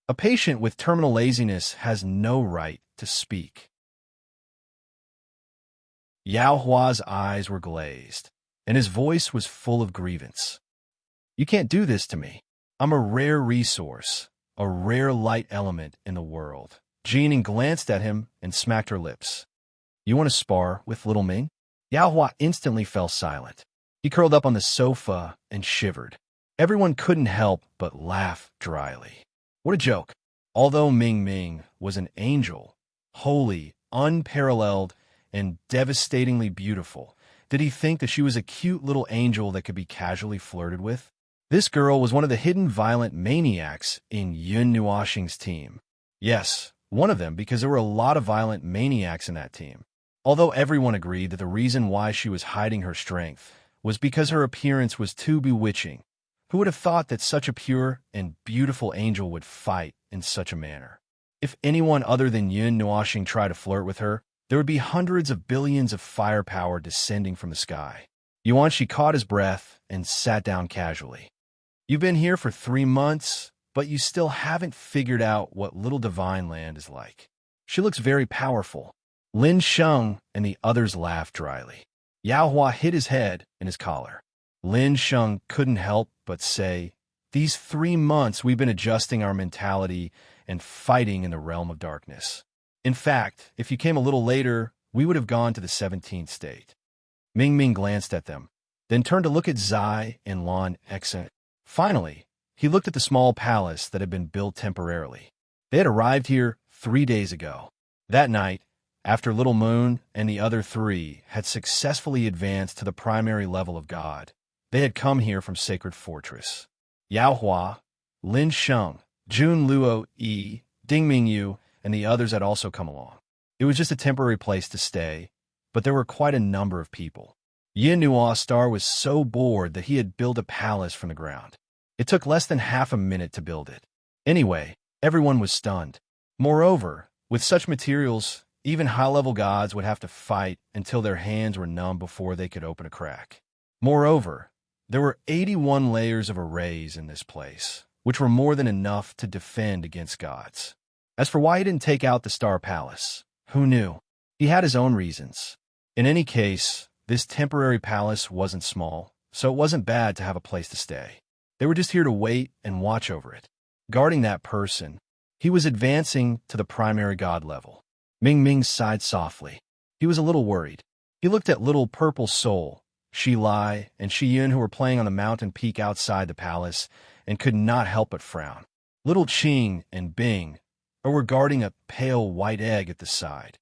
A patient with terminal laziness has no right to speak. Yao Hua's eyes were glazed, and his voice was full of grievance. You can't do this to me. I'm a rare resource, a rare light element in the world. Jianing glanced at him and smacked her lips. You want to spar with little Ming? Yao Hua instantly fell silent. He curled up on the sofa and shivered. Everyone couldn't help but laugh dryly. What a joke. Although Ming Ming was an angel, holy, unparalleled, and devastatingly beautiful, did he think that she was a cute little angel that could be casually flirted with? This girl was one of the hidden violent maniacs in Yun Nuoxing's team. Yes, one of them, because there were a lot of violent maniacs in that team. Although everyone agreed that the reason why she was hiding her strength was because her appearance was too bewitching. Who would have thought that such a pure and beautiful angel would fight in such a manner? If anyone other than Yun Nuoxing tried to flirt with her, there would be hundreds of billions of firepower descending from the sky. Yuan Shi caught his breath and sat down casually. You've been here for 3 months, but you still haven't figured out what Little Divine Land is like. She looks very powerful. Lin Sheng and the others laughed dryly. Yao Hua hit his head in his collar. Lin Sheng couldn't help but say, these 3 months we've been adjusting our mentality and fighting in the realm of darkness. In fact, if you came a little later, we would have gone to the 17th state. Ming Ming glanced at them, then turned to look at Zai and Lan Exant. Finally, he looked at the small palace that had been built temporarily. They had arrived here 3 days ago. That night, after Little Moon and the other 3 had successfully advanced to the primary level of God, they had come here from Sacred Fortress. Yao Hua, Lin Sheng, Jun Luo Yi, Ding Mingyu, and the others had also come along. It was just a temporary place to stay, but there were quite a number of people. Yin Nuo Star was so bored that he had built a palace from the ground. It took less than half a minute to build it. Anyway, everyone was stunned. Moreover, with such materials, even high-level gods would have to fight until their hands were numb before they could open a crack. Moreover, there were 81 layers of arrays in this place, which were more than enough to defend against gods. As for why he didn't take out the Star Palace, who knew? He had his own reasons. In any case, this temporary palace wasn't small, so it wasn't bad to have a place to stay. They were just here to wait and watch over it. Guarding that person, he was advancing to the primary god level. Ming Ming sighed softly. He was a little worried. He looked at little Purple Soul, Shi Lai, and Shi Yun who were playing on the mountain peak outside the palace and could not help but frown. Little Qing and Bing were guarding a pale white egg at the side.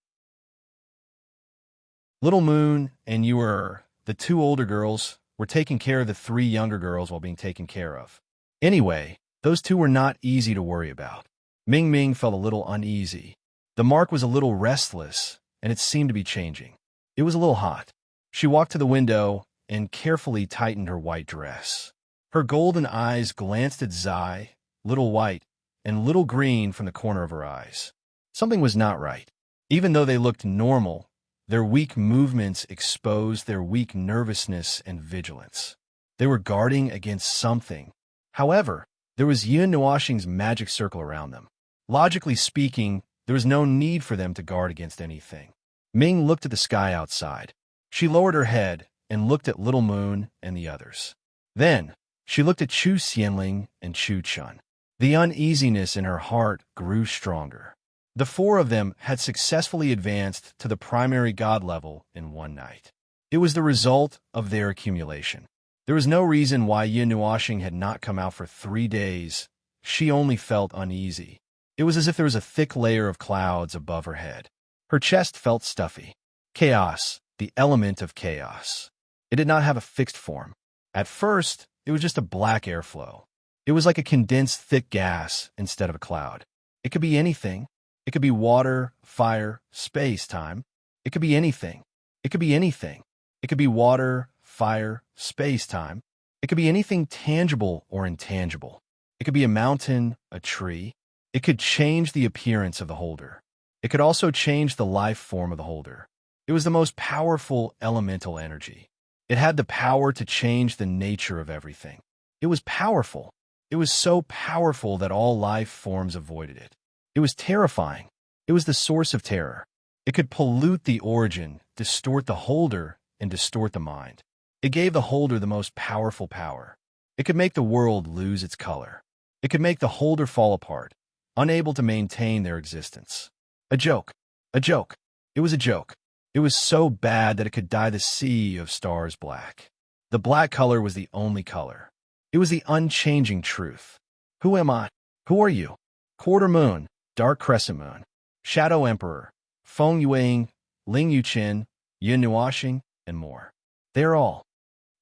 Little Moon and the 2 older girls, were taking care of the 3 younger girls while being taken care of. Anyway, those 2 were not easy to worry about. Ming Ming felt a little uneasy. The mark was a little restless, and it seemed to be changing. It was a little hot. She walked to the window and carefully tightened her white dress. Her golden eyes glanced at Zai, Little White, and Little Green from the corner of her eyes. Something was not right. Even though they looked normal, their weak movements exposed their weak nervousness and vigilance. They were guarding against something. However, there was Yun Nuoxing's magic circle around them. Logically speaking, there was no need for them to guard against anything. Ming looked at the sky outside. She lowered her head and looked at Little Moon and the others. Then, she looked at Chu Xianling and Chu Chun. The uneasiness in her heart grew stronger. The 4 of them had successfully advanced to the primary god level in one night. It was the result of their accumulation. There was no reason why Yin Nuoxing had not come out for 3 days. She only felt uneasy. It was as if there was a thick layer of clouds above her head. Her chest felt stuffy. Chaos, the element of chaos. It did not have a fixed form. At first, it was just a black airflow. It was like a condensed thick gas instead of a cloud. It could be anything. It could be water, fire, space, time. It could be anything. It could be anything. It could be water, fire, space, time. It could be anything tangible or intangible. It could be a mountain, a tree. It could change the appearance of the holder. It could also change the life form of the holder. It was the most powerful elemental energy. It had the power to change the nature of everything. It was powerful. It was so powerful that all life forms avoided it. It was terrifying. It was the source of terror. It could pollute the origin, distort the holder, and distort the mind. It gave the holder the most powerful power. It could make the world lose its color. It could make the holder fall apart, unable to maintain their existence. A joke. A joke. It was a joke. It was so bad that it could dye the sea of stars black. The black color was the only color. It was the unchanging truth. Who am I? Who are you? Quarter moon, dark crescent moon, shadow emperor, Feng Yueing, Ling Yuqin, Yin Nuashing, and more. They're all.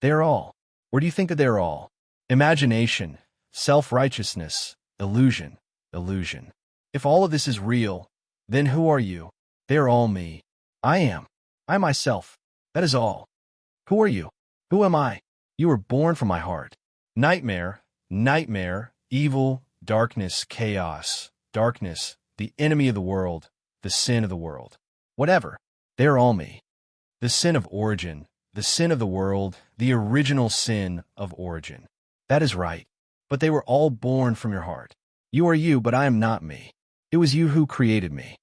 They're all. Where do you think that they're all? Imagination, self-righteousness, illusion, illusion. If all of this is real, then who are you? They are all me. I am. I myself. That is all. Who are you? Who am I? You were born from my heart. Nightmare, nightmare, evil, darkness, chaos, darkness, the enemy of the world, the sin of the world. Whatever. They are all me. The sin of origin, the sin of the world, the original sin of origin. That is right. But they were all born from your heart. You are you, but I am not me. It was you who created me.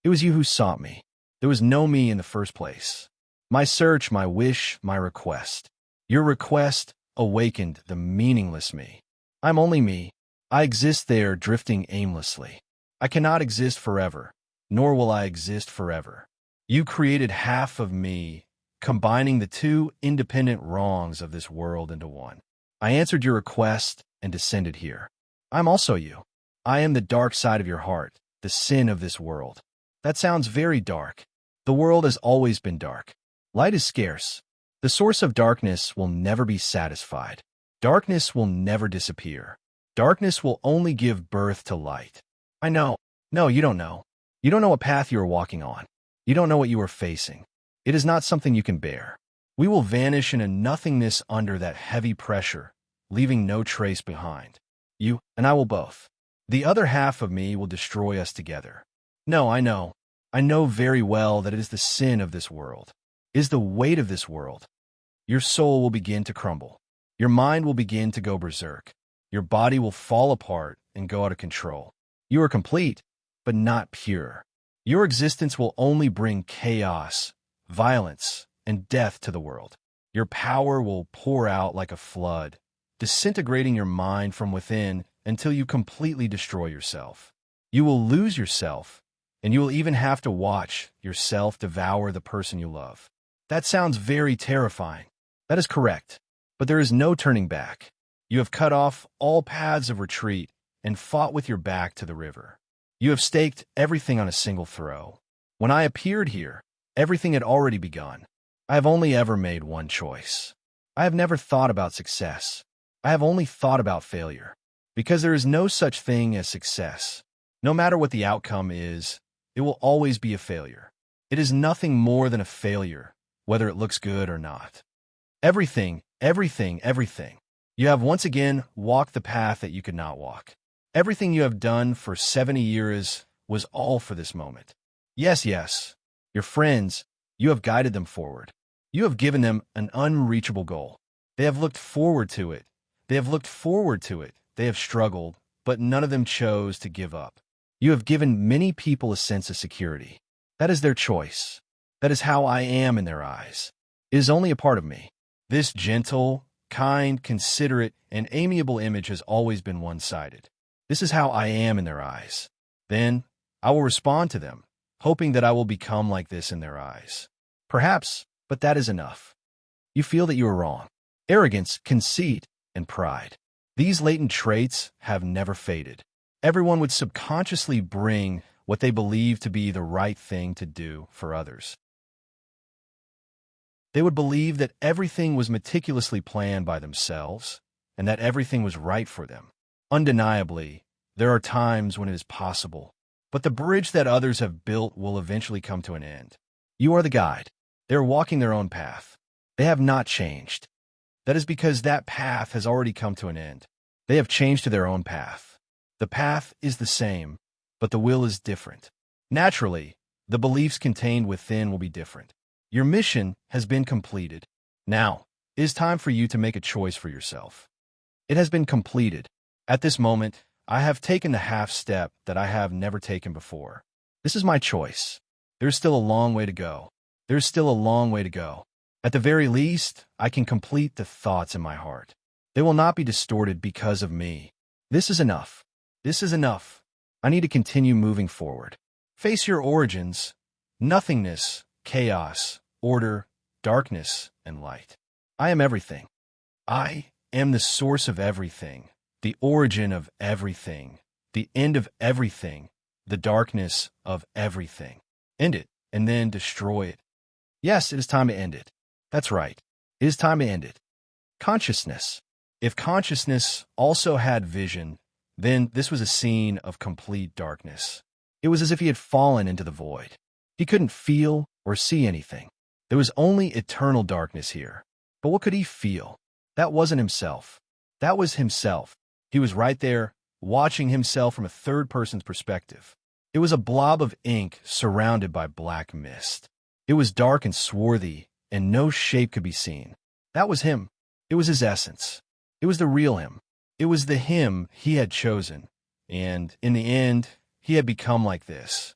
It was you who sought me. There was no me in the first place. My search, my wish, my request. Your request awakened the meaningless me. I'm only me. I exist there, drifting aimlessly. I cannot exist forever, nor will I exist forever. You created half of me, combining the two independent wrongs of this world into one. I answered your request and descended here. I'm also you. I am the dark side of your heart, the sin of this world. That sounds very dark. The world has always been dark. Light is scarce. The source of darkness will never be satisfied. Darkness will never disappear. Darkness will only give birth to light. I know. No, you don't know. You don't know what path you are walking on. You don't know what you are facing. It is not something you can bear. We will vanish in a nothingness under that heavy pressure, leaving no trace behind. You and I will both. The other half of me will destroy us together. No, I know. I know very well that it is the sin of this world. It is the weight of this world. Your soul will begin to crumble. Your mind will begin to go berserk. Your body will fall apart and go out of control. You are complete, but not pure. Your existence will only bring chaos, violence, and death to the world. Your power will pour out like a flood, disintegrating your mind from within until you completely destroy yourself. You will lose yourself, and you will even have to watch yourself devour the person you love. That sounds very terrifying. That is correct, but there is no turning back. You have cut off all paths of retreat and fought with your back to the river. You have staked everything on a single throw. When I appeared here, everything had already begun. I have only ever made one choice. I have never thought about success. I have only thought about failure. Because there is no such thing as success. No matter what the outcome is, it will always be a failure. It is nothing more than a failure, whether it looks good or not. Everything, everything, everything. You have once again walked the path that you could not walk. Everything you have done for 70 years was all for this moment. Yes, yes. Your friends, you have guided them forward. You have given them an unreachable goal. They have looked forward to it. They have looked forward to it. They have struggled, but none of them chose to give up. You have given many people a sense of security. That is their choice. That is how I am in their eyes. It is only a part of me. This gentle, kind, considerate, and amiable image has always been one-sided. This is how I am in their eyes. Then I will respond to them, hoping that I will become like this in their eyes. Perhaps, but that is enough. You feel that you are wrong. Arrogance, conceit, and pride. These latent traits have never faded. Everyone would subconsciously bring what they believe to be the right thing to do for others. They would believe that everything was meticulously planned by themselves and that everything was right for them. Undeniably, there are times when it is possible, but the bridge that others have built will eventually come to an end. You are the guide. They are walking their own path. They have not changed. That is because that path has already come to an end. They have changed to their own path. The path is the same, but the will is different. Naturally, the beliefs contained within will be different. Your mission has been completed. Now, it is time for you to make a choice for yourself. It has been completed. At this moment, I have taken the half step that I have never taken before. This is my choice. There's still a long way to go. There's still a long way to go. At the very least, I can complete the thoughts in my heart. They will not be distorted because of me. This is enough. This is enough. I need to continue moving forward. Face your origins: nothingness, chaos, order, darkness, and light. I am everything. I am the source of everything, the origin of everything, the end of everything, the darkness of everything. End it, and then destroy it. Yes, it is time to end it. That's right. It is time to end it. Consciousness. If consciousness also had vision, then this was a scene of complete darkness. It was as if he had fallen into the void. He couldn't feel or see anything. There was only eternal darkness here. But what could he feel? That wasn't himself. That was himself. He was right there, watching himself from a third person's perspective. It was a blob of ink surrounded by black mist. It was dark and swarthy, and no shape could be seen. That was him. It was his essence. It was the real him. It was the him he had chosen. And, in the end, he had become like this.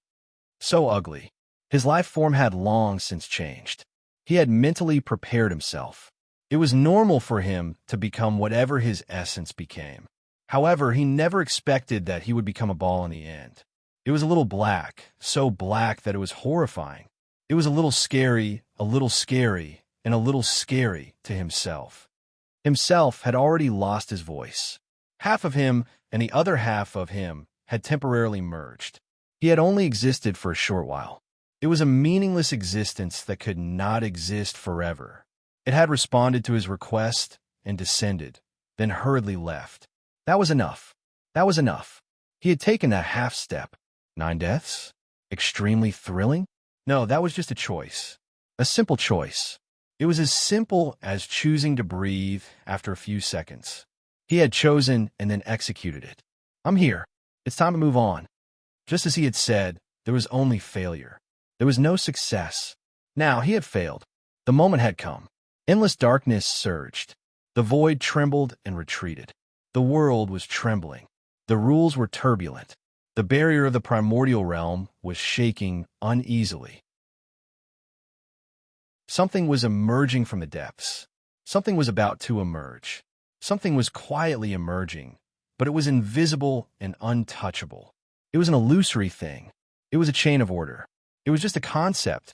So ugly. His life form had long since changed. He had mentally prepared himself. It was normal for him to become whatever his essence became. However, he never expected that he would become a ball in the end. It was a little black, so black that it was horrifying. It was a little scary, and a little scary to himself. Himself had already lost his voice. Half of him and the other half of him had temporarily merged. He had only existed for a short while. It was a meaningless existence that could not exist forever. It had responded to his request and descended, then hurriedly left. That was enough. That was enough. He had taken a half step. 9 deaths? Extremely thrilling? No, that was just a choice. A simple choice. It was as simple as choosing to breathe after a few seconds. He had chosen and then executed it. I'm here. It's time to move on. Just as he had said, there was only failure. There was no success. Now he had failed. The moment had come. Endless darkness surged. The void trembled and retreated. The world was trembling. The rules were turbulent. The barrier of the primordial realm was shaking uneasily. Something was emerging from the depths. Something was about to emerge. Something was quietly emerging, but it was invisible and untouchable. It was an illusory thing. It was a chain of order. It was just a concept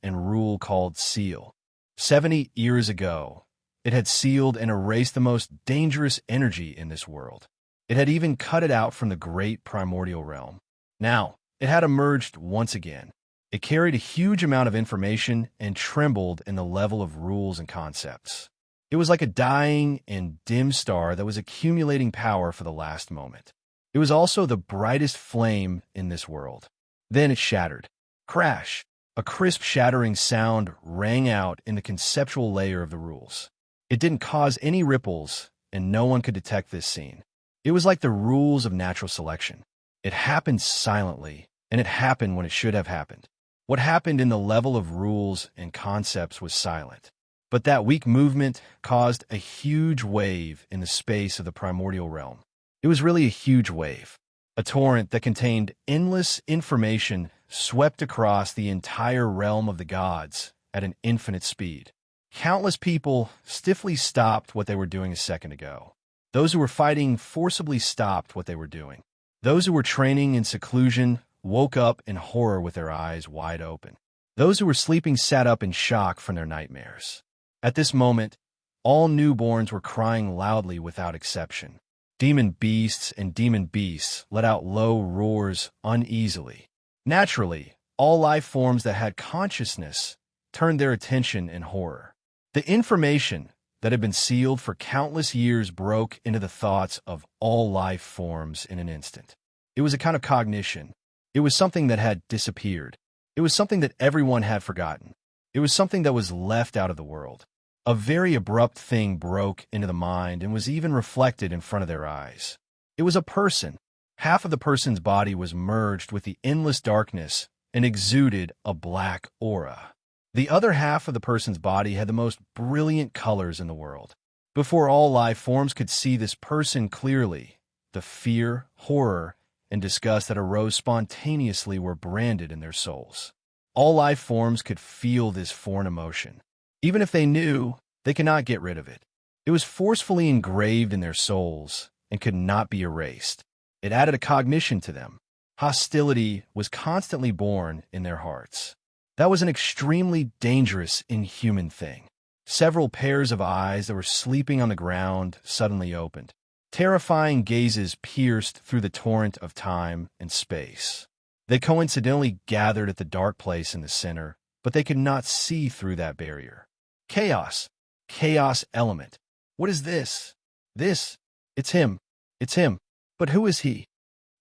and rule called seal. 70 years ago, it had sealed and erased the most dangerous energy in this world. It had even cut it out from the great primordial realm. Now, it had emerged once again. It carried a huge amount of information and trembled in the level of rules and concepts. It was like a dying and dim star that was accumulating power for the last moment. It was also the brightest flame in this world. Then it shattered. Crash! A crisp shattering sound rang out in the conceptual layer of the rules. It didn't cause any ripples, and no one could detect this scene. It was like the rules of natural selection. It happened silently, and it happened when it should have happened. What happened in the level of rules and concepts was silent. But that weak movement caused a huge wave in the space of the primordial realm. It was really a huge wave. A torrent that contained endless information swept across the entire realm of the gods at an infinite speed. Countless people stiffly stopped what they were doing a second ago. Those who were fighting forcibly stopped what they were doing. Those who were training in seclusion woke up in horror with their eyes wide open. Those who were sleeping sat up in shock from their nightmares. At this moment, all newborns were crying loudly without exception. Demon beasts and demon beasts let out low roars uneasily. Naturally, all life forms that had consciousness turned their attention in horror. The information that had been sealed for countless years broke into the thoughts of all life forms in an instant. It was a kind of cognition. It was something that had disappeared. It was something that everyone had forgotten. It was something that was left out of the world. A very abrupt thing broke into the mind and was even reflected in front of their eyes. It was a person. Half of the person's body was merged with the endless darkness and exuded a black aura. The other half of the person's body had the most brilliant colors in the world. Before all life forms could see this person clearly, the fear, horror, and disgust that arose spontaneously were branded in their souls. All life forms could feel this foreign emotion. Even if they knew, they could not get rid of it. It was forcefully engraved in their souls and could not be erased. It added a cognition to them. Hostility was constantly born in their hearts. That was an extremely dangerous, inhuman thing. Several pairs of eyes that were sleeping on the ground suddenly opened. Terrifying gazes pierced through the torrent of time and space. They coincidentally gathered at the dark place in the center, but they could not see through that barrier. Chaos. Chaos element. What is this? This. It's him. It's him. But who is he?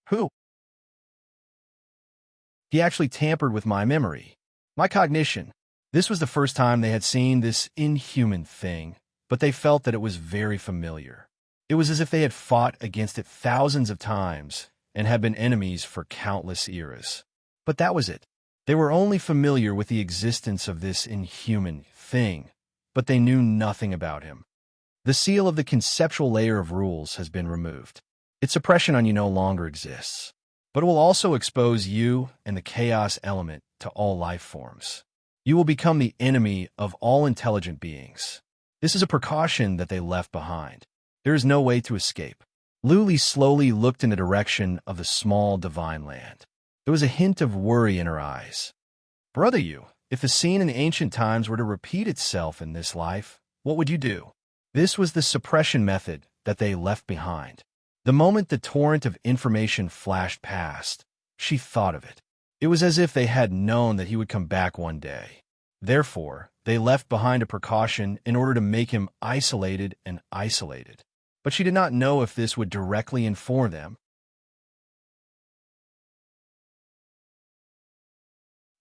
Who? He actually tampered with my memory. My cognition. This was the first time they had seen this inhuman thing, but they felt that it was very familiar. It was as if they had fought against it thousands of times and had been enemies for countless eras. But that was it. They were only familiar with the existence of this inhuman thing, but they knew nothing about him. The seal of the conceptual layer of rules has been removed. Its suppression on you no longer exists, but it will also expose you and the chaos element to all life forms. You will become the enemy of all intelligent beings. This is a precaution that they left behind. There is no way to escape. Luli slowly looked in the direction of the small divine land. There was a hint of worry in her eyes. Brother you, if the scene in the ancient times were to repeat itself in this life, what would you do? This was the suppression method that they left behind. The moment the torrent of information flashed past, she thought of it. It was as if they had known that he would come back one day. Therefore, they left behind a precaution in order to make him isolated and isolated. But she did not know if this would directly inform them.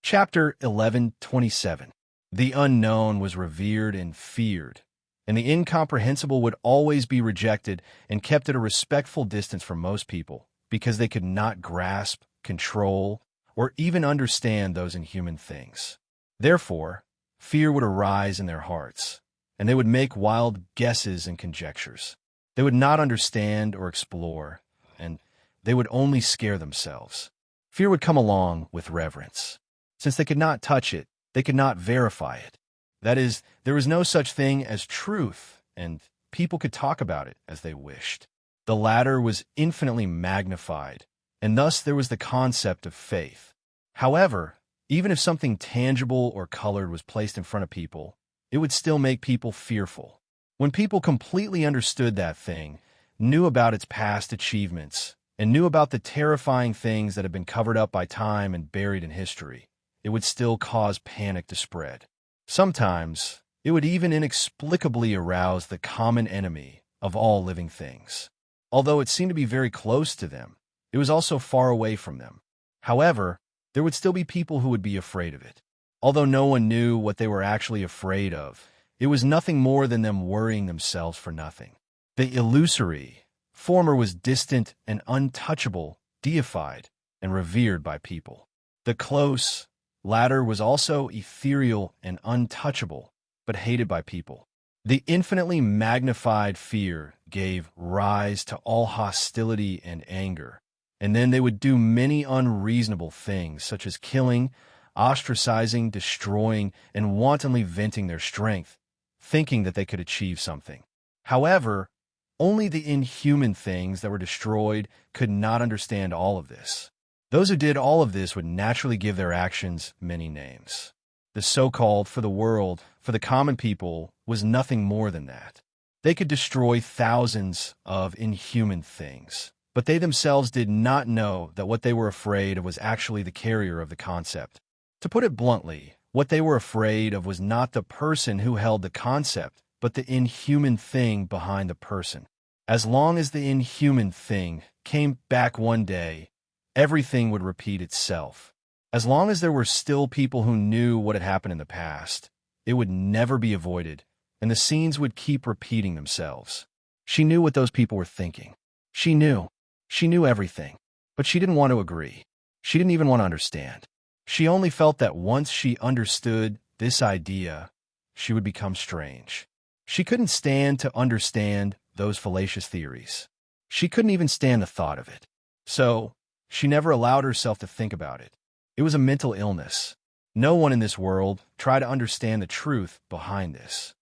Chapter 11:27. The unknown was revered and feared, and the incomprehensible would always be rejected and kept at a respectful distance from most people because they could not grasp, control, or even understand those inhuman things. Therefore, fear would arise in their hearts, and they would make wild guesses and conjectures. They would not understand or explore, and they would only scare themselves. Fear would come along with reverence. Since they could not touch it, they could not verify it. That is, there was no such thing as truth, and people could talk about it as they wished. The latter was infinitely magnified, and thus there was the concept of faith. However, even if something tangible or colored was placed in front of people, it would still make people fearful. When people completely understood that thing, knew about its past achievements, and knew about the terrifying things that had been covered up by time and buried in history, it would still cause panic to spread. Sometimes, it would even inexplicably arouse the common enemy of all living things. Although it seemed to be very close to them, it was also far away from them. However, there would still be people who would be afraid of it. Although no one knew what they were actually afraid of, it was nothing more than them worrying themselves for nothing. The illusory former was distant and untouchable, deified, and revered by people. The close latter was also ethereal and untouchable, but hated by people. The infinitely magnified fear gave rise to all hostility and anger, and then they would do many unreasonable things, such as killing, ostracizing, destroying, and wantonly venting their strength, thinking that they could achieve something. However, only the inhuman things that were destroyed could not understand all of this. Those who did all of this would naturally give their actions many names. The so-called for the world, for the common people, was nothing more than that. They could destroy thousands of inhuman things, but they themselves did not know that what they were afraid of was actually the carrier of the concept. To put it bluntly, what they were afraid of was not the person who held the concept, but the inhuman thing behind the person. As long as the inhuman thing came back one day, everything would repeat itself. As long as there were still people who knew what had happened in the past, it would never be avoided, and the scenes would keep repeating themselves. She knew what those people were thinking. She knew. She knew everything, but she didn't want to agree. She didn't even want to understand. She only felt that once she understood, this idea, she would become strange. She couldn't stand to understand those fallacious theories. She couldn't even stand the thought of it. So, she never allowed herself to think about it. It was a mental illness. No one in this world tried to understand the truth behind this.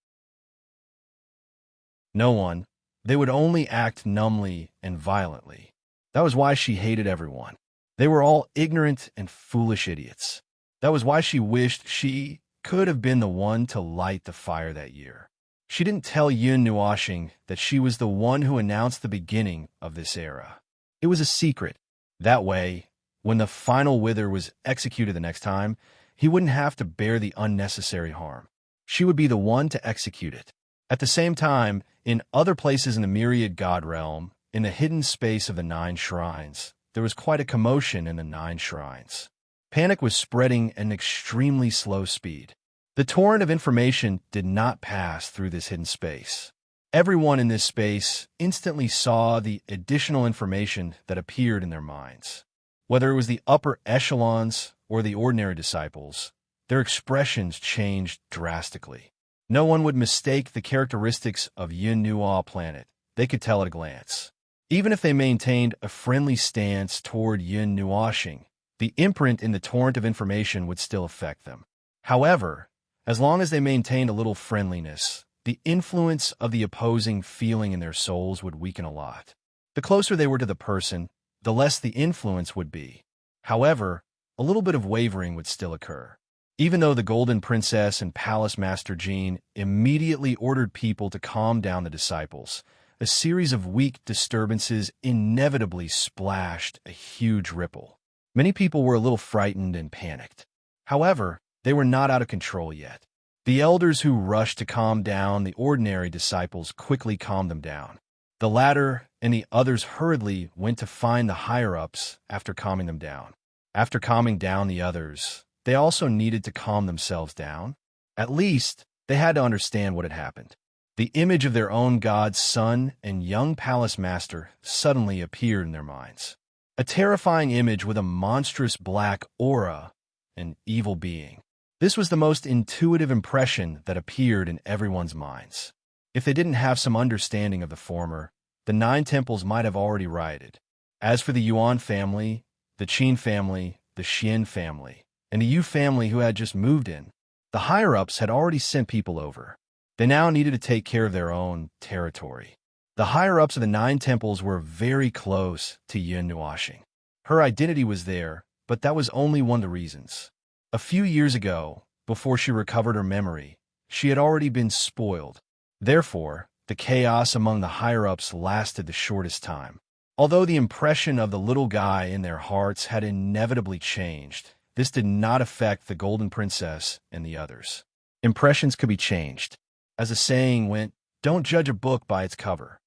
No one. They would only act numbly and violently. That was why she hated everyone. They were all ignorant and foolish idiots. That was why she wished she could have been the one to light the fire that year. She didn't tell Yun Nuoxing that she was the one who announced the beginning of this era. It was a secret. That way, when the final wither was executed the next time, he wouldn't have to bear the unnecessary harm. She would be the one to execute it. At the same time, in other places in the myriad god realm, in the hidden space of the 9 shrines, there was quite a commotion in the 9 shrines. Panic was spreading at an extremely slow speed. The torrent of information did not pass through this hidden space. Everyone in this space instantly saw the additional information that appeared in their minds. Whether it was the upper echelons or the ordinary disciples, their expressions changed drastically. No one would mistake the characteristics of Yun Nuo planet. They could tell at a glance. Even if they maintained a friendly stance toward Yun Nuoxing, the imprint in the torrent of information would still affect them. However, as long as they maintained a little friendliness, the influence of the opposing feeling in their souls would weaken a lot. The closer they were to the person, the less the influence would be. However, a little bit of wavering would still occur. Even though the Golden Princess and Palace Master Jean immediately ordered people to calm down the disciples, a series of weak disturbances inevitably splashed a huge ripple. Many people were a little frightened and panicked. However, they were not out of control yet. The elders who rushed to calm down the ordinary disciples quickly calmed them down. The latter and the others hurriedly went to find the higher-ups after calming them down. After calming down the others, they also needed to calm themselves down. At least, they had to understand what had happened. The image of their own god's son and young palace master suddenly appeared in their minds. A terrifying image with a monstrous black aura, an evil being. This was the most intuitive impression that appeared in everyone's minds. If they didn't have some understanding of the former, the 9 temples might have already rioted. As for the Yuan family, the Qin family, the Xian family, and the Yu family who had just moved in, the higher-ups had already sent people over. They now needed to take care of their own territory. The higher-ups of the 9 temples were very close to Yun Nuoxing. Her identity was there, but that was only one of the reasons. A few years ago, before she recovered her memory, she had already been spoiled. Therefore, the chaos among the higher-ups lasted the shortest time. Although the impression of the little guy in their hearts had inevitably changed, this did not affect the Golden Princess and the others. Impressions could be changed. As the saying went, don't judge a book by its cover.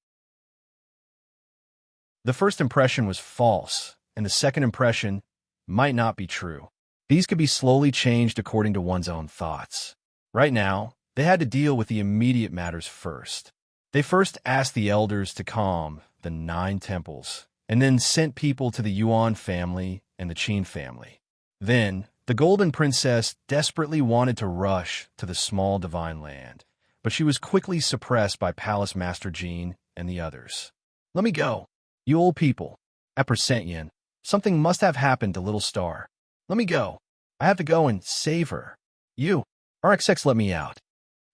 The first impression was false, and the second impression might not be true. These could be slowly changed according to one's own thoughts. Right now, they had to deal with the immediate matters first. They first asked the elders to calm the 9 temples, and then sent people to the Yuan family and the Qin family. Then, the Golden Princess desperately wanted to rush to the small divine land, but she was quickly suppressed by Palace Master Jean and the others. Let me go, you old people. At % Yin, something must have happened to Little Star. Let me go. I have to go and save her. You, RXX, let me out.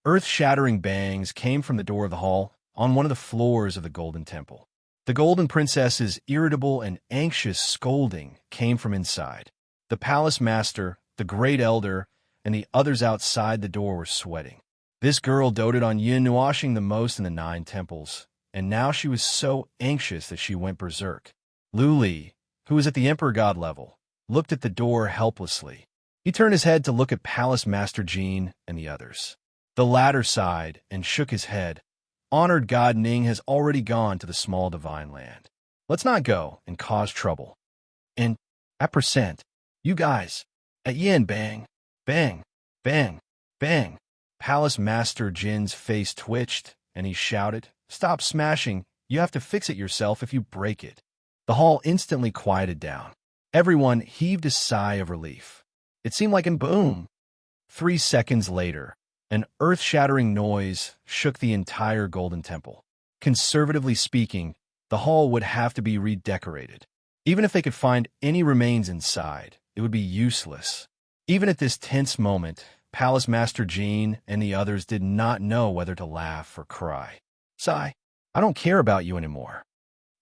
Earth-shattering bangs came from the door of the hall on one of the floors of the Golden Temple. The Golden Princess's irritable and anxious scolding came from inside. The Palace Master, the Great Elder, and the others outside the door were sweating. This girl doted on Yun Nuoxing the most in the 9 temples, and now she was so anxious that she went berserk. Lu Li, who was at the Emperor God level, looked at the door helplessly. He turned his head to look at Palace Master Jean and the others. The latter sighed and shook his head. Honored God Ning has already gone to the small divine land. Let's not go and cause trouble. And, at %, you guys, at Yin, bang, bang, bang, bang. Palace Master Jin's face twitched, and he shouted, "Stop smashing. You have to fix it yourself if you break it." The hall instantly quieted down. Everyone heaved a sigh of relief. It seemed like, and boom, 3 seconds later, an earth-shattering noise shook the entire Golden Temple. Conservatively speaking, the hall would have to be redecorated. Even if they could find any remains inside, it would be useless. Even at this tense moment, Palace Master Jean and the others did not know whether to laugh or cry. Sigh, I don't care about you anymore.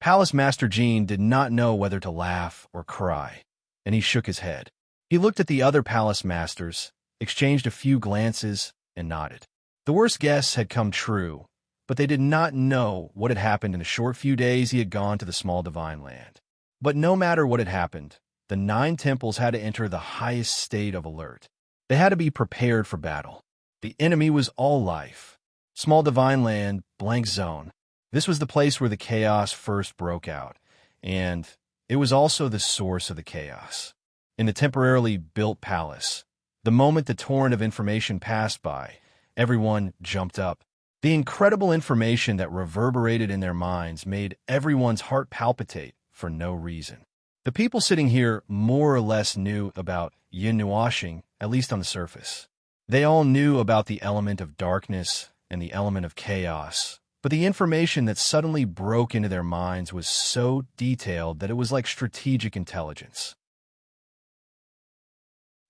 Palace Master Jean did not know whether to laugh or cry, and he shook his head. He looked at the other palace masters, exchanged a few glances, and nodded. The worst guess had come true, but they did not know what had happened in the short few days he had gone to the small divine land. But no matter what had happened, the 9 temples had to enter the highest state of alert. They had to be prepared for battle. The enemy was all life. Small divine land, blank zone. This was the place where the chaos first broke out, and it was also the source of the chaos. In the temporarily built palace, the moment the torrent of information passed by, everyone jumped up. The incredible information that reverberated in their minds made everyone's heart palpitate for no reason. The people sitting here more or less knew about yin washing, at least on the surface. They all knew about the element of darkness and the element of chaos, but the information that suddenly broke into their minds was so detailed that it was like strategic intelligence.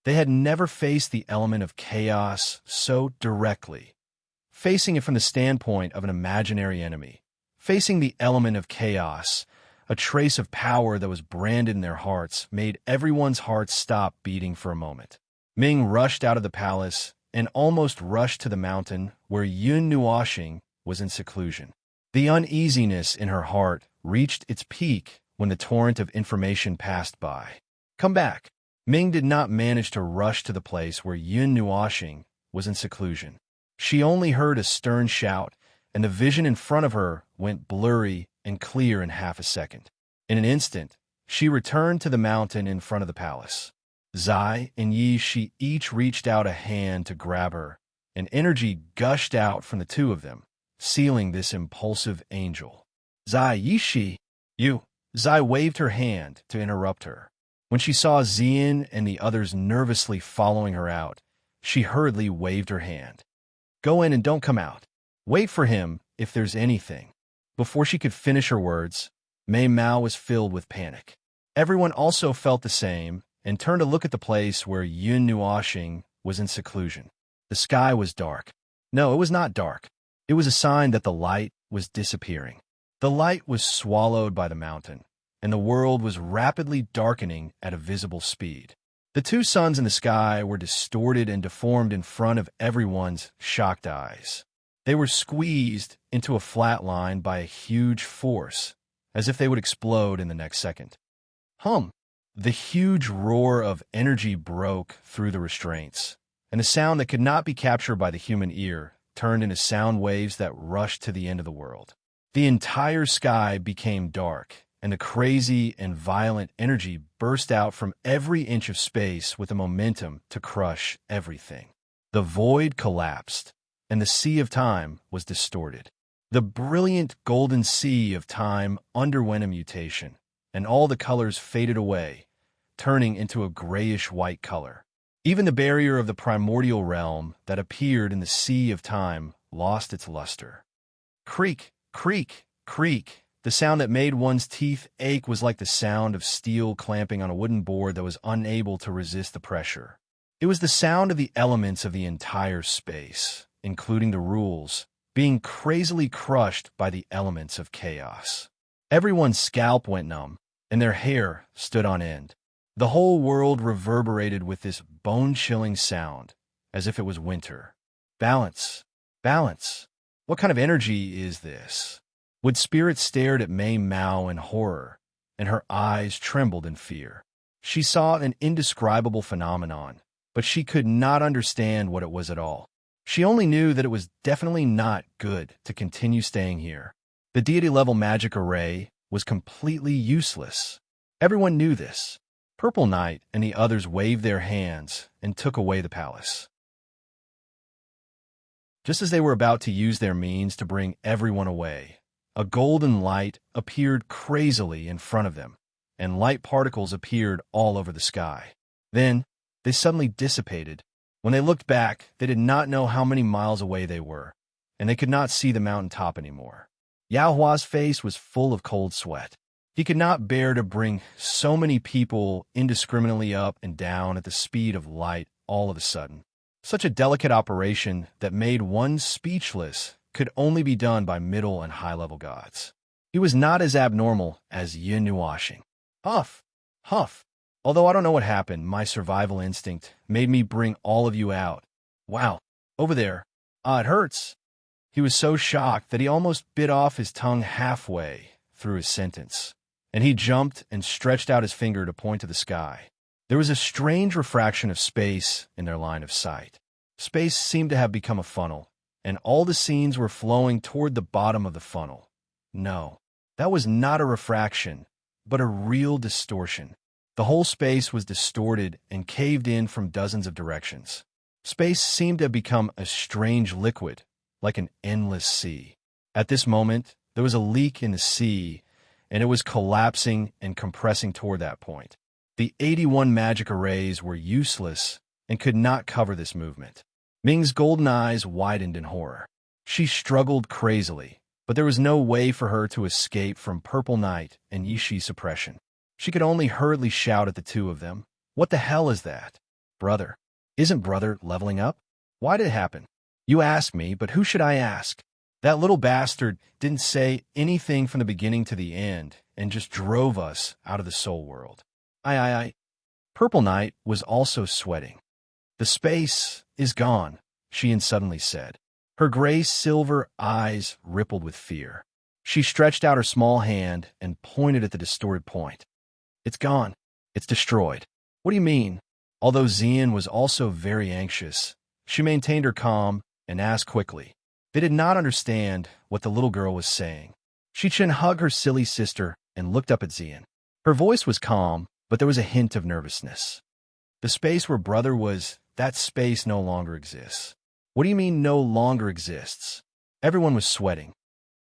They had never faced the element of chaos so directly, facing it from the standpoint of an imaginary enemy, facing the element of chaos. A trace of power that was branded in their hearts made everyone's hearts stop beating for a moment. Ming rushed out of the palace and almost rushed to the mountain where Yun Nuoxing was in seclusion. The uneasiness in her heart reached its peak when the torrent of information passed by. Come back. Ming did not manage to rush to the place where Yun Nuoxing was in seclusion. She only heard a stern shout, and the vision in front of her went blurry and clear in half a second. In an instant, she returned to the mountain in front of the palace. Zai and Yi Shi each reached out a hand to grab her, and energy gushed out from the two of them, sealing this impulsive angel. Zai, Yi Shi, you! Zai waved her hand to interrupt her. When she saw Xian and the others nervously following her out, she hurriedly waved her hand. Go in and don't come out. Wait for him if there's anything. Before she could finish her words, Mei Mao was filled with panic. Everyone also felt the same and turned to look at the place where Yun Nuoxing was in seclusion. The sky was dark. No, it was not dark. It was a sign that the light was disappearing. The light was swallowed by the mountain, and the world was rapidly darkening at a visible speed. The 2 suns in the sky were distorted and deformed in front of everyone's shocked eyes. They were squeezed into a flat line by a huge force, as if they would explode in the next second. Hum! The huge roar of energy broke through the restraints, and a sound that could not be captured by the human ear turned into sound waves that rushed to the end of the world. The entire sky became dark, and the crazy and violent energy burst out from every inch of space with a momentum to crush everything. The void collapsed, and the sea of time was distorted. The brilliant golden sea of time underwent a mutation, and all the colors faded away, turning into a grayish-white color. Even the barrier of the primordial realm that appeared in the sea of time lost its luster. Creak, creak, creak. The sound that made one's teeth ache was like the sound of steel clamping on a wooden board that was unable to resist the pressure. It was the sound of the elements of the entire space, including the rules, being crazily crushed by the elements of chaos. Everyone's scalp went numb, and their hair stood on end. The whole world reverberated with this bone-chilling sound, as if it was winter. Balance. Balance. What kind of energy is this? Wood Spirit stared at Mei Mao in horror, and her eyes trembled in fear. She saw an indescribable phenomenon, but she could not understand what it was at all. She only knew that it was definitely not good to continue staying here. The deity-level magic array was completely useless. Everyone knew this. Purple Knight and the others waved their hands and took away the palace. Just as they were about to use their means to bring everyone away, a golden light appeared crazily in front of them, and light particles appeared all over the sky. Then, they suddenly dissipated, When they looked back, they did not know how many miles away they were, and they could not see the mountain top anymore. Yao Hua's face was full of cold sweat. He could not bear to bring so many people indiscriminately up and down at the speed of light all of a sudden. Such a delicate operation that made one speechless could only be done by middle and high-level gods. He was not as abnormal as yin washing. Huff, huff. Although I don't know what happened, my survival instinct made me bring all of you out. Wow, over there. Ah, it hurts. He was so shocked that he almost bit off his tongue halfway through his sentence, and he jumped and stretched out his finger to point to the sky. There was a strange refraction of space in their line of sight. Space seemed to have become a funnel, and all the scenes were flowing toward the bottom of the funnel. No, that was not a refraction, but a real distortion. The whole space was distorted and caved in from dozens of directions. Space seemed to have become a strange liquid, like an endless sea. At this moment, there was a leak in the sea, and it was collapsing and compressing toward that point. The 81 magic arrays were useless and could not cover this movement. Ming's golden eyes widened in horror. She struggled crazily, but there was no way for her to escape from Purple Night and Yishi suppression. She could only hurriedly shout at the two of them. What the hell is that? Brother. Isn't brother leveling up? Why did it happen? You ask me, but who should I ask? That little bastard didn't say anything from the beginning to the end and just drove us out of the soul world. Purple Night was also sweating. The space is gone, she suddenly said. Her gray silver eyes rippled with fear. She stretched out her small hand and pointed at the distorted point. It's gone. It's destroyed. What do you mean? Although Xian was also very anxious, she maintained her calm and asked quickly. They did not understand what the little girl was saying. Shichen hugged her silly sister and looked up at Xian. Her voice was calm, but there was a hint of nervousness. The space where brother was, that space no longer exists. What do you mean no longer exists? Everyone was sweating.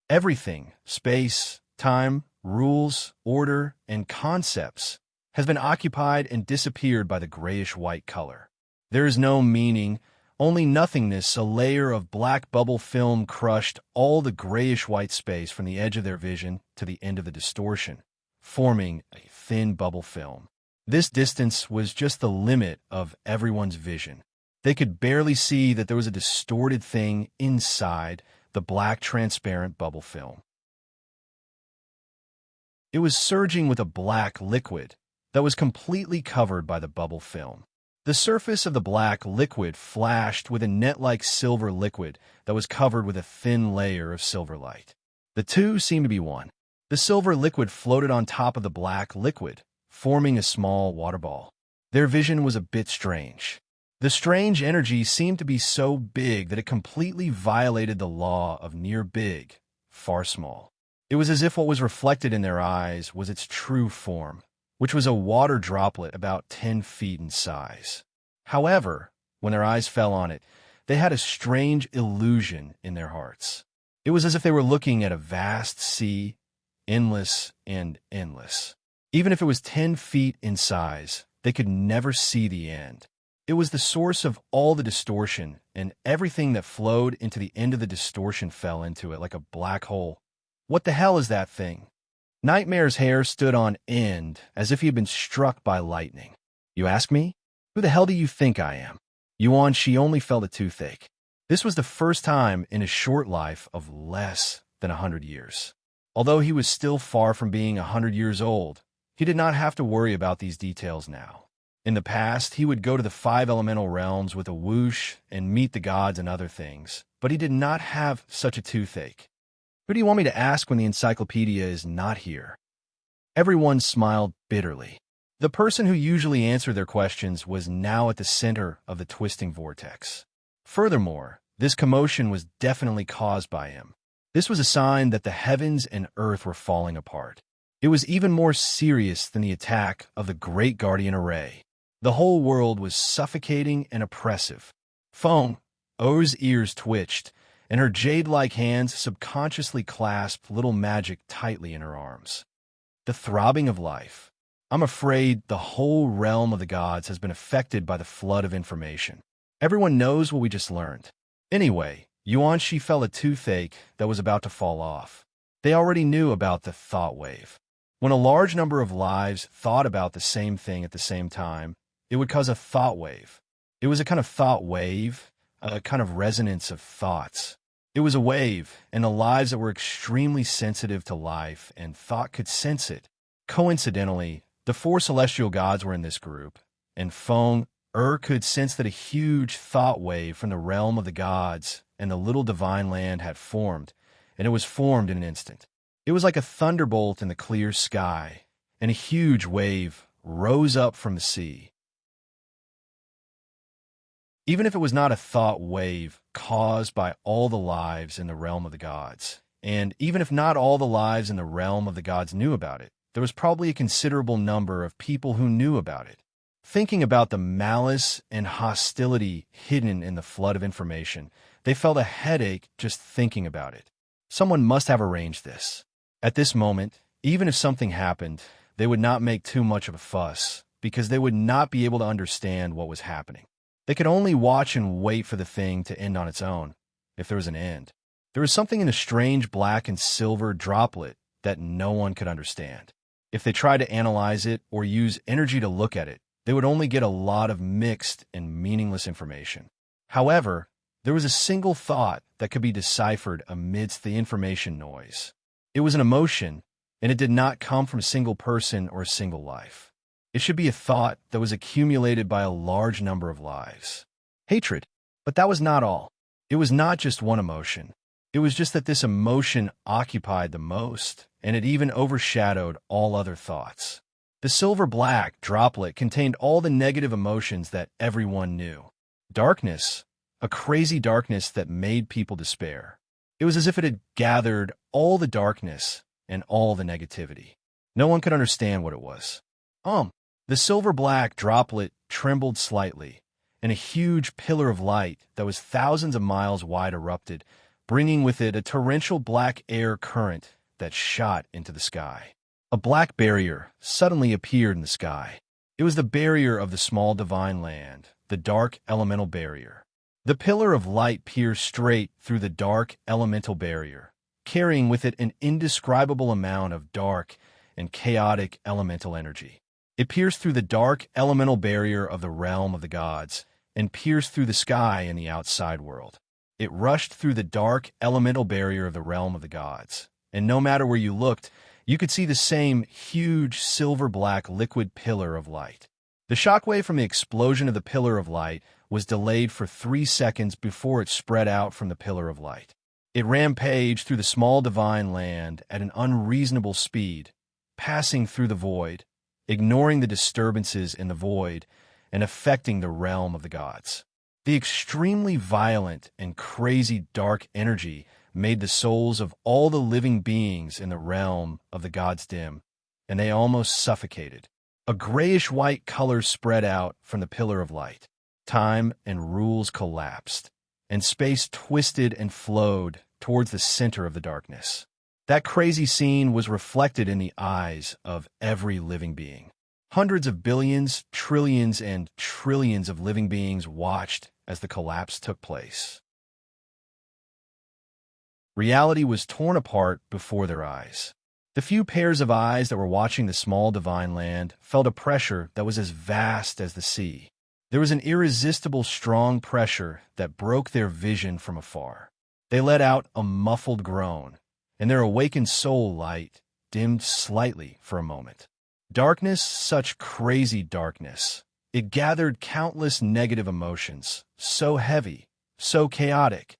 Everything, space, time, rules, order, and concepts, has been occupied and disappeared by the grayish-white color. There is no meaning, only nothingness. A layer of black bubble film crushed all the grayish-white space from the edge of their vision to the end of the distortion, forming a thin bubble film. This distance was just the limit of everyone's vision. They could barely see that there was a distorted thing inside the black transparent bubble film. It was surging with a black liquid that was completely covered by the bubble film. The surface of the black liquid flashed with a net-like silver liquid that was covered with a thin layer of silver light. The two seemed to be one. The silver liquid floated on top of the black liquid, forming a small water ball. Their vision was a bit strange. The strange energy seemed to be so big that it completely violated the law of near big, far small. It was as if what was reflected in their eyes was its true form, which was a water droplet about 10 feet in size. However, when their eyes fell on it, they had a strange illusion in their hearts. It was as if they were looking at a vast sea, endless and endless. Even if it was 10 feet in size, they could never see the end. It was the source of all the distortion, and everything that flowed into the end of the distortion fell into it like a black hole. What the hell is that thing? Nightmare's hair stood on end as if he had been struck by lightning. You ask me? Who the hell do you think I am? Yuan, she only felt a toothache. This was the first time in his short life of less than 100 years. Although he was still far from being 100 years old, he did not have to worry about these details now. In the past, he would go to the 5 elemental realms with a whoosh and meet the gods and other things, but he did not have such a toothache. Who do you want me to ask when the encyclopedia is not here? Everyone smiled bitterly. The person who usually answered their questions was now at the center of the twisting vortex. Furthermore, this commotion was definitely caused by him. This was a sign that the heavens and earth were falling apart. It was even more serious than the attack of the Great Guardian Array. The whole world was suffocating and oppressive. Feng, O's ears twitched, and her jade-like hands subconsciously clasped little magic tightly in her arms. The throbbing of life. I'm afraid the whole realm of the gods has been affected by the flood of information. Everyone knows what we just learned. Anyway, Yuanshi felt a toothache that was about to fall off. They already knew about the thought wave. When a large number of lives thought about the same thing at the same time, it would cause a thought wave. It was a kind of thought wave, a kind of resonance of thoughts. It was a wave, and the lives that were extremely sensitive to life and thought could sense it. Coincidentally, the 4 celestial gods were in this group, and Feng could sense that a huge thought wave from the realm of the gods and the little divine land had formed, and it was formed in an instant. It was like a thunderbolt in the clear sky, and a huge wave rose up from the sea. Even if it was not a thought wave caused by all the lives in the realm of the gods, and even if not all the lives in the realm of the gods knew about it, there was probably a considerable number of people who knew about it. Thinking about the malice and hostility hidden in the flood of information, they felt a headache just thinking about it. Someone must have arranged this. At this moment, even if something happened, they would not make too much of a fuss, because they would not be able to understand what was happening. They could only watch and wait for the thing to end on its own, if there was an end. There was something in a strange black and silver droplet that no one could understand. If they tried to analyze it or use energy to look at it, they would only get a lot of mixed and meaningless information. However, there was a single thought that could be deciphered amidst the information noise. It was an emotion, and it did not come from a single person or a single life. It should be a thought that was accumulated by a large number of lives. Hatred. But that was not all. It was not just one emotion. It was just that this emotion occupied the most, and it even overshadowed all other thoughts. The silver-black droplet contained all the negative emotions that everyone knew. Darkness, a crazy darkness that made people despair. It was as if it had gathered all the darkness and all the negativity. No one could understand what it was. The silver-black droplet trembled slightly, and a huge pillar of light that was thousands of miles wide erupted, bringing with it a torrential black air current that shot into the sky. A black barrier suddenly appeared in the sky. It was the barrier of the small divine land, the dark elemental barrier. The pillar of light pierced straight through the dark elemental barrier, carrying with it an indescribable amount of dark and chaotic elemental energy. It pierced through the dark elemental barrier of the realm of the gods and pierced through the sky in the outside world. It rushed through the dark elemental barrier of the realm of the gods, and no matter where you looked, you could see the same huge silver-black liquid pillar of light. The shockwave from the explosion of the pillar of light was delayed for 3 seconds before it spread out from the pillar of light. It rampaged through the small divine land at an unreasonable speed, passing through the void, ignoring the disturbances in the void, and affecting the realm of the gods. The extremely violent and crazy dark energy made the souls of all the living beings in the realm of the gods dim, and they almost suffocated. A grayish-white color spread out from the pillar of light. Time and rules collapsed, and space twisted and flowed towards the center of the darkness. That crazy scene was reflected in the eyes of every living being. Hundreds of billions, trillions, and trillions of living beings watched as the collapse took place. Reality was torn apart before their eyes. The few pairs of eyes that were watching the small divine land felt a pressure that was as vast as the sea. There was an irresistible strong pressure that broke their vision from afar. They let out a muffled groan, and their awakened soul light dimmed slightly for a moment. Darkness, such crazy darkness. It gathered countless negative emotions, so heavy, so chaotic.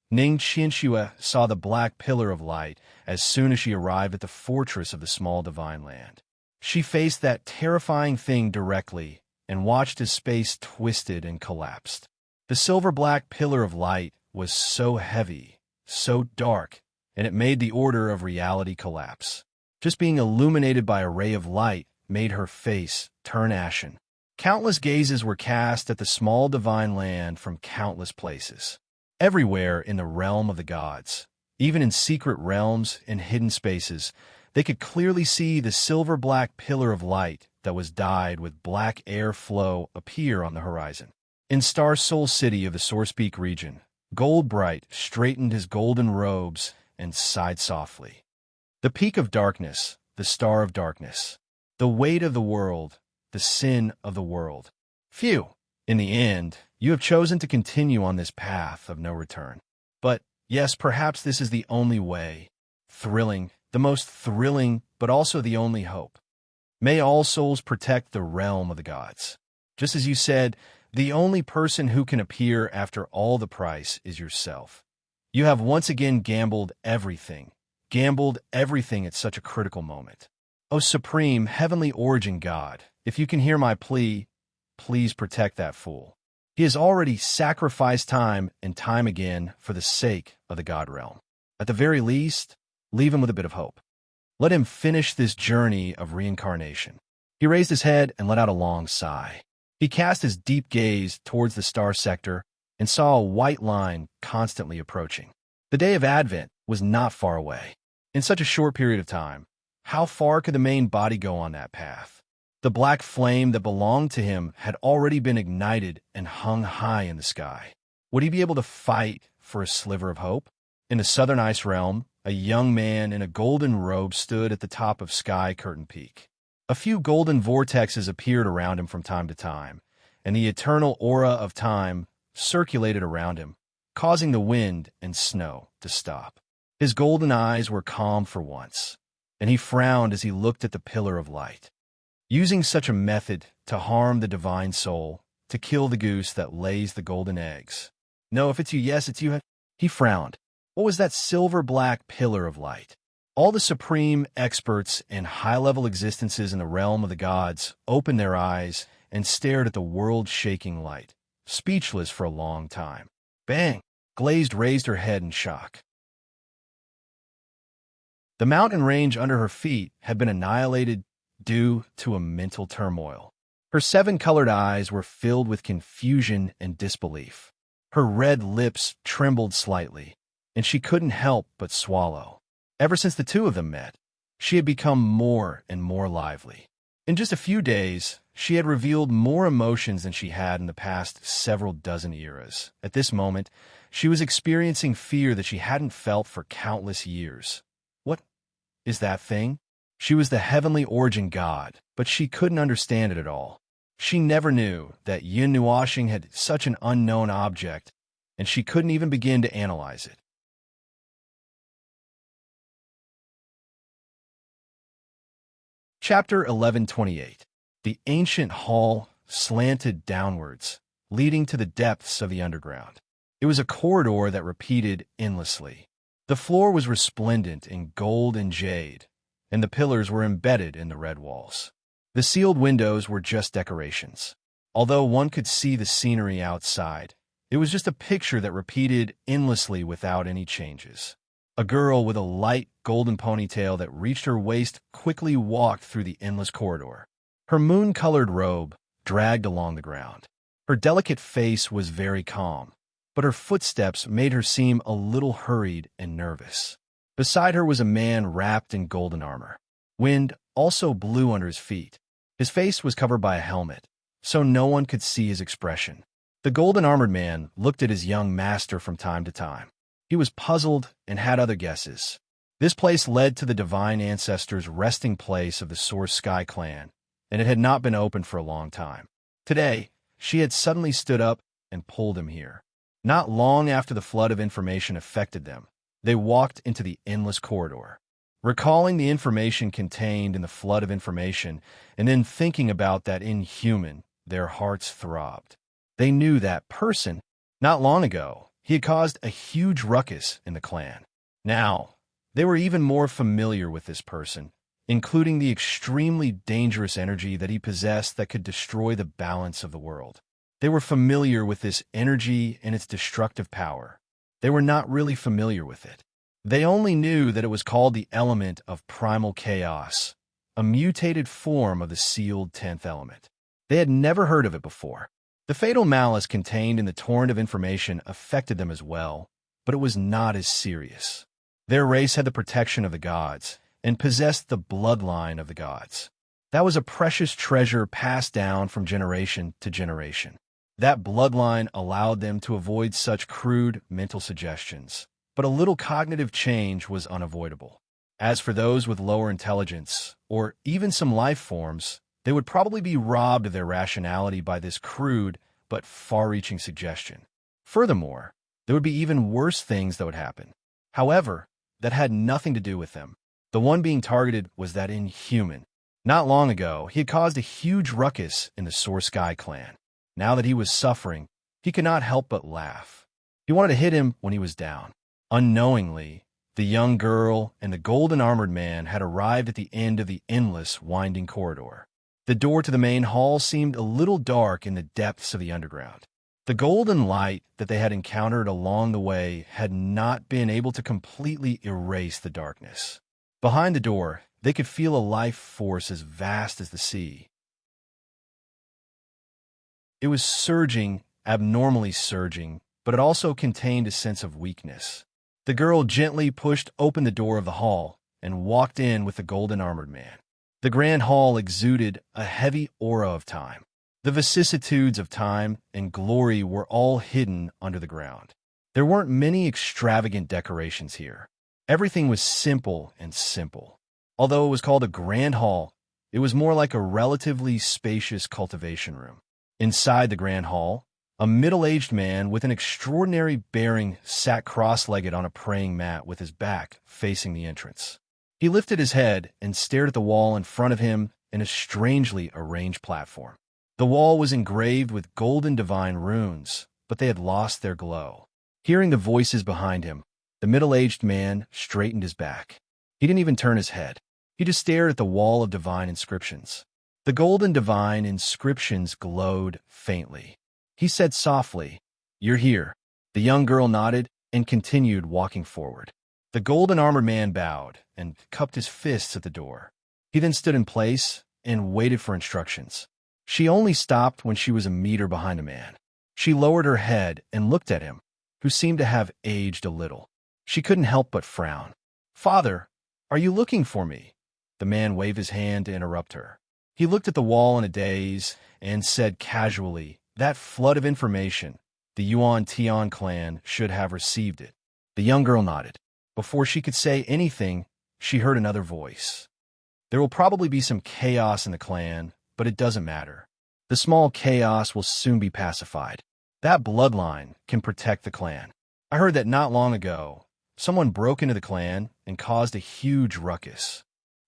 Ning Qianxue saw the black pillar of light as soon as she arrived at the fortress of the small divine land. She faced that terrifying thing directly and watched as space twisted and collapsed. The silver-black pillar of light was so heavy, so dark, and it made the order of reality collapse. Just being illuminated by a ray of light made her face turn ashen. Countless gazes were cast at the small divine land from countless places. Everywhere in the realm of the gods, even in secret realms and hidden spaces, they could clearly see the silver-black pillar of light that was dyed with black air flow appear on the horizon. In Star Soul City of the Source Peak region, Goldbright straightened his golden robes and sighed softly. The peak of darkness, the star of darkness, the weight of the world, the sin of the world. Phew! In the end, you have chosen to continue on this path of no return. But, yes, perhaps this is the only way. Thrilling, the most thrilling, but also the only hope. May all souls protect the realm of the gods. Just as you said, the only person who can appear after all the price is yourself. You have once again gambled everything at such a critical moment. O supreme, heavenly origin God, if you can hear my plea, please protect that fool. He has already sacrificed time and time again for the sake of the God realm. At the very least, leave him with a bit of hope. Let him finish this journey of reincarnation. He raised his head and let out a long sigh. He cast his deep gaze towards the star sector and saw a white line constantly approaching. The day of Advent was not far away. In such a short period of time, how far could the main body go on that path? The black flame that belonged to him had already been ignited and hung high in the sky. Would he be able to fight for a sliver of hope? In the southern ice realm, a young man in a golden robe stood at the top of Sky Curtain Peak. A few golden vortexes appeared around him from time to time, and the eternal aura of time circulated around him, causing the wind and snow to stop. His golden eyes were calm for once, and he frowned as he looked at the pillar of light. Using such a method to harm the divine soul, to kill the goose that lays the golden eggs. No, if it's you, yes, it's you. He frowned. What was that silver-black pillar of light? All the supreme experts and high-level existences in the realm of the gods opened their eyes and stared at the world-shaking light, speechless for a long time. Bang! Glazed raised her head in shock. The mountain range under her feet had been annihilated due to a mental turmoil. Her seven-colored eyes were filled with confusion and disbelief. Her red lips trembled slightly, and she couldn't help but swallow. Ever since the two of them met, she had become more and more lively. In just a few days, she had revealed more emotions than she had in the past several dozen eras. At this moment, she was experiencing fear that she hadn't felt for countless years. What is that thing? She was the heavenly origin god, but she couldn't understand it at all. She never knew that yin nuashing had such an unknown object, and she couldn't even begin to analyze it. Chapter 1128. The ancient hall slanted downwards, leading to the depths of the underground. It was a corridor that repeated endlessly. The floor was resplendent in gold and jade, and the pillars were embedded in the red walls. The sealed windows were just decorations. Although one could see the scenery outside, it was just a picture that repeated endlessly without any changes. A girl with a light golden ponytail that reached her waist quickly walked through the endless corridor. Her moon-colored robe dragged along the ground. Her delicate face was very calm, but her footsteps made her seem a little hurried and nervous. Beside her was a man wrapped in golden armor. Wind also blew under his feet. His face was covered by a helmet, so no one could see his expression. The golden-armored man looked at his young master from time to time. He was puzzled and had other guesses. This place led to the divine ancestors' resting place of the Source Sky clan, and it had not been open for a long time. Today, she had suddenly stood up and pulled him here. Not long after the flood of information affected them, they walked into the endless corridor. Recalling the information contained in the flood of information, and then thinking about that inhuman, their hearts throbbed. They knew that person. Not long ago, he had caused a huge ruckus in the clan. Now, they were even more familiar with this person, including the extremely dangerous energy that he possessed that could destroy the balance of the world. They were familiar with this energy and its destructive power. They were not really familiar with it. They only knew that it was called the element of primal chaos, a mutated form of the sealed 10th element. They had never heard of it before. The fatal malice contained in the torrent of information affected them as well, but it was not as serious. Their race had the protection of the gods and possessed the bloodline of the gods. That was a precious treasure passed down from generation to generation. That bloodline allowed them to avoid such crude mental suggestions, but a little cognitive change was unavoidable. As for those with lower intelligence, or even some life forms, they would probably be robbed of their rationality by this crude but far-reaching suggestion. Furthermore, there would be even worse things that would happen. However, that had nothing to do with them. The one being targeted was that inhuman. Not long ago, he had caused a huge ruckus in the Source Sky clan. Now that he was suffering, he could not help but laugh. He wanted to hit him when he was down. Unknowingly, the young girl and the golden-armored man had arrived at the end of the endless, winding corridor. The door to the main hall seemed a little dark in the depths of the underground. The golden light that they had encountered along the way had not been able to completely erase the darkness. Behind the door, they could feel a life force as vast as the sea. It was surging, abnormally surging, but it also contained a sense of weakness. The girl gently pushed open the door of the hall and walked in with the golden-armored man. The grand hall exuded a heavy aura of time. The vicissitudes of time and glory were all hidden under the ground. There weren't many extravagant decorations here. Everything was simple and simple. Although it was called a grand hall, it was more like a relatively spacious cultivation room. Inside the grand hall, a middle-aged man with an extraordinary bearing sat cross-legged on a praying mat with his back facing the entrance. He lifted his head and stared at the wall in front of him in a strangely arranged platform. The wall was engraved with golden divine runes, but they had lost their glow. Hearing the voices behind him, the middle-aged man straightened his back. He didn't even turn his head. He just stared at the wall of divine inscriptions. The golden divine inscriptions glowed faintly. He said softly, "You're here." The young girl nodded and continued walking forward. The golden-armored man bowed and cupped his fists at the door. He then stood in place and waited for instructions. She only stopped when she was a meter behind the man. She lowered her head and looked at him, who seemed to have aged a little. She couldn't help but frown. "Father, are you looking for me?" The man waved his hand to interrupt her. He looked at the wall in a daze and said casually, "That flood of information, the Yuan-Tian clan should have received it." The young girl nodded. Before she could say anything, she heard another voice. "There will probably be some chaos in the clan, but it doesn't matter. The small chaos will soon be pacified. That bloodline can protect the clan. I heard that not long ago, someone broke into the clan and caused a huge ruckus."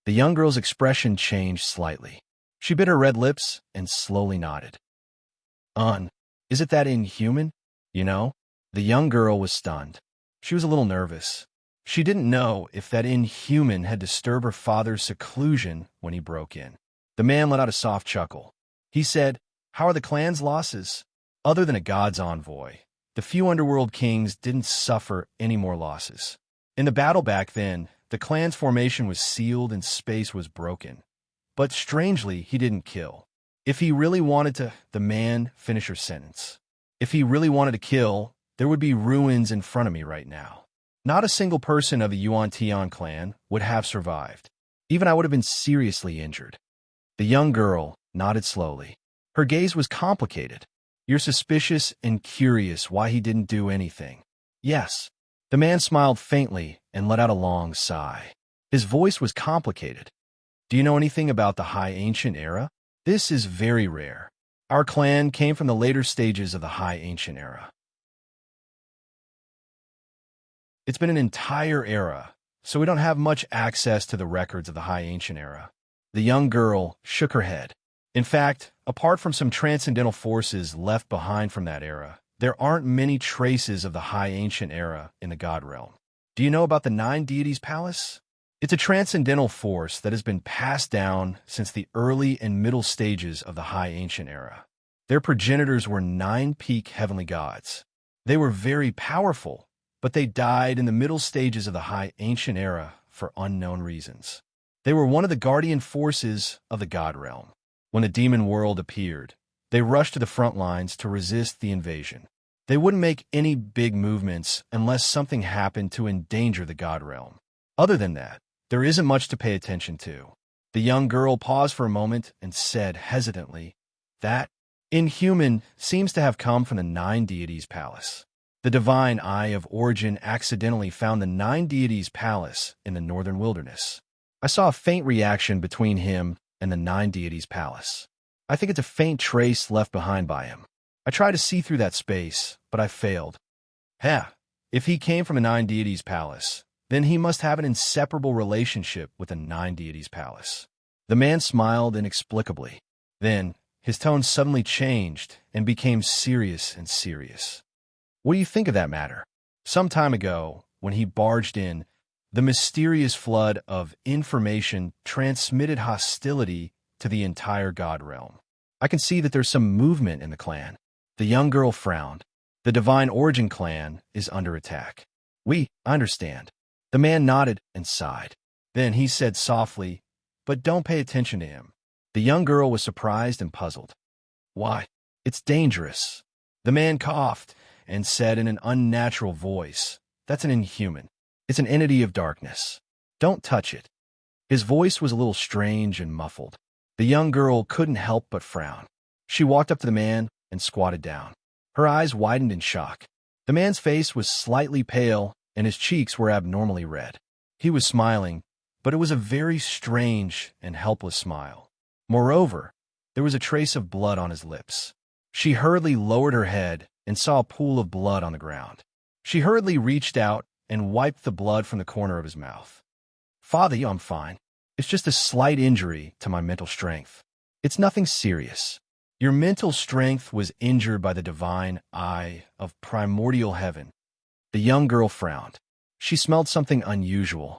The young girl's expression changed slightly. She bit her red lips and slowly nodded. Is it that inhuman? You know?" The young girl was stunned. She was a little nervous. She didn't know if that inhuman had disturbed her father's seclusion when he broke in. The man let out a soft chuckle. He said, "How are the clan's losses?" Other than a god's envoy, the few underworld kings didn't suffer any more losses. In the battle back then, the clan's formation was sealed and space was broken. But strangely, he didn't kill. If he really wanted to, the man finished her sentence. If he really wanted to kill, there would be ruins in front of me right now. Not a single person of the Yuan-Tian clan would have survived. Even I would have been seriously injured. The young girl nodded slowly. Her gaze was complicated. "You're suspicious and curious why he didn't do anything." "Yes." The man smiled faintly and let out a long sigh. His voice was complicated. "Do you know anything about the High Ancient Era? This is very rare. Our clan came from the later stages of the High Ancient Era. It's been an entire era, so we don't have much access to the records of the High Ancient Era." The young girl shook her head. "In fact, apart from some transcendental forces left behind from that era, there aren't many traces of the High Ancient Era in the God Realm. Do you know about the Nine Deities Palace? It's a transcendental force that has been passed down since the early and middle stages of the High Ancient Era. Their progenitors were 9 peak heavenly gods. They were very powerful, but they died in the middle stages of the High Ancient Era for unknown reasons. They were one of the guardian forces of the God Realm. When the demon world appeared, they rushed to the front lines to resist the invasion. They wouldn't make any big movements unless something happened to endanger the God Realm. Other than that, there isn't much to pay attention to." The young girl paused for a moment and said hesitantly, Inhuman seems to have come from the Nine Deities Palace. The divine eye of origin accidentally found the Nine Deities Palace in the northern wilderness. I saw a faint reaction between him and the Nine Deities Palace. I think it's a faint trace left behind by him. I tried to see through that space, but I failed. If he came from a Nine Deities Palace, then he must have an inseparable relationship with the Nine Deities Palace. The man smiled inexplicably. Then, his tone suddenly changed and became serious and serious. What do you think of that matter? Some time ago, when he barged in, the mysterious flood of information transmitted hostility to the entire god realm. I can see that there's some movement in the clan. The young girl frowned. The Divine Origin clan is under attack. I understand. The man nodded and sighed. Then he said softly, but don't pay attention to him. The young girl was surprised and puzzled. Why? It's dangerous. The man coughed and said in an unnatural voice, that's an inhuman. It's an entity of darkness. Don't touch it. His voice was a little strange and muffled. The young girl couldn't help but frown. She walked up to the man and squatted down. Her eyes widened in shock. The man's face was slightly pale and his cheeks were abnormally red. He was smiling, but it was a very strange and helpless smile. Moreover, there was a trace of blood on his lips. She hurriedly lowered her head and saw a pool of blood on the ground. She hurriedly reached out and wiped the blood from the corner of his mouth. Father, I'm fine. It's just a slight injury to my mental strength. It's nothing serious. Your mental strength was injured by the divine eye of primordial heaven. The young girl frowned. She smelled something unusual.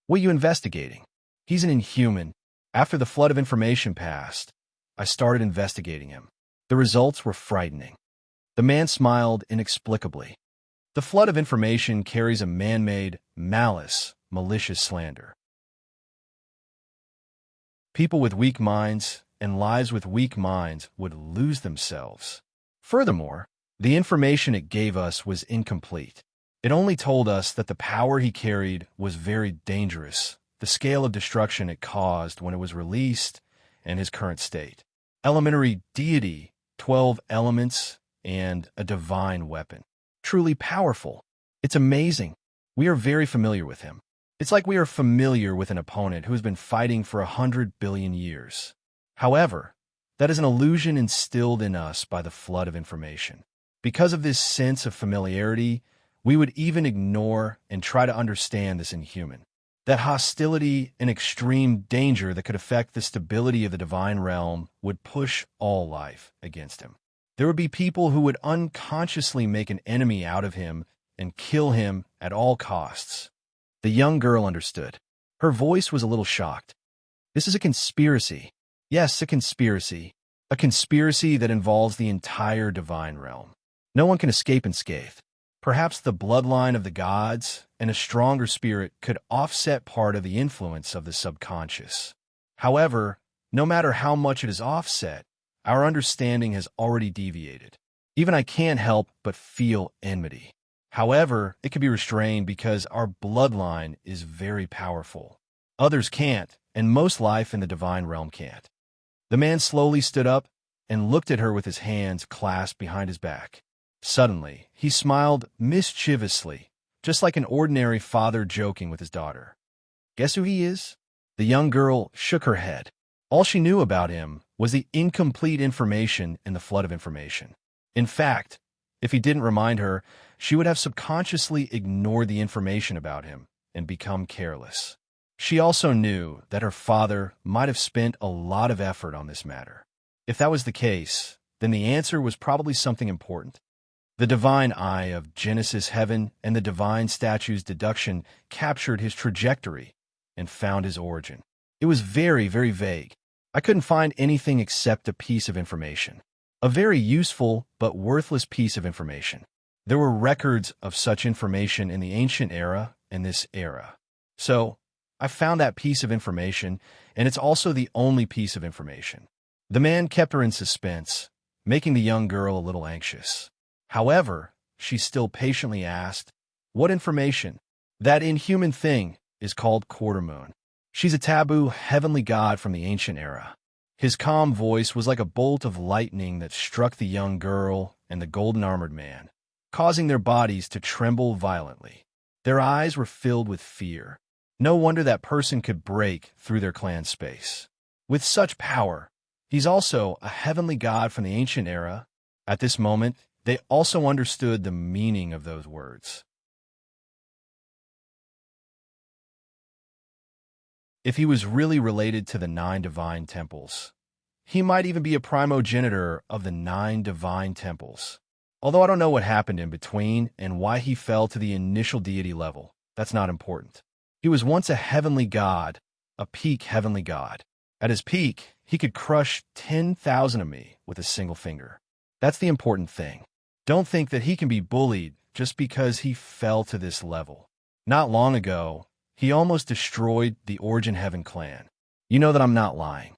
What are you investigating? He's an inhuman. After the flood of information passed, I started investigating him. The results were frightening. The man smiled inexplicably. The flood of information carries a man-made malice, malicious slander. People with weak minds and lives with weak minds would lose themselves. Furthermore, the information it gave us was incomplete. It only told us that the power he carried was very dangerous, the scale of destruction it caused when it was released, and his current state. Elementary deity, 12 elements, and a divine weapon. Truly powerful. It's amazing. We are very familiar with him. It's like we are familiar with an opponent who has been fighting for 100 billion years. However, that is an illusion instilled in us by the flood of information. Because of this sense of familiarity, we would even ignore and try to understand this inhuman. That hostility and extreme danger that could affect the stability of the divine realm would push all life against him. There would be people who would unconsciously make an enemy out of him and kill him at all costs. The young girl understood. Her voice was a little shocked. This is a conspiracy. Yes, a conspiracy. A conspiracy that involves the entire divine realm. No one can escape unscathed. Perhaps the bloodline of the gods and a stronger spirit could offset part of the influence of the subconscious. However, no matter how much it is offset, our understanding has already deviated. Even I can't help but feel enmity. However, it can be restrained because our bloodline is very powerful. Others can't, and most life in the divine realm can't. The man slowly stood up and looked at her with his hands clasped behind his back. Suddenly, he smiled mischievously, just like an ordinary father joking with his daughter. Guess who he is? The young girl shook her head. All she knew about him was the incomplete information in the flood of information. In fact, if he didn't remind her, she would have subconsciously ignored the information about him and become careless. She also knew that her father might have spent a lot of effort on this matter. If that was the case, then the answer was probably something important. The divine eye of Genesis heaven and the divine statue's deduction captured his trajectory and found his origin. It was very, very vague. I couldn't find anything except a piece of information. A very useful but worthless piece of information. There were records of such information in the ancient era and this era. So, I found that piece of information, and it's also the only piece of information. The man kept her in suspense, making the young girl a little anxious. However, she still patiently asked, "What information?" "That inhuman thing is called Quarter Moon. She's a taboo heavenly god from the ancient era. His calm voice was like a bolt of lightning that struck the young girl and the golden-armored man, causing their bodies to tremble violently. Their eyes were filled with fear. No wonder that person could break through their clan space. With such power, he's also a heavenly god from the ancient era. At this moment, they also understood the meaning of those words. If he was really related to the 9 divine temples, he might even be a primogenitor of the 9 divine temples. Although I don't know what happened in between and why he fell to the initial deity level, that's not important. He was once a heavenly god, a peak heavenly god. At his peak, he could crush 10,000 of me with a single finger. That's the important thing. Don't think that he can be bullied just because he fell to this level. Not long ago, he almost destroyed the Origin Heaven clan. You know that I'm not lying.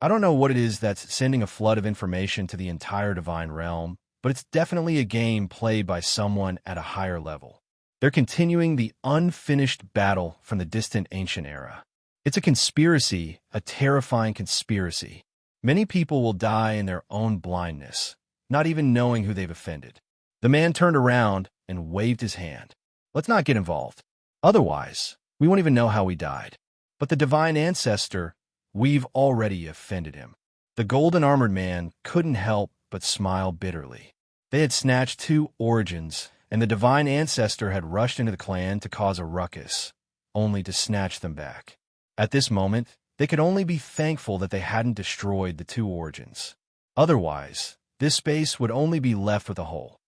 I don't know what it is that's sending a flood of information to the entire divine realm, but it's definitely a game played by someone at a higher level. They're continuing the unfinished battle from the distant ancient era. It's a conspiracy, a terrifying conspiracy. Many people will die in their own blindness, not even knowing who they've offended. The man turned around and waved his hand. Let's not get involved. Otherwise, we won't even know how we died. But the divine ancestor, we've already offended him. The golden-armored man couldn't help but smile bitterly. They had snatched 2 origins, and the divine ancestor had rushed into the clan to cause a ruckus, only to snatch them back. At this moment, they could only be thankful that they hadn't destroyed the 2 origins. Otherwise, this space would only be left with a hole.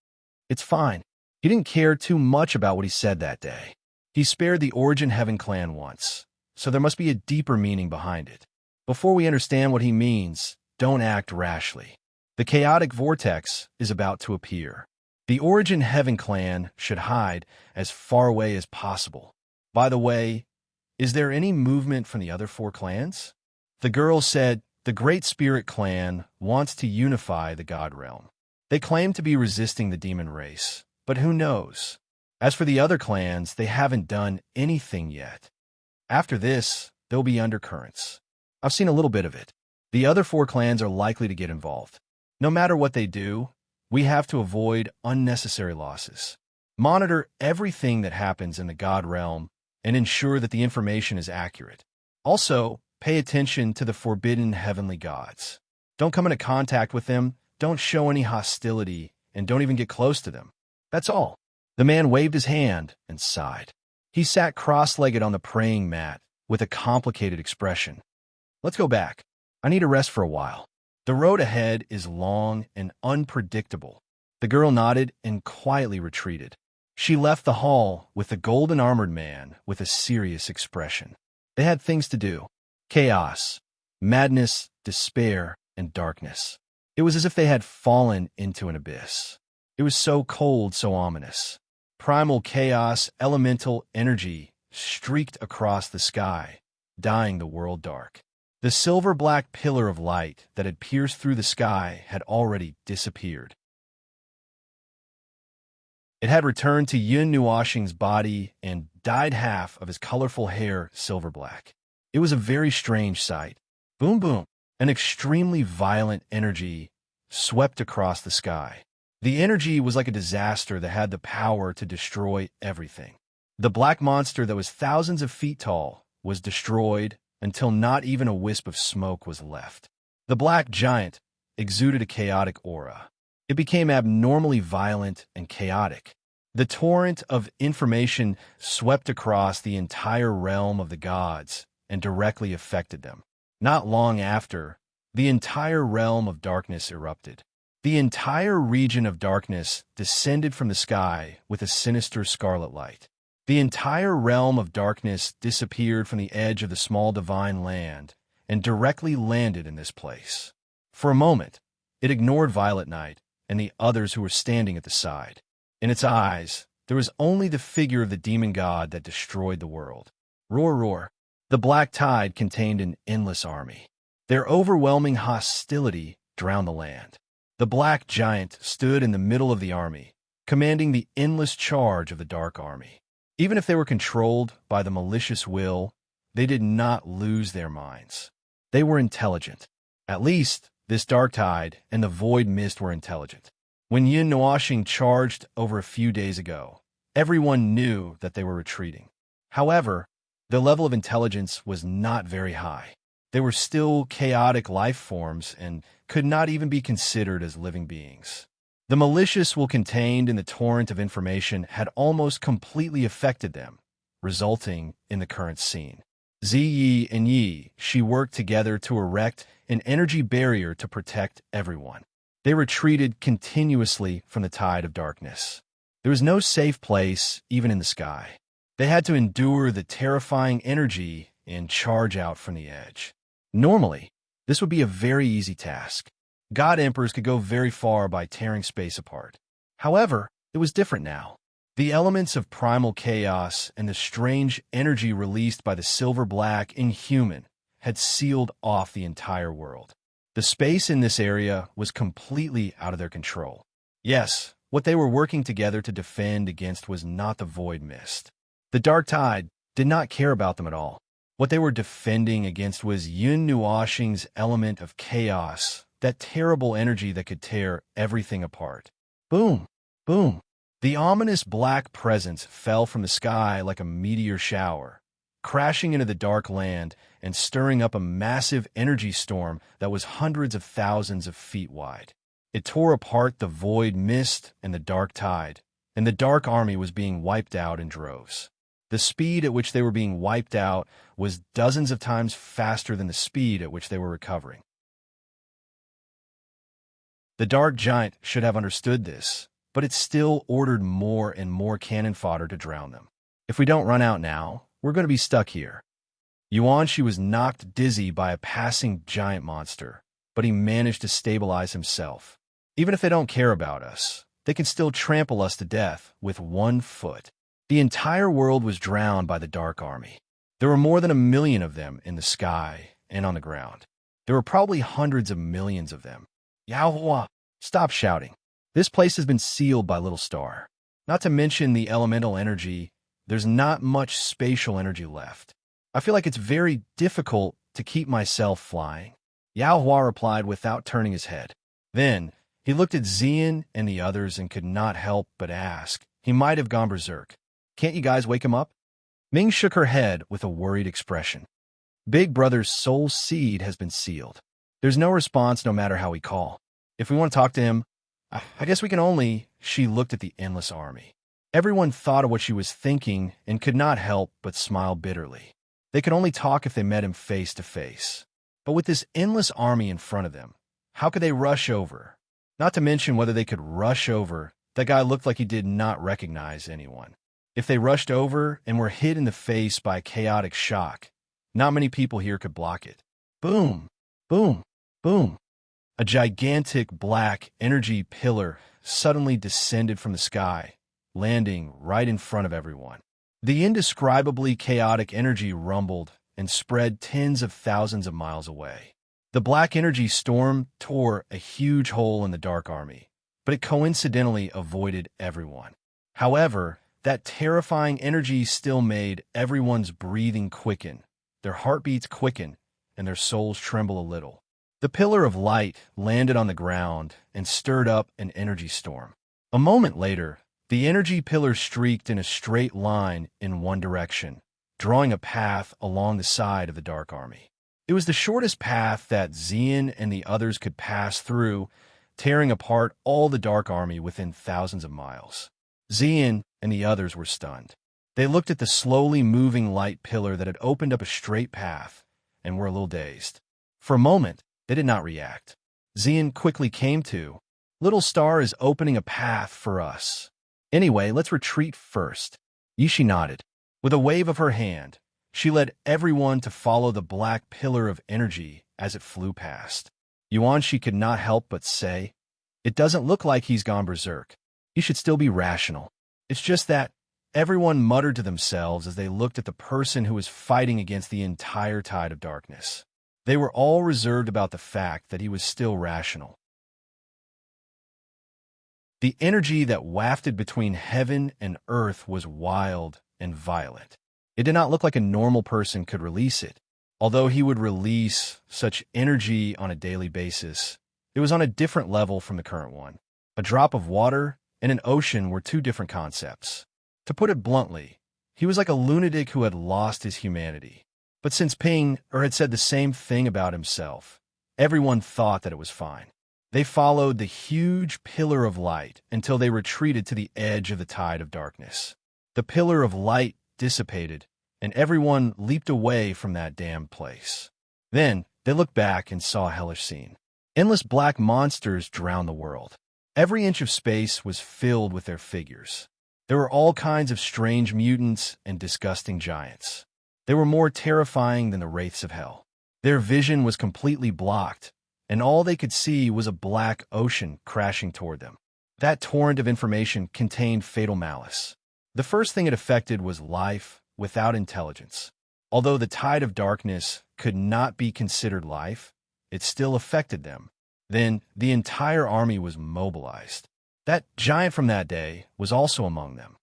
It's fine. He didn't care too much about what he said that day. He spared the Origin Heaven clan once, so there must be a deeper meaning behind it. Before we understand what he means, don't act rashly. The chaotic vortex is about to appear. The Origin Heaven clan should hide as far away as possible. By the way, is there any movement from the other 4 clans? The girl said, the Great Spirit clan wants to unify the God realm. They claim to be resisting the demon race, but who knows? As for the other clans, they haven't done anything yet. After this, there'll be undercurrents. I've seen a little bit of it. The other 4 clans are likely to get involved. No matter what they do, we have to avoid unnecessary losses. Monitor everything that happens in the God realm and ensure that the information is accurate. Also, pay attention to the forbidden heavenly gods. Don't come into contact with them, don't show any hostility, and don't even get close to them. That's all. The man waved his hand and sighed. He sat cross-legged on the praying mat with a complicated expression. Let's go back. I need a rest for a while. The road ahead is long and unpredictable. The girl nodded and quietly retreated. She left the hall with the golden-armored man with a serious expression. They had things to do. Chaos, madness, despair, and darkness. It was as if they had fallen into an abyss. It was so cold, so ominous. Primal chaos, elemental energy streaked across the sky, dyeing the world dark. The silver-black pillar of light that had pierced through the sky had already disappeared. It had returned to Yun Nuoxing's body and dyed half of his colorful hair silver-black. It was a very strange sight. Boom, boom. An extremely violent energy swept across the sky. The energy was like a disaster that had the power to destroy everything. The black monster that was thousands of feet tall was destroyed until not even a wisp of smoke was left. The black giant exuded a chaotic aura. It became abnormally violent and chaotic. The torrent of information swept across the entire realm of the gods and directly affected them. Not long after, the entire realm of darkness erupted. The entire region of darkness descended from the sky with a sinister scarlet light. The entire realm of darkness disappeared from the edge of the small divine land and directly landed in this place. For a moment, it ignored Violet Knight and the others who were standing at the side. In its eyes, there was only the figure of the demon god that destroyed the world. Roar, roar. The black tide contained an endless army. Their overwhelming hostility drowned the land. The black giant stood in the middle of the army, commanding the endless charge of the dark army. Even if they were controlled by the malicious will, they did not lose their minds. They were intelligent. At least, this dark tide and the void mist were intelligent. When Yin Nuoxing charged over a few days ago, everyone knew that they were retreating. However, their level of intelligence was not very high. They were still chaotic life forms and could not even be considered as living beings. The malicious will contained in the torrent of information had almost completely affected them, resulting in the current scene. Ziyi and Yi, she worked together to erect an energy barrier to protect everyone. They retreated continuously from the tide of darkness. There was no safe place, even in the sky. They had to endure the terrifying energy and charge out from the edge. Normally, this would be a very easy task. God Emperors could go very far by tearing space apart. However, it was different now. The elements of primal chaos and the strange energy released by the silver-black inhuman had sealed off the entire world. The space in this area was completely out of their control. Yes, what they were working together to defend against was not the void mist. The dark tide did not care about them at all. What they were defending against was Yin Nuoxing's element of chaos, that terrible energy that could tear everything apart. Boom! Boom! The ominous black presence fell from the sky like a meteor shower, crashing into the dark land and stirring up a massive energy storm that was hundreds of thousands of feet wide. It tore apart the void mist and the dark tide, and the dark army was being wiped out in droves. The speed at which they were being wiped out was dozens of times faster than the speed at which they were recovering. The Dark Giant should have understood this, but it still ordered more and more cannon fodder to drown them. If we don't run out now, we're going to be stuck here. Yuanshi was knocked dizzy by a passing giant monster, but he managed to stabilize himself. Even if they don't care about us, they can still trample us to death with 1 foot. The entire world was drowned by the Dark Army. There were more than 1 million of them in the sky and on the ground. There were probably hundreds of millions of them. Yaohua, stop shouting. This place has been sealed by Little Star. Not to mention the elemental energy, there's not much spatial energy left. I feel like it's very difficult to keep myself flying. Yaohua replied without turning his head. Then, he looked at Xian and the others and could not help but ask. He might have gone berserk. Can't you guys wake him up? Ming shook her head with a worried expression. Big Brother's soul seed has been sealed. There's no response no matter how we call. If we want to talk to him, I guess we can only... She looked at the endless army. Everyone thought of what she was thinking and could not help but smile bitterly. They could only talk if they met him face to face. But with this endless army in front of them, how could they rush over? Not to mention whether they could rush over, that guy looked like he did not recognize anyone. If they rushed over and were hit in the face by a chaotic shock, not many people here could block it. Boom! Boom! Boom! A gigantic black energy pillar suddenly descended from the sky, landing right in front of everyone. The indescribably chaotic energy rumbled and spread tens of thousands of miles away. The black energy storm tore a huge hole in the Dark Army, but it coincidentally avoided everyone. However, that terrifying energy still made everyone's breathing quicken, their heartbeats quicken, and their souls tremble a little. The pillar of light landed on the ground and stirred up an energy storm. A moment later, the energy pillar streaked in a straight line in one direction, drawing a path along the side of the Dark Army. It was the shortest path that Xian and the others could pass through, tearing apart all the Dark Army within thousands of miles. Xian and the others were stunned. They looked at the slowly moving light pillar that had opened up a straight path and were a little dazed. For a moment, they did not react. Xian quickly came to. Little Star is opening a path for us. Anyway, let's retreat first. Yishi nodded. With a wave of her hand, she led everyone to follow the black pillar of energy as it flew past. Yuanshi could not help but say, "It doesn't look like he's gone berserk. He should still be rational." It's just that everyone muttered to themselves as they looked at the person who was fighting against the entire tide of darkness. They were all reserved about the fact that he was still rational. The energy that wafted between heaven and earth was wild and violent. It did not look like a normal person could release it. Although he would release such energy on a daily basis, it was on a different level from the current one. A drop of water and an ocean were two different concepts. To put it bluntly, he was like a lunatic who had lost his humanity. But since Ping had said the same thing about himself, everyone thought that it was fine. They followed the huge pillar of light until they retreated to the edge of the tide of darkness. The pillar of light dissipated, and everyone leaped away from that damned place. Then they looked back and saw a hellish scene. Endless black monsters drowned the world. Every inch of space was filled with their figures. There were all kinds of strange mutants and disgusting giants. They were more terrifying than the wraiths of hell. Their vision was completely blocked, and all they could see was a black ocean crashing toward them. That torrent of information contained fatal malice. The first thing it affected was life without intelligence. Although the tide of darkness could not be considered life, it still affected them. Then the entire army was mobilized. That giant from that day was also among them.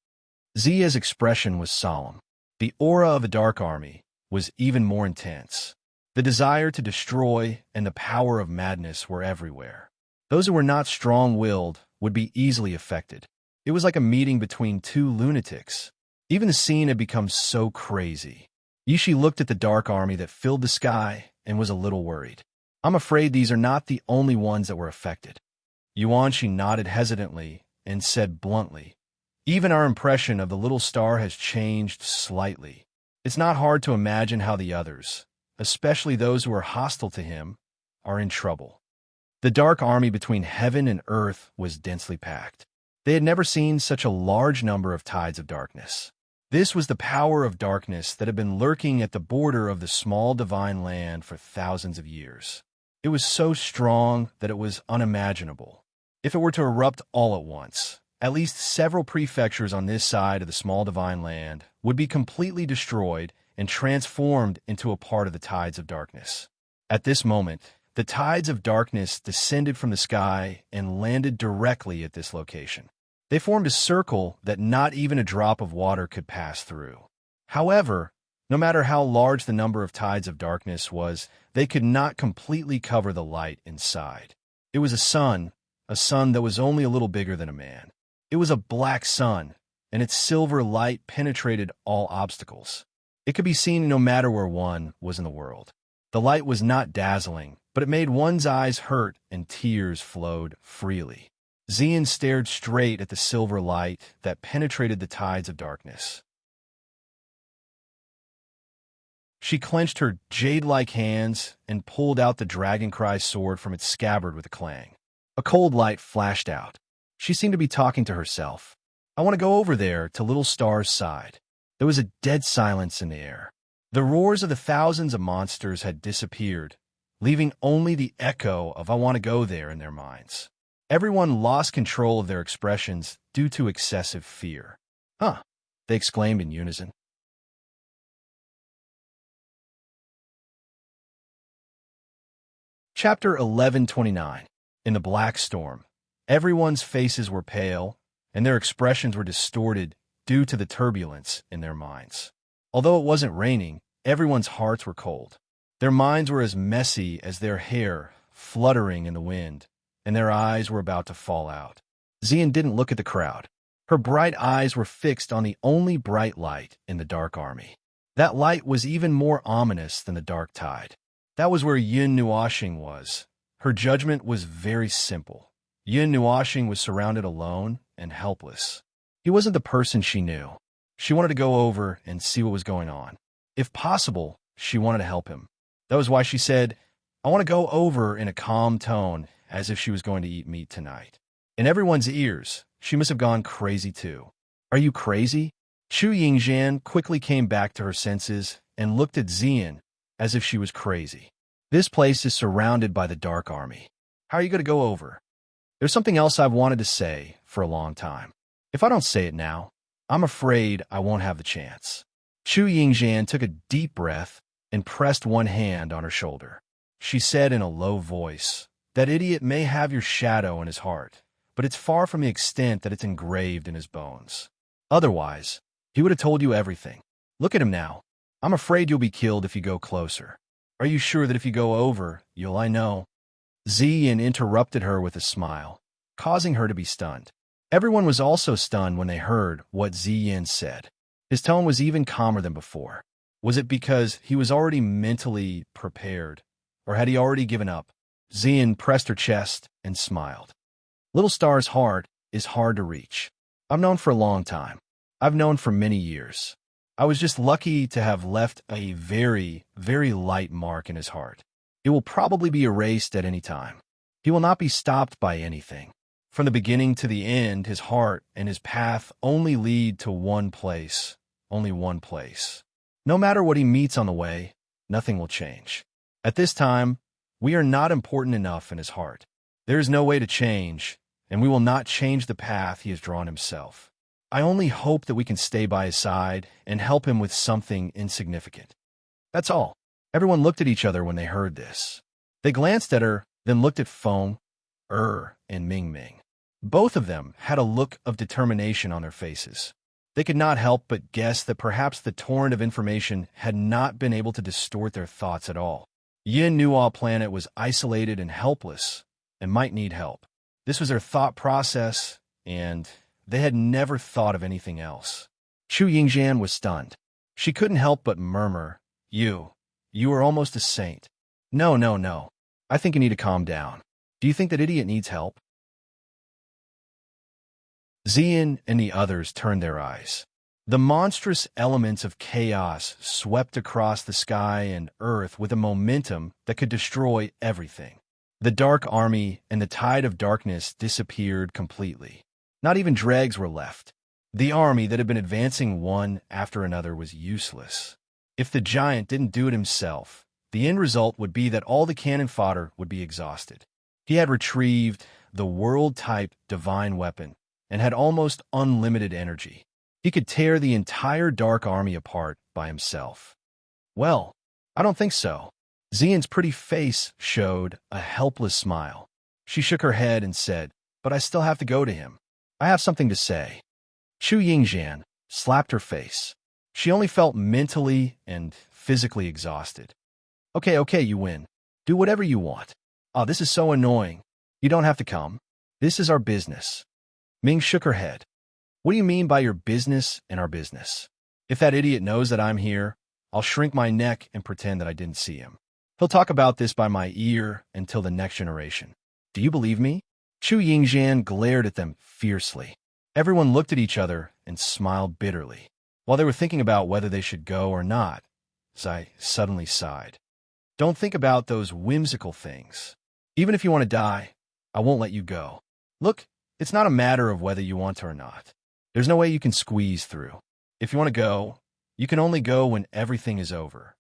Zia's expression was solemn. The aura of a dark army was even more intense. The desire to destroy and the power of madness were everywhere. Those who were not strong-willed would be easily affected. It was like a meeting between two lunatics. Even the scene had become so crazy. Yishi looked at the dark army that filled the sky and was a little worried. I'm afraid these are not the only ones that were affected. Yuanshi nodded hesitantly and said bluntly, even our impression of the little star has changed slightly. It's not hard to imagine how the others, especially those who are hostile to him, are in trouble. The dark army between heaven and earth was densely packed. They had never seen such a large number of tides of darkness. This was the power of darkness that had been lurking at the border of the small divine land for thousands of years. It was so strong that it was unimaginable. If it were to erupt all at once, at least several prefectures on this side of the small divine land would be completely destroyed and transformed into a part of the tides of darkness. At this moment, the tides of darkness descended from the sky and landed directly at this location. They formed a circle that not even a drop of water could pass through. However, no matter how large the number of tides of darkness was, they could not completely cover the light inside. It was a sun that was only a little bigger than a man. It was a black sun, and its silver light penetrated all obstacles. It could be seen no matter where one was in the world. The light was not dazzling, but it made one's eyes hurt and tears flowed freely. Xian stared straight at the silver light that penetrated the tides of darkness. She clenched her jade-like hands and pulled out the Dragoncry sword from its scabbard with a clang. A cold light flashed out. She seemed to be talking to herself. I want to go over there to Little Star's side. There was a dead silence in the air. The roars of the thousands of monsters had disappeared, leaving only the echo of I want to go there in their minds. Everyone lost control of their expressions due to excessive fear. Huh, they exclaimed in unison. Chapter 1129. In the Black Storm. Everyone's faces were pale, and their expressions were distorted due to the turbulence in their minds. Although it wasn't raining, everyone's hearts were cold. Their minds were as messy as their hair, fluttering in the wind, and their eyes were about to fall out. Xian didn't look at the crowd. Her bright eyes were fixed on the only bright light in the dark army. That light was even more ominous than the dark tide. That was where Yun Nuoxing was. Her judgment was very simple. Yun Nuoxing was surrounded alone and helpless. He wasn't the person she knew. She wanted to go over and see what was going on. If possible, she wanted to help him. That was why she said, I want to go over in a calm tone, as if she was going to eat meat tonight. In everyone's ears, she must have gone crazy too. Are you crazy? Chu Yingxian quickly came back to her senses and looked at Xian as if she was crazy. This place is surrounded by the dark army. How are you going to go over? There's something else I've wanted to say for a long time. If I don't say it now, I'm afraid I won't have the chance. Chu Yingxian took a deep breath and pressed one hand on her shoulder. She said in a low voice, that idiot may have your shadow in his heart, but it's far from the extent that it's engraved in his bones. Otherwise, he would have told you everything. Look at him now. I'm afraid you'll be killed if you go closer. Are you sure that if you go over, I know? Ziyin interrupted her with a smile, causing her to be stunned. Everyone was also stunned when they heard what Ziyin said. His tone was even calmer than before. Was it because he was already mentally prepared, or had he already given up? Ziyin pressed her chest and smiled. Little Star's heart is hard to reach. I've known for a long time. I've known for many years. I was just lucky to have left a very, very light mark in his heart. It will probably be erased at any time. He will not be stopped by anything. From the beginning to the end, his heart and his path only lead to one place, only one place. No matter what he meets on the way, nothing will change. At this time, we are not important enough in his heart. There is no way to change, and we will not change the path he has drawn himself. I only hope that we can stay by his side and help him with something insignificant. That's all. Everyone looked at each other when they heard this. They glanced at her, then looked at Feng, and Ming Ming. Both of them had a look of determination on their faces. They could not help but guess that perhaps the torrent of information had not been able to distort their thoughts at all. Yin knew all planet was isolated and helpless, and might need help. This was their thought process, and they had never thought of anything else. Chu Yingjian was stunned. She couldn't help but murmur, You are almost a saint. No. I think you need to calm down. Do you think that idiot needs help? Ziyin and the others turned their eyes. The monstrous elements of chaos swept across the sky and earth with a momentum that could destroy everything. The dark army and the tide of darkness disappeared completely. Not even dregs were left. The army that had been advancing one after another was useless. If the giant didn't do it himself, the end result would be that all the cannon fodder would be exhausted. He had retrieved the world-type divine weapon and had almost unlimited energy. He could tear the entire dark army apart by himself. Well, I don't think so. Ziyin's pretty face showed a helpless smile. She shook her head and said, But I still have to go to him. I have something to say. Chu Yingjian slapped her face. She only felt mentally and physically exhausted. Okay, you win. Do whatever you want. Oh, this is so annoying. You don't have to come. This is our business. Ming shook her head. What do you mean by your business and our business? If that idiot knows that I'm here, I'll shrink my neck and pretend that I didn't see him. He'll talk about this by my ear until the next generation. Do you believe me? Chu Yingjian glared at them fiercely. Everyone looked at each other and smiled bitterly. While they were thinking about whether they should go or not, Zai suddenly sighed. Don't think about those whimsical things. Even if you want to die, I won't let you go. Look, it's not a matter of whether you want to or not. There's no way you can squeeze through. If you want to go, you can only go when everything is over.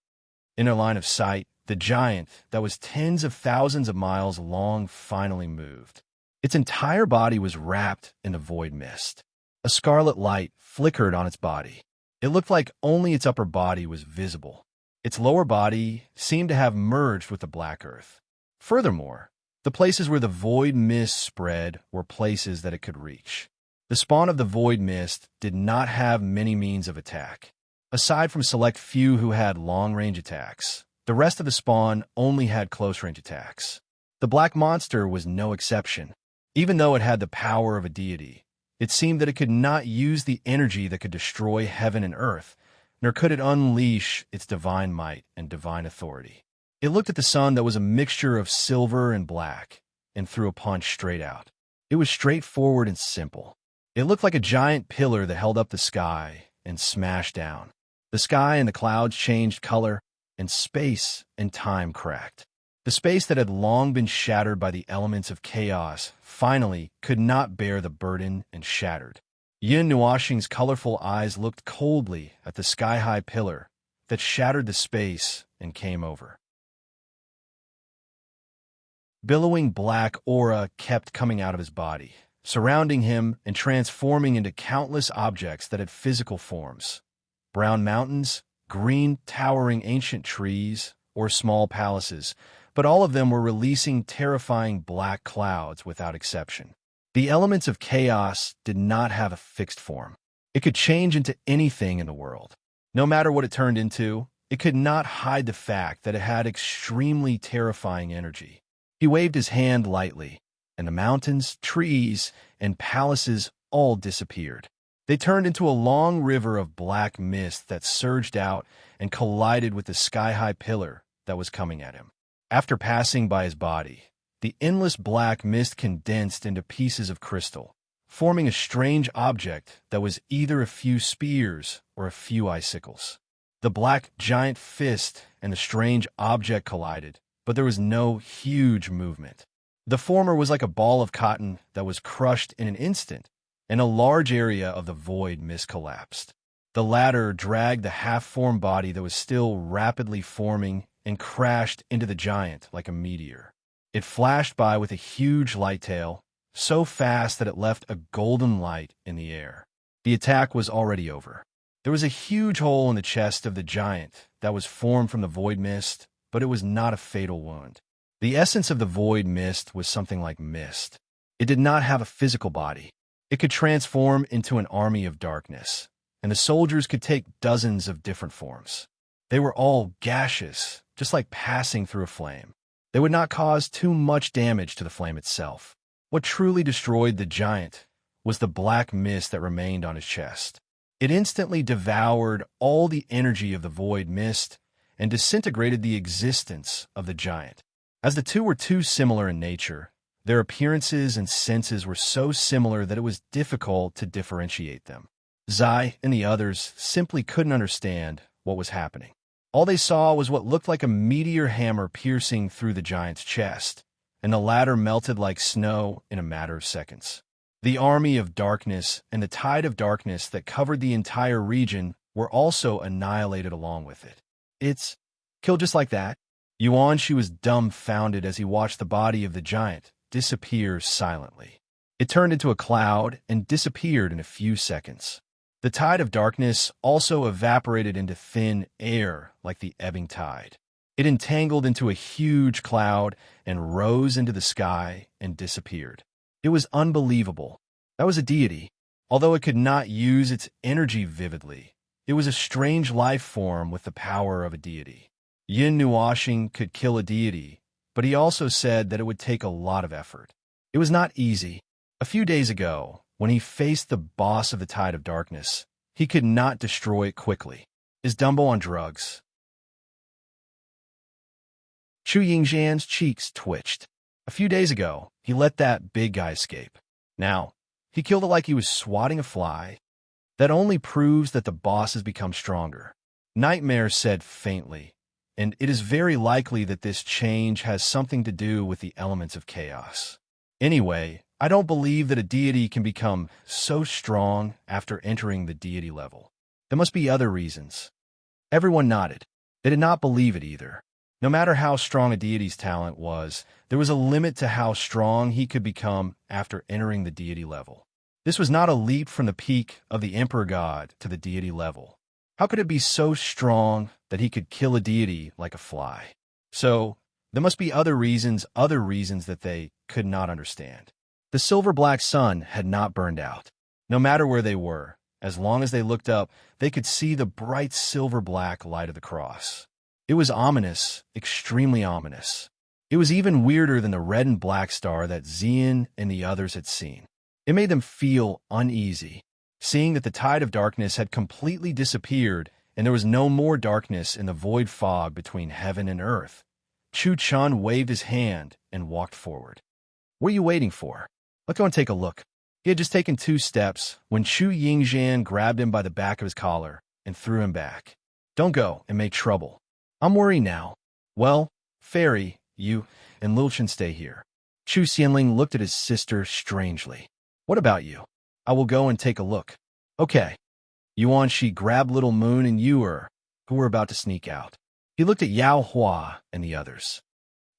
In their line of sight, the giant that was tens of thousands of miles long finally moved. Its entire body was wrapped in a void mist. A scarlet light flickered on its body. It looked like only its upper body was visible. Its lower body seemed to have merged with the black earth. Furthermore, the places where the void mist spread were places that it could reach. The spawn of the void mist did not have many means of attack. Aside from select few who had long-range attacks, the rest of the spawn only had close-range attacks. The black monster was no exception. Even though it had the power of a deity, it seemed that it could not use the energy that could destroy heaven and earth, nor could it unleash its divine might and divine authority. It looked at the sun that was a mixture of silver and black, and threw a punch straight out. It was straightforward and simple. It looked like a giant pillar that held up the sky and smashed down. The sky and the clouds changed color, and space and time cracked. The space that had long been shattered by the elements of chaos finally could not bear the burden and shattered. Yin Nuoxing's colorful eyes looked coldly at the sky-high pillar that shattered the space and came over. Billowing black aura kept coming out of his body, surrounding him and transforming into countless objects that had physical forms. Brown mountains, green, towering ancient trees, or small palaces, but all of them were releasing terrifying black clouds without exception. The elements of chaos did not have a fixed form. It could change into anything in the world. No matter what it turned into, it could not hide the fact that it had extremely terrifying energy. He waved his hand lightly, and the mountains, trees, and palaces all disappeared. They turned into a long river of black mist that surged out and collided with the sky-high pillar that was coming at him. After passing by his body, the endless black mist condensed into pieces of crystal, forming a strange object that was either a few spears or a few icicles. The black giant fist and the strange object collided, but there was no huge movement. The former was like a ball of cotton that was crushed in an instant, and a large area of the void mist collapsed. The latter dragged the half-formed body that was still rapidly forming and crashed into the giant like a meteor. It flashed by with a huge light tail, so fast that it left a golden light in the air. The attack was already over. There was a huge hole in the chest of the giant that was formed from the void mist, but it was not a fatal wound. The essence of the void mist was something like mist. It did not have a physical body. It could transform into an army of darkness, and the soldiers could take dozens of different forms. They were all gaseous, just like passing through a flame. They would not cause too much damage to the flame itself. What truly destroyed the giant was the black mist that remained on his chest. It instantly devoured all the energy of the void mist and disintegrated the existence of the giant. As the two were too similar in nature, their appearances and senses were so similar that it was difficult to differentiate them. Zai and the others simply couldn't understand what was happening. All they saw was what looked like a meteor hammer piercing through the giant's chest, and the latter melted like snow in a matter of seconds. The army of darkness and the tide of darkness that covered the entire region were also annihilated along with it. It's killed just like that? Yuanshi was dumbfounded as he watched the body of the giant disappear silently. It turned into a cloud and disappeared in a few seconds. The tide of darkness also evaporated into thin air like the ebbing tide. It entangled into a huge cloud and rose into the sky and disappeared. It was unbelievable. That was a deity. Although it could not use its energy vividly, it was a strange life form with the power of a deity. Yin Nuashing could kill a deity, but he also said that it would take a lot of effort. It was not easy. A few days ago, when he faced the boss of the Tide of Darkness, he could not destroy it quickly. Is Dumbo on drugs? Chu Yingxian's cheeks twitched. A few days ago, he let that big guy escape. Now, he killed it like he was swatting a fly. That only proves that the boss has become stronger. Nightmare said faintly, and it is very likely that this change has something to do with the elements of chaos. Anyway, I don't believe that a deity can become so strong after entering the deity level. There must be other reasons. Everyone nodded. They did not believe it either. No matter how strong a deity's talent was, there was a limit to how strong he could become after entering the deity level. This was not a leap from the peak of the Emperor God to the deity level. How could it be so strong that he could kill a deity like a fly? So, there must be other reasons that they could not understand. The silver-black sun had not burned out. No matter where they were, as long as they looked up, they could see the bright silver-black light of the cross. It was ominous, extremely ominous. It was even weirder than the red and black star that Xian and the others had seen. It made them feel uneasy, seeing that the tide of darkness had completely disappeared and there was no more darkness in the void fog between heaven and earth. Chu Chun waved his hand and walked forward. What are you waiting for? Let's go and take a look. He had just taken 2 steps when Chu Yingxian grabbed him by the back of his collar and threw him back. Don't go and make trouble. I'm worried now. Well, Fairy, you and Lil Chen stay here. Chu Xianling looked at his sister strangely. What about you? I will go and take a look. Okay. Yuanshi grabbed Little Moon and Yuer, who were about to sneak out. He looked at Yao Hua and the others.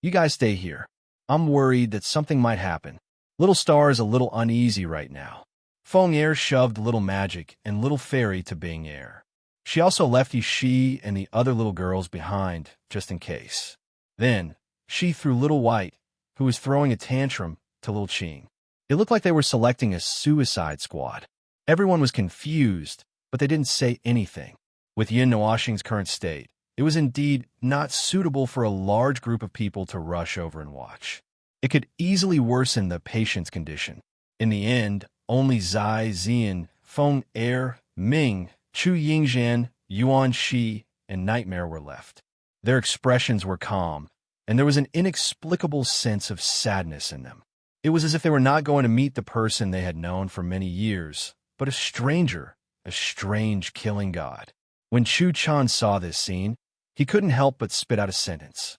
You guys stay here. I'm worried that something might happen. Little Star is a little uneasy right now. Feng Air shoved Little Magic and Little Fairy to Bing Air. She also left Shi and the other little girls behind, just in case. Then, she threw Little White, who was throwing a tantrum, to Little Qing. It looked like they were selecting a suicide squad. Everyone was confused, but they didn't say anything. With Yin Noashing's current state, It was indeed not suitable for a large group of people to rush over and watch. It could easily worsen the patient's condition. In the end, only Zai Zian, Feng Er, Ming, Chu Yingzhan, Yuan Shi, and Nightmare were left. Their expressions were calm, and there was an inexplicable sense of sadness in them. It was as if they were not going to meet the person they had known for many years, but a stranger, a strange killing god. When Chu Chan saw this scene, he couldn't help but spit out a sentence.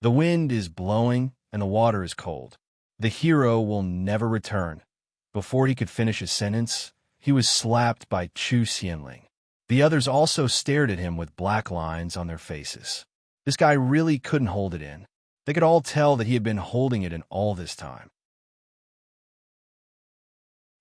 The wind is blowing and the water is cold. The hero will never return. Before he could finish his sentence, he was slapped by Chu Xianling. The others also stared at him with black lines on their faces. This guy really couldn't hold it in. They could all tell that he had been holding it in all this time.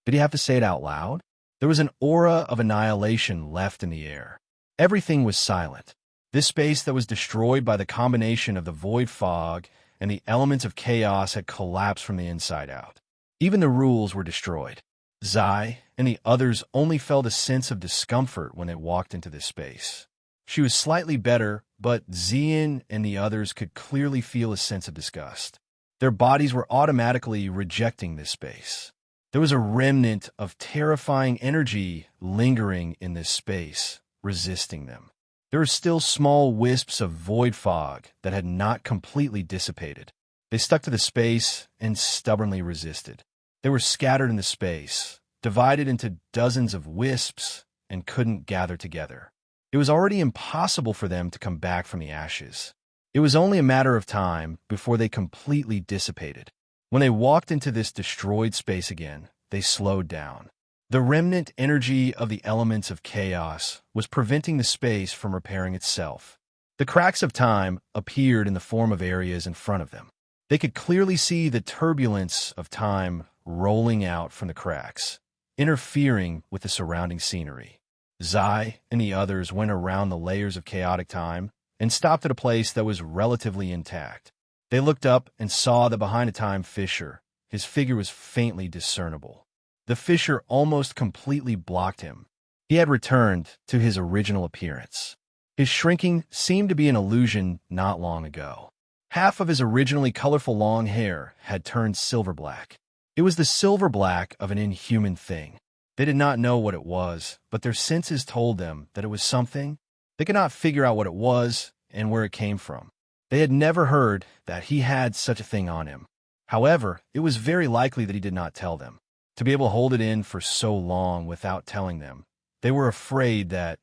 Did he have to say it out loud? There was an aura of annihilation left in the air. Everything was silent. This space that was destroyed by the combination of the void fog and the elements of chaos had collapsed from the inside out. Even the rules were destroyed. Zai and the others only felt a sense of discomfort when they walked into this space. She was slightly better, but Zian and the others could clearly feel a sense of disgust. Their bodies were automatically rejecting this space. There was a remnant of terrifying energy lingering in this space, resisting them. There were still small wisps of void fog that had not completely dissipated. They stuck to the space and stubbornly resisted. They were scattered in the space, divided into dozens of wisps, and couldn't gather together. It was already impossible for them to come back from the ashes. It was only a matter of time before they completely dissipated. When they walked into this destroyed space again, they slowed down. The remnant energy of the elements of chaos was preventing the space from repairing itself. The cracks of time appeared in the form of areas in front of them. They could clearly see the turbulence of time rolling out from the cracks, interfering with the surrounding scenery. Zai and the others went around the layers of chaotic time and stopped at a place that was relatively intact. They looked up and saw that behind a time fissure, his figure was faintly discernible. The fissure almost completely blocked him. He had returned to his original appearance. His shrinking seemed to be an illusion not long ago. Half of his originally colorful long hair had turned silver black. It was the silver black of an inhuman thing. They did not know what it was, but their senses told them that it was something. They could not figure out what it was and where it came from. They had never heard that he had such a thing on him. However, it was very likely that he did not tell them. To be able to hold it in for so long without telling them, they were afraid that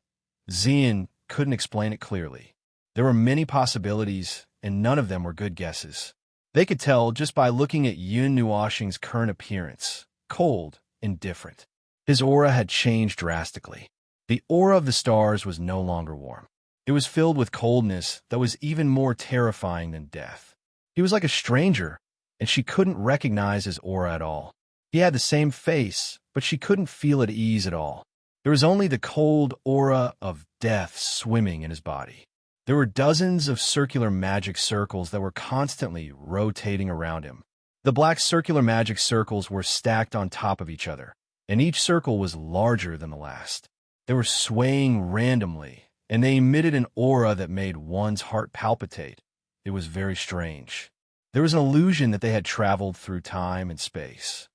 Zian couldn't explain it clearly. There were many possibilities, and none of them were good guesses. They could tell just by looking at Yun Nuoxing's current appearance, cold and different. His aura had changed drastically. The aura of the stars was no longer warm. It was filled with coldness that was even more terrifying than death. He was like a stranger, and she couldn't recognize his aura at all. He had the same face, but she couldn't feel at ease at all. There was only the cold aura of death swimming in his body. There were dozens of circular magic circles that were constantly rotating around him. The black circular magic circles were stacked on top of each other, and each circle was larger than the last. They were swaying randomly, and they emitted an aura that made one's heart palpitate. It was very strange. There was an illusion that they had traveled through time and space.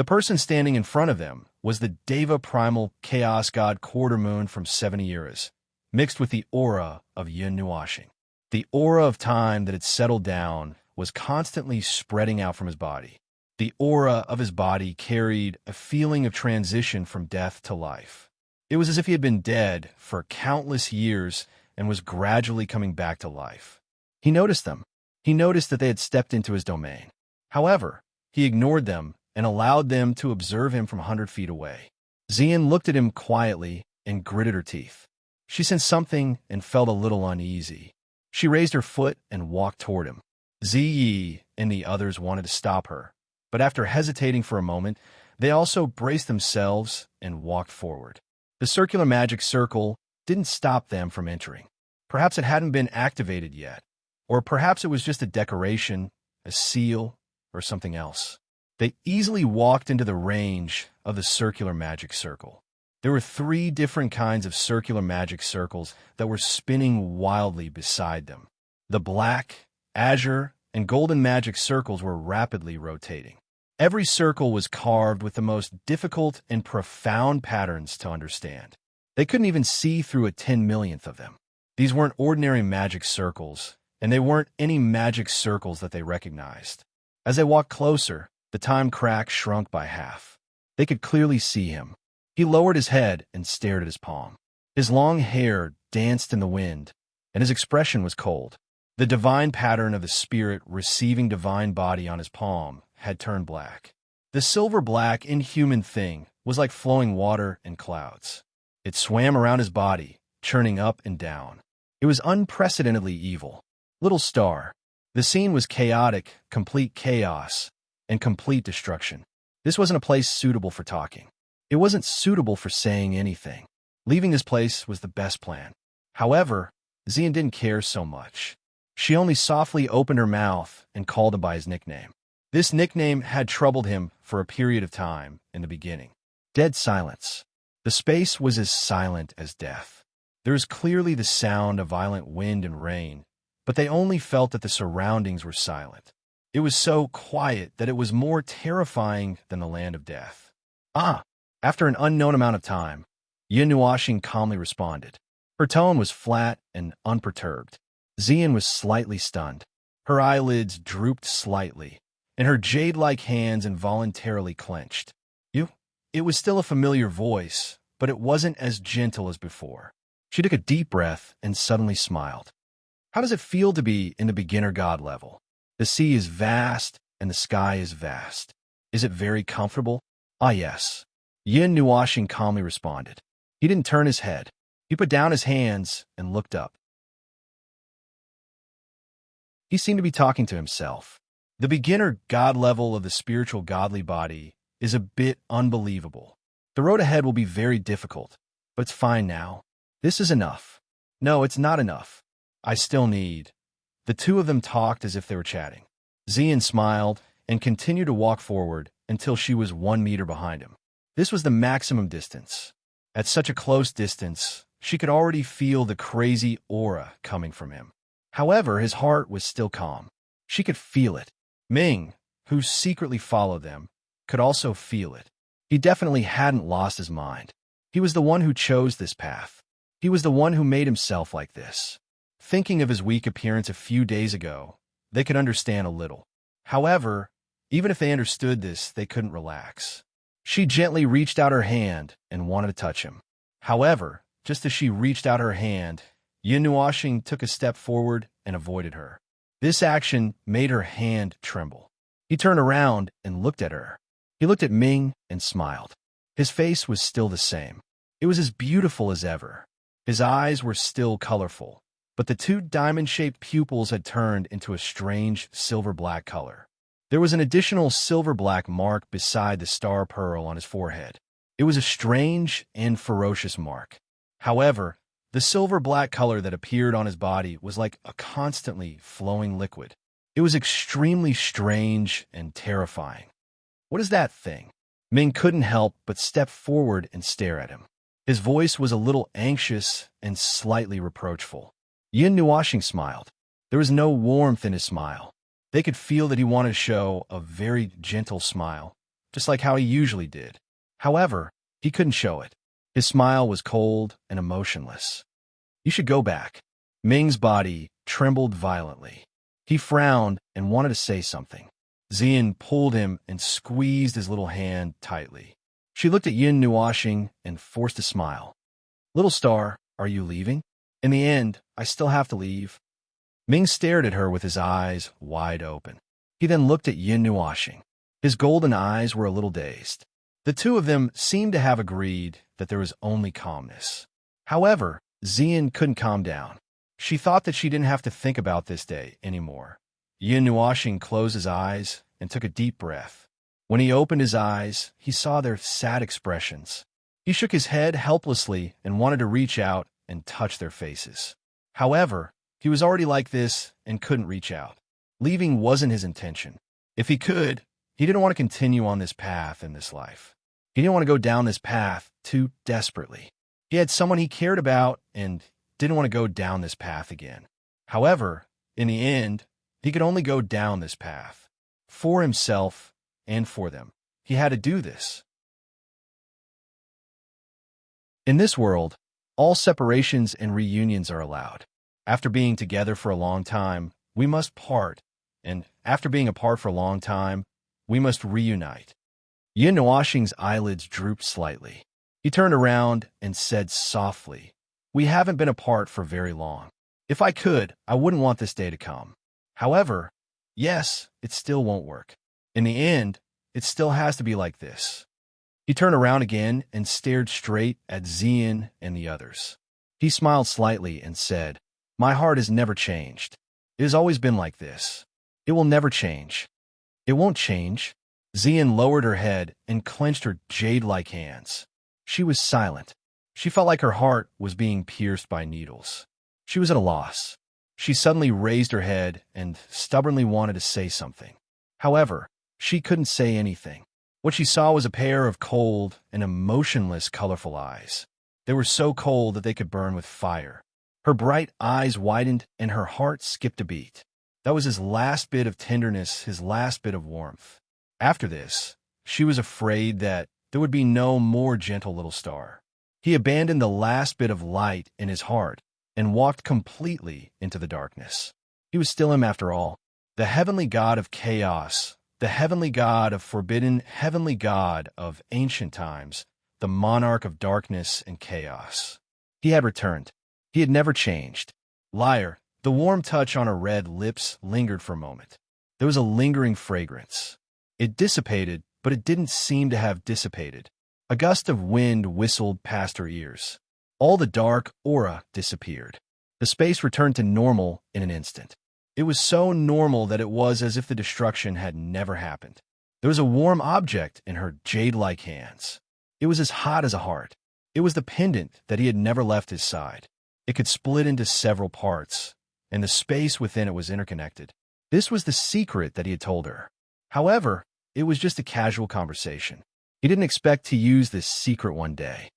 The person standing in front of them was the Deva primal chaos god Quarter Moon from 70 eras, mixed with the aura of Yun Nuoxing. The aura of time that had settled down was constantly spreading out from his body. The aura of his body carried a feeling of transition from death to life. It was as if he had been dead for countless years and was gradually coming back to life. He noticed them. He noticed that they had stepped into his domain. However, he ignored them and allowed them to observe him from 100 feet away. Zian looked at him quietly and gritted her teeth. She sensed something and felt a little uneasy. She raised her foot and walked toward him. Ziyi and the others wanted to stop her, but after hesitating for a moment, they also braced themselves and walked forward. The circular magic circle didn't stop them from entering. Perhaps it hadn't been activated yet, or perhaps it was just a decoration, a seal, or something else. They easily walked into the range of the circular magic circle. There were 3 different kinds of circular magic circles that were spinning wildly beside them. The black, azure, and golden magic circles were rapidly rotating. Every circle was carved with the most difficult and profound patterns to understand. They couldn't even see through a 10 millionth of them. These weren't ordinary magic circles, and they weren't any magic circles that they recognized. As they walked closer, the time crack shrunk by half. They could clearly see him. He lowered his head and stared at his palm. His long hair danced in the wind, and his expression was cold. The divine pattern of the spirit receiving divine body on his palm had turned black. The silver-black, inhuman thing was like flowing water in clouds. It swam around his body, churning up and down. It was unprecedentedly evil. Little star. The scene was chaotic, complete chaos, and complete destruction. This wasn't a place suitable for talking. It wasn't suitable for saying anything. Leaving this place was the best plan. However, Xian didn't care so much. She only softly opened her mouth and called him by his nickname. This nickname had troubled him for a period of time in the beginning. Dead silence. The space was as silent as death. There was clearly the sound of violent wind and rain, but they only felt that the surroundings were silent. It was so quiet that it was more terrifying than the land of death. Ah! After an unknown amount of time, Yin Nuoxing calmly responded. Her tone was flat and unperturbed. Xian was slightly stunned. Her eyelids drooped slightly, and her jade-like hands involuntarily clenched. You? It was still a familiar voice, but it wasn't as gentle as before. She took a deep breath and suddenly smiled. How does it feel to be in the beginner god level? The sea is vast, and the sky is vast. Is it very comfortable? Ah, yes. Yin Nuoxing calmly responded. He didn't turn his head. He put down his hands and looked up. He seemed to be talking to himself. The beginner god level of the spiritual godly body is a bit unbelievable. The road ahead will be very difficult, but it's fine now. This is enough. No, it's not enough. I still need. The 2 of them talked as if they were chatting. Xian smiled and continued to walk forward until she was 1 meter behind him. This was the maximum distance. At such a close distance, she could already feel the crazy aura coming from him. However, his heart was still calm. She could feel it. Ming, who secretly followed them, could also feel it. He definitely hadn't lost his mind. He was the one who chose this path. He was the one who made himself like this. Thinking of his weak appearance a few days ago, they could understand a little. However, even if they understood this, they couldn't relax. She gently reached out her hand and wanted to touch him. However, just as she reached out her hand, Yin Nuoxing took a step forward and avoided her. This action made her hand tremble. He turned around and looked at her. He looked at Ming and smiled. His face was still the same. It was as beautiful as ever. His eyes were still colorful, but the 2 diamond-shaped pupils had turned into a strange silver-black color. There was an additional silver-black mark beside the star pearl on his forehead. It was a strange and ferocious mark. However, the silver-black color that appeared on his body was like a constantly flowing liquid. It was extremely strange and terrifying. What is that thing? Ming couldn't help but step forward and stare at him. His voice was a little anxious and slightly reproachful. Yin Nuoxing smiled. There was no warmth in his smile. They could feel that he wanted to show a very gentle smile, just like how he usually did. However, he couldn't show it. His smile was cold and emotionless. You should go back. Ming's body trembled violently. He frowned and wanted to say something. Xian pulled him and squeezed his little hand tightly. She looked at Yin Nuoxing and forced a smile. Little star, are you leaving? In the end, I still have to leave. Ming stared at her with his eyes wide open. He then looked at Yin Nuoxing. His golden eyes were a little dazed. The 2 of them seemed to have agreed that there was only calmness. However, Xian couldn't calm down. She thought that she didn't have to think about this day anymore. Yin Nuoxing closed his eyes and took a deep breath. When he opened his eyes, he saw their sad expressions. He shook his head helplessly and wanted to reach out and touch their faces. However, he was already like this and couldn't reach out. Leaving wasn't his intention. If he could, he didn't want to continue on this path in this life. He didn't want to go down this path too desperately. He had someone he cared about and didn't want to go down this path again. However, in the end, he could only go down this path. For himself and for them. He had to do this. In this world, all separations and reunions are allowed. After being together for a long time, we must part, and after being apart for a long time, we must reunite. Yin Nuoxing's eyelids drooped slightly. He turned around and said softly, "We haven't been apart for very long. If I could, I wouldn't want this day to come. However, yes, it still won't work. In the end, it still has to be like this." He turned around again and stared straight at Xian and the others. He smiled slightly and said, "My heart has never changed. It has always been like this. It will never change." "It won't change." Xian lowered her head and clenched her jade-like hands. She was silent. She felt like her heart was being pierced by needles. She was at a loss. She suddenly raised her head and stubbornly wanted to say something. However, she couldn't say anything. What she saw was a pair of cold and emotionless, colorful eyes. They were so cold that they could burn with fire. Her bright eyes widened and her heart skipped a beat. That was his last bit of tenderness, his last bit of warmth. After this, she was afraid that there would be no more gentle little star. He abandoned the last bit of light in his heart and walked completely into the darkness. He was still him after all, the heavenly god of chaos, the heavenly god of forbidden, heavenly god of ancient times, the monarch of darkness and chaos. He had returned. He had never changed. Liar, the warm touch on her red lips lingered for a moment. There was a lingering fragrance. It dissipated, but it didn't seem to have dissipated. A gust of wind whistled past her ears. All the dark aura disappeared. The space returned to normal in an instant. It was so normal that it was as if the destruction had never happened. There was a warm object in her jade-like hands. It was as hot as a heart. It was the pendant that he had never left his side. It could split into several parts, and the space within it was interconnected. This was the secret that he had told her. However, it was just a casual conversation. He didn't expect to use this secret one day.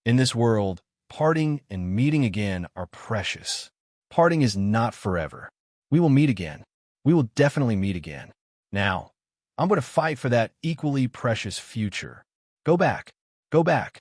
In this world, parting and meeting again are precious. Parting is not forever. We will meet again. We will definitely meet again. Now, I'm going to fight for that equally precious future. Go back. Go back.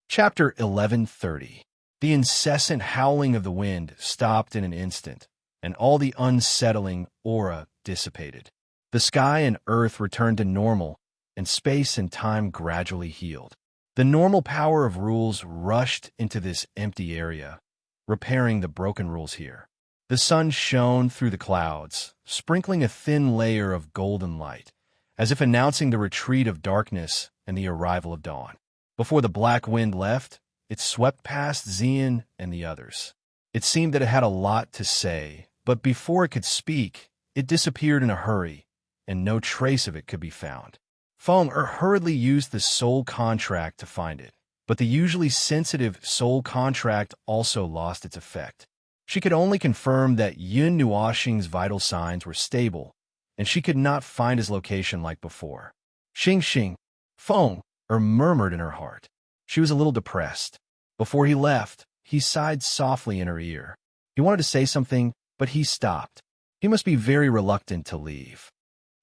Chapter 1130. The incessant howling of the wind stopped in an instant, and all the unsettling aura dissipated. The sky and earth returned to normal, and space and time gradually healed. The normal power of rules rushed into this empty area, repairing the broken rules here. The sun shone through the clouds, sprinkling a thin layer of golden light, as if announcing the retreat of darkness and the arrival of dawn. Before the black wind left, it swept past Xian and the others. It seemed that it had a lot to say, but before it could speak, it disappeared in a hurry, and no trace of it could be found. Feng hurriedly used the soul contract to find it, but the usually sensitive soul contract also lost its effect. She could only confirm that Yin Nuoxing's vital signs were stable, and she could not find his location like before. Xing, Feng murmured in her heart. She was a little depressed. Before he left, he sighed softly in her ear. He wanted to say something, but he stopped. He must be very reluctant to leave.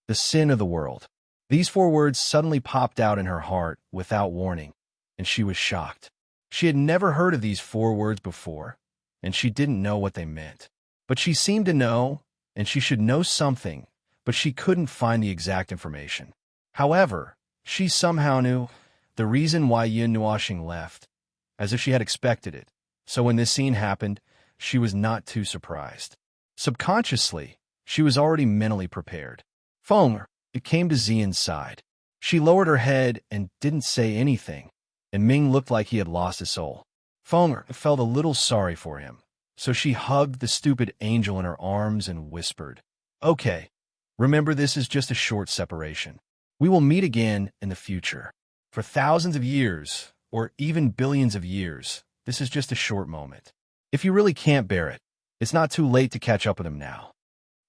The sin of the world. These 4 words suddenly popped out in her heart without warning, and she was shocked. She had never heard of these 4 words before, and she didn't know what they meant. But she seemed to know, and she should know something, but she couldn't find the exact information. However, she somehow knew the reason why Yin Nuoxing left, as if she had expected it. So when this scene happened, she was not too surprised. Subconsciously, she was already mentally prepared. Feng, it came to Xian's side. She lowered her head and didn't say anything, and Ming looked like he had lost his soul. Feng felt a little sorry for him, so she hugged the stupid angel in her arms and whispered, "Okay, remember this is just a short separation. We will meet again in the future. For thousands of years, or even billions of years, this is just a short moment. If you really can't bear it, it's not too late to catch up with him now."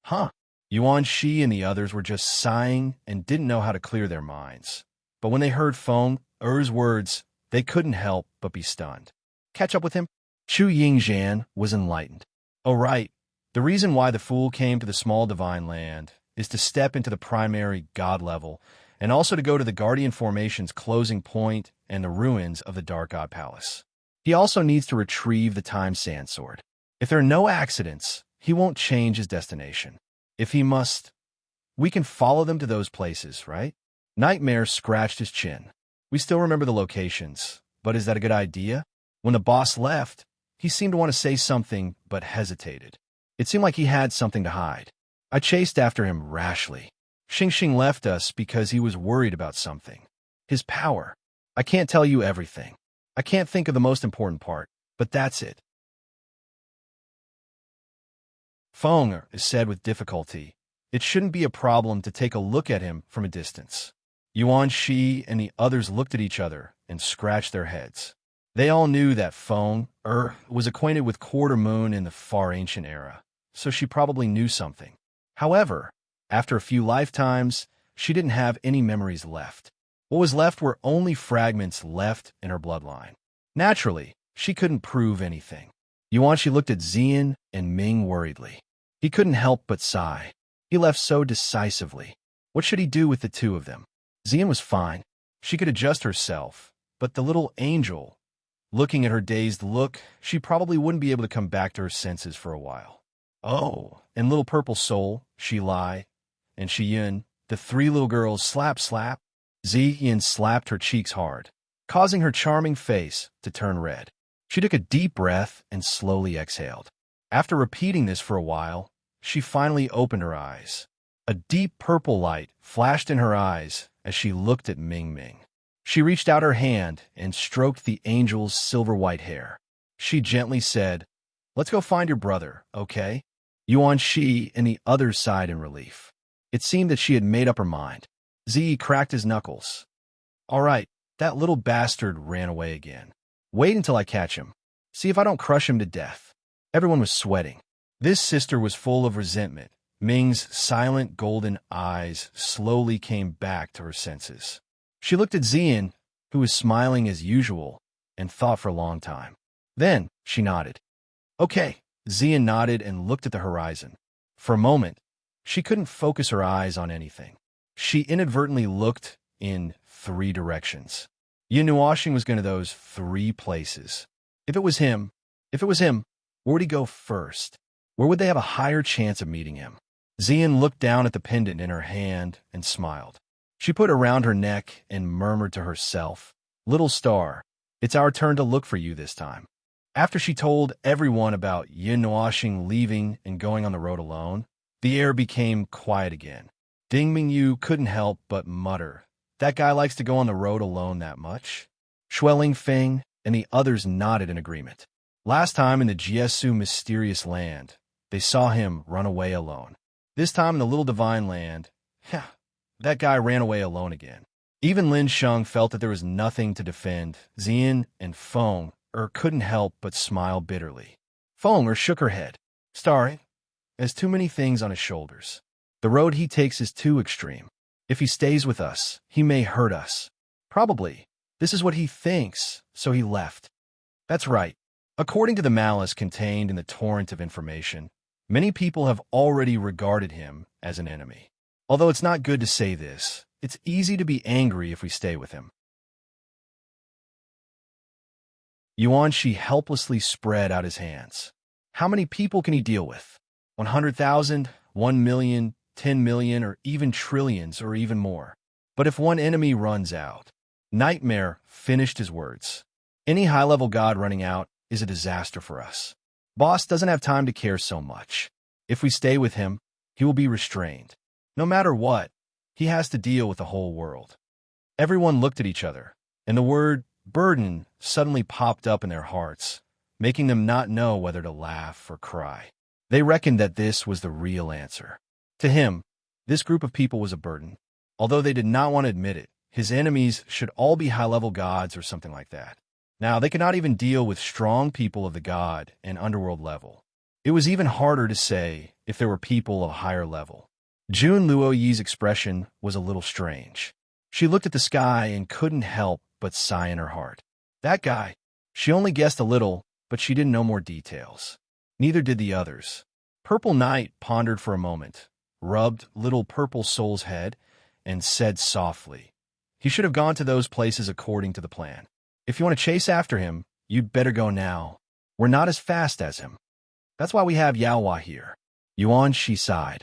Huh? Yuan Shi and the others were just sighing and didn't know how to clear their minds. But when they heard Feng Er's words, they couldn't help but be stunned. Catch up with him? Chu Yingzhan was enlightened. Oh, right. The reason why the fool came to the small divine land is to step into the primary god level and also to go to the Guardian Formation's closing point and the ruins of the Dark God Palace. He also needs to retrieve the Time Sand Sword. If there are no accidents, he won't change his destination. If he must, we can follow them to those places, right? Nightmare scratched his chin. We still remember the locations, but is that a good idea? When the boss left, he seemed to want to say something, but hesitated. It seemed like he had something to hide. I chased after him rashly. Xing left us because he was worried about something. His power. I can't tell you everything. I can't think of the most important part, but that's it. Feng is said with difficulty. It shouldn't be a problem to take a look at him from a distance. Yuan Shi and the others looked at each other and scratched their heads. They all knew that Feng was acquainted with Quarter Moon in the far ancient era, so she probably knew something. However, after a few lifetimes, she didn't have any memories left. What was left were only fragments left in her bloodline. Naturally, she couldn't prove anything. Yuan Shi looked at Xian and Ming worriedly. He couldn't help but sigh. He left so decisively. What should he do with the two of them? Xian was fine. She could adjust herself, but the little angel, looking at her dazed look, she probably wouldn't be able to come back to her senses for a while. Oh, and little purple soul, Shi Lai, and Shi Yun, the three little girls slap. Xian slapped her cheeks hard, causing her charming face to turn red. She took a deep breath and slowly exhaled. After repeating this for a while, she finally opened her eyes. A deep purple light flashed in her eyes as she looked at Ming. She reached out her hand and stroked the angel's silver-white hair. She gently said, "Let's go find your brother, okay?" Yuan Shi and the others sighed in relief. It seemed that she had made up her mind. Zi cracked his knuckles. "All right, that little bastard ran away again. Wait until I catch him. See if I don't crush him to death." Everyone was sweating. This sister was full of resentment. Ming's silent golden eyes slowly came back to her senses. She looked at Xian, who was smiling as usual, and thought for a long time. Then she nodded. "Okay." Xian nodded and looked at the horizon. For a moment, she couldn't focus her eyes on anything. She inadvertently looked in 3 directions. Yinuoshing was going to those 3 places. If it was him, where would he go first? Where would they have a higher chance of meeting him? Xian looked down at the pendant in her hand and smiled. She put it around her neck and murmured to herself, "Little star, it's our turn to look for you this time." After she told everyone about Yinuoshing leaving and going on the road alone, the air became quiet again. Ding Mingyu couldn't help but mutter, "That guy likes to go on the road alone that much?" Xueling Feng and the others nodded in agreement. Last time in the Jiesu mysterious land, they saw him run away alone. This time in the little divine land, that guy ran away alone again. Even Lin Sheng felt that there was nothing to defend. Xian and Feng couldn't help but smile bitterly. Feng shook her head. "Star has too many things on his shoulders. The road he takes is too extreme. If he stays with us, he may hurt us. Probably. This is what he thinks, so he left." That's right. According to the malice contained in the torrent of information, many people have already regarded him as an enemy. Although it's not good to say this, it's easy to be angry if we stay with him. Yuan Shi helplessly spread out his hands. How many people can he deal with? 100,000, 1 million, 10 million, or even trillions, or even more. But if one enemy runs out, Nightmare finished his words. Any high-level god running out is a disaster for us. Boss doesn't have time to care so much. If we stay with him, he will be restrained. No matter what, he has to deal with the whole world. Everyone looked at each other, and the word burden suddenly popped up in their hearts, making them not know whether to laugh or cry. They reckoned that this was the real answer. To him, this group of people was a burden. Although they did not want to admit it, his enemies should all be high-level gods or something like that. Now, they could not even deal with strong people of the god and underworld level. It was even harder to say if there were people of a higher level. Jun Luoyi's expression was a little strange. She looked at the sky and couldn't help but sigh in her heart. That guy. She only guessed a little, but she didn't know more details. Neither did the others. Purple Knight pondered for a moment, rubbed little Purple Soul's head, and said softly, "He should have gone to those places according to the plan. If you want to chase after him, you'd better go now. We're not as fast as him. That's why we have Yaowa here." Yuan, she sighed.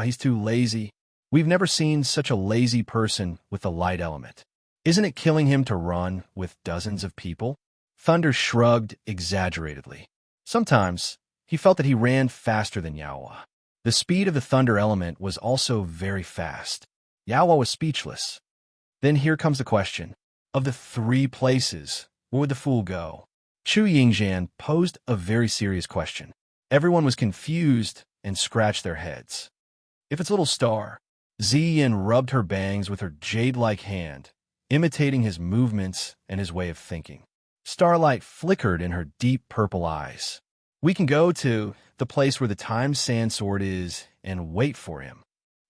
He's too lazy. We've never seen such a lazy person with the light element. Isn't it killing him to run with dozens of people? Thunder shrugged exaggeratedly. Sometimes, he felt that he ran faster than Yaowa. The speed of the thunder element was also very fast. Yaowa was speechless. Then here comes the question. Of the 3 places, where would the fool go? Chu Yingzhan posed a very serious question. Everyone was confused and scratched their heads. If it's Little Star, Ziyin rubbed her bangs with her jade-like hand, imitating his movements and his way of thinking. Starlight flickered in her deep purple eyes. We can go to the place where the time sand sword is and wait for him.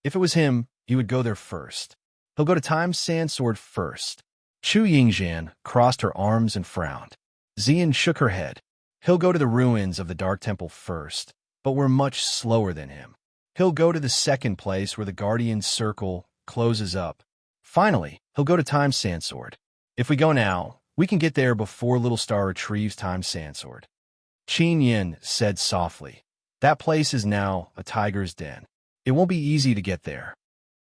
If it was him, he would go there first. He'll go to time sand sword first. Chu Yingzhan crossed her arms and frowned. Ziyin shook her head. He'll go to the ruins of the Dark Temple first, but we're much slower than him. He'll go to the second place where the Guardian Circle closes up. Finally, he'll go to Time Sandsword. If we go now, we can get there before Little Star retrieves Time Sandsword. Qin Yin said softly, "That place is now a tiger's den. It won't be easy to get there."